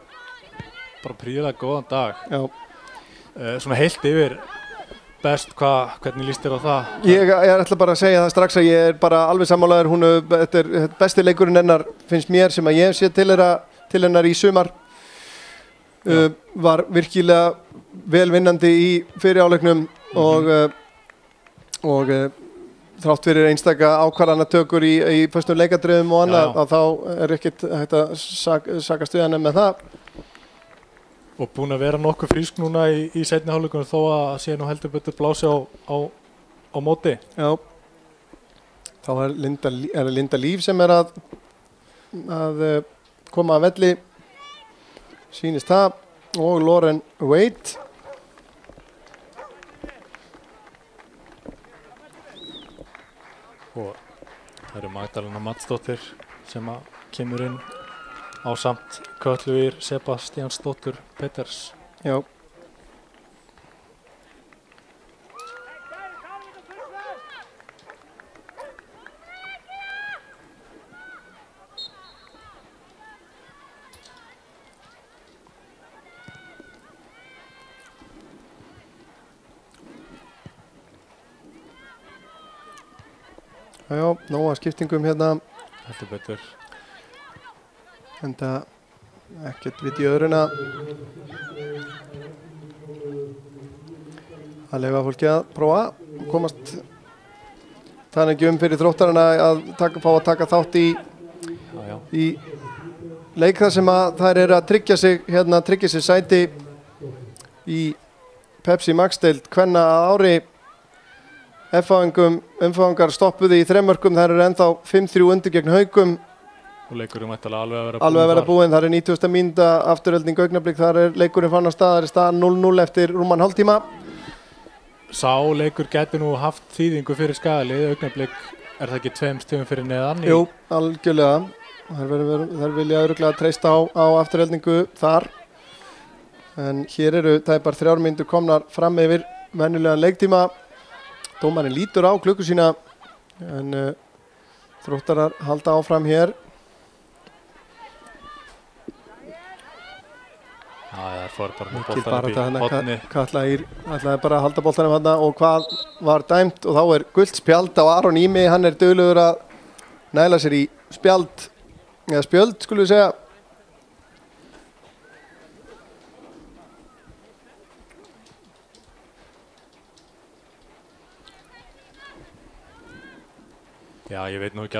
[SPEAKER 3] bara prýðilega góðan dag.
[SPEAKER 2] Já.
[SPEAKER 3] Svona heilt yfir best, hvernig líst þér á það?
[SPEAKER 2] Ég ætla bara að segja það strax að ég er bara alveg sammálaður. Þetta er besti leikurinn hennar finnst mér sem að ég sé til hennar í sumar. Var virkilega vel vinnandi í fyriráleiknum og þrátt fyrir einstaka ákvarðanatökur í föstum leikadröfum og annað að þá er ekkert hægt að sakast við henni með það.
[SPEAKER 3] Og búin að vera nokkuð frísk núna í seinni hálfleikunum þó að sé nú heldur betur blási á móti.
[SPEAKER 2] Já. Þá er Linda Líf sem er að koma að velli. Sýnist það. Og Lauren Wade.
[SPEAKER 3] Og það eru Magdalena Madsdóttir sem að kemur inn á samt Kötluvír Sebastiansdóttur Peters.
[SPEAKER 2] Já. Já, nóga skiptingum hérna.
[SPEAKER 3] Heldur betur.
[SPEAKER 2] Enda ekkert vitt í öðruna að leyfa fólki að prófa og komast þannig ekki fyrir Þróttarana að fá að taka þátt í leik þar sem að þær eru að tryggja sig sæti í Pepsi Max-deild kvenna að ári. Umfáingar stoppuði í 3 mörkum, þær eru ennþá 5-3 undir gegn Haukum.
[SPEAKER 3] Og leikurinn mættilega alveg
[SPEAKER 2] að vera búinn. Það er 90. mínúta afturölding augnablik. Það er leikurinn fann á stað. Það er staðan 0-0 eftir rúman hálftíma.
[SPEAKER 3] Sá leikur gæti nú haft þýðingu fyrir Skagalið. Augnablik er það ekki 2 stigum fyrir neðan?
[SPEAKER 2] Jú, algjörlega. Þær vilja örugglega treysta á afturöldingu þar. En hér eru tæpar 3 mínútur komnar fram yfir venjulegan leiktíma. Dómarinn lítur á klukku sína en Þróttarar halda áfram hér.
[SPEAKER 3] Já, það fór bara með boltan upp í hotni.
[SPEAKER 2] Katla Ír ætlaði bara að halda boltanum þarna og hvað var dæmt og þá er gult spjald á Aron Ími. Hann er duglegur að næla sér í spjald, eða spjöld skulum við segja.
[SPEAKER 3] Já, ég veit nú ekki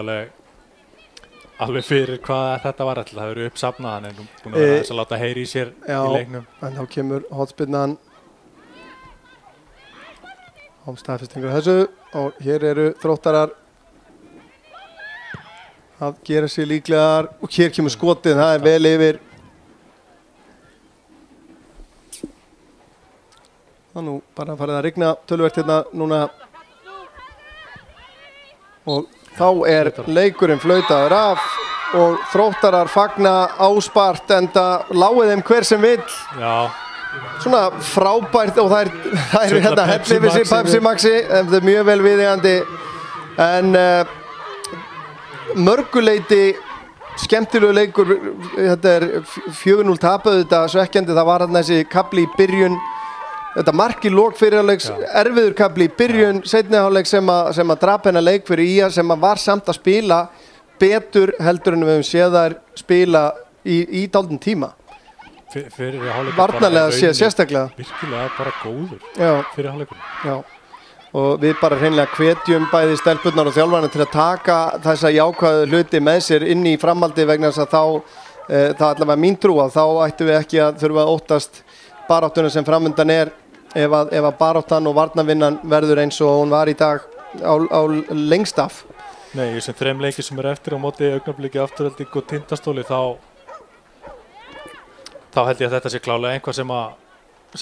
[SPEAKER 3] alveg fyrir hvað þetta var. Það hefur uppsafnað, hann er nú búin að vera þess að láta heyri í sér í leiknum.
[SPEAKER 2] Já, en þá kemur hotspinnan á staðfestingu þessu og hér eru Þróttarar að gera sér líklegar og hér kemur skotið, það er vel yfir. Það nú bara farið að rigna töluvert hérna núna og þá er leikurinn flautaður af og Þróttarar fagna áspart enda láið þeim hver sem vill.
[SPEAKER 3] Já.
[SPEAKER 2] Svona frábært og það er hérna Helli Pepsi Maxi, það er mjög vel viðeigandi en mörguleiti skemmtilegu leikur, þetta er 4-0 tapuð, þetta svekkjandi, það var hérna þessi kafli í byrjun, þetta mark í lok fyrirháleiks, erfiður kafli í byrjun, seinni hálfleik sem að drap hennar leik fyrir IA sem að var samt að spila betur heldur en við höfum séð þær spila í dálítinn tíma.
[SPEAKER 3] Fyrir hálfleikur
[SPEAKER 2] varnarlega sérstaklega
[SPEAKER 3] virkilega bara góður fyrir hálfleikur.
[SPEAKER 2] Já, og við bara hreinlega hvetjum bæði stelpurnar og þjálfarana til að taka þessa jákvæðu hluti með sér inn í framhaldi vegna þess að það allavega mín trú að þá ættum við ekki að þurfa að óttast baráttuna sem framundan er ef að baráttan og varnarvinnan verður eins og hún var í dag á lengst af.
[SPEAKER 3] Nei, í þessum 3 leiki sem eftir á móti Augnabliki, Afturelding og Tindastóli þá held ég að þetta sé klálega einhvað sem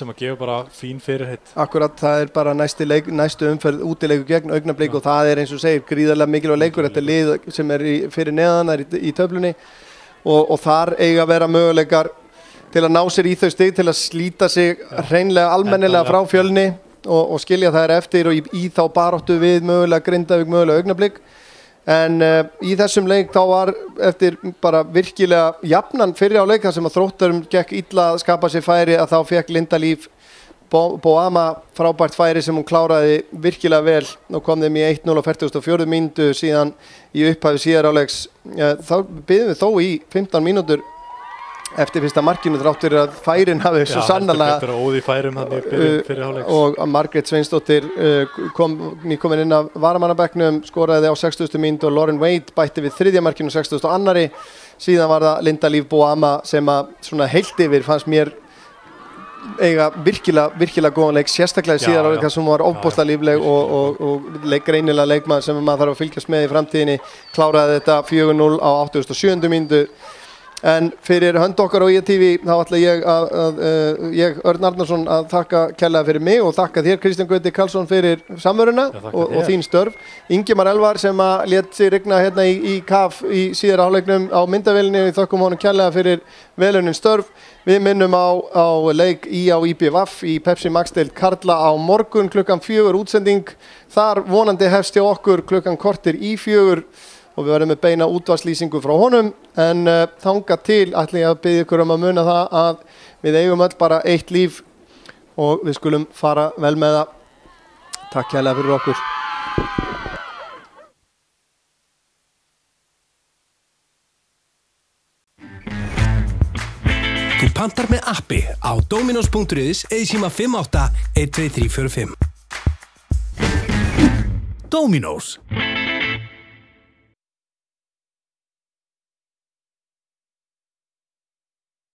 [SPEAKER 3] að gefa bara fín fyrirheit.
[SPEAKER 2] Akkurat, það er bara næstu umferð útileikur gegn Augnablik og það er eins og segir gríðarlega mikilvæg leikur, þetta lið sem er fyrir neðan í töflunni og þar eiga að vera möguleikar til að ná sér í þau stig, til að slíta sig hreinlega almennilega frá Fjölni og skilja þær eftir og í þá baráttu við mögulega Grindavík, mögulega Augnablik. En í þessum leik þá var eftir bara virkilega jafnan fyrri á leik þar sem að Þróttarum gekk illa að skapa sér færi að þá fekk Linda Líf Boama frábært færi sem hún kláraði virkilega vel og kom þeim í 1-0 á 44. mínútu síðan í upphafi síðar áleiks. Þá biðum við þó í 15 mínútur eftir fyrsta markinu þrátt fyrir að færin hafi svo sannarlega og Margrét Sveinsdóttir komin inn af varamannabekknum, skoraði á 60. mínútu og Lauren Wade bætti við 3. markinu 60. og annari. Síðan var það Linda Líf Boama sem að svona heilt yfir fannst mér eiga virkilega góðan leik, sérstaklega síðar áleika sem var ofboðslega lífleg og greinilega leikmaður sem maður þarf að fylgjast með í framtíðinni, kláraði þetta 4-0 á 87. mínútu. En fyrir hönd okkar á IATV þá ætla ég Örn Arnarsson að þakka kærlega fyrir mig og þakka þér Kristján Gauti Karlsson fyrir samveruna og þín störf. Ingimar Elvar sem að lét sig rigna hérna í kaf í síðara hálfleiknum á myndavélinni, við þökkum honum kærlega fyrir velunin störf. Við minnum á leik IA og IBVF í Pepsi Max deild karla á morgun klukkan 4 útsending. Þar vonandi hefst hjá okkur klukkan korter í 4 og við verðum með beina útvarslýsingu frá honum en þangað til ætla ég að biðja ykkur að muna það að við eigum öll bara eitt líf og við skulum fara vel með það. Takk kærlega fyrir okkur.
[SPEAKER 1] Þú pantar með appi á dominos.is eða síma 58 12345. Dominos.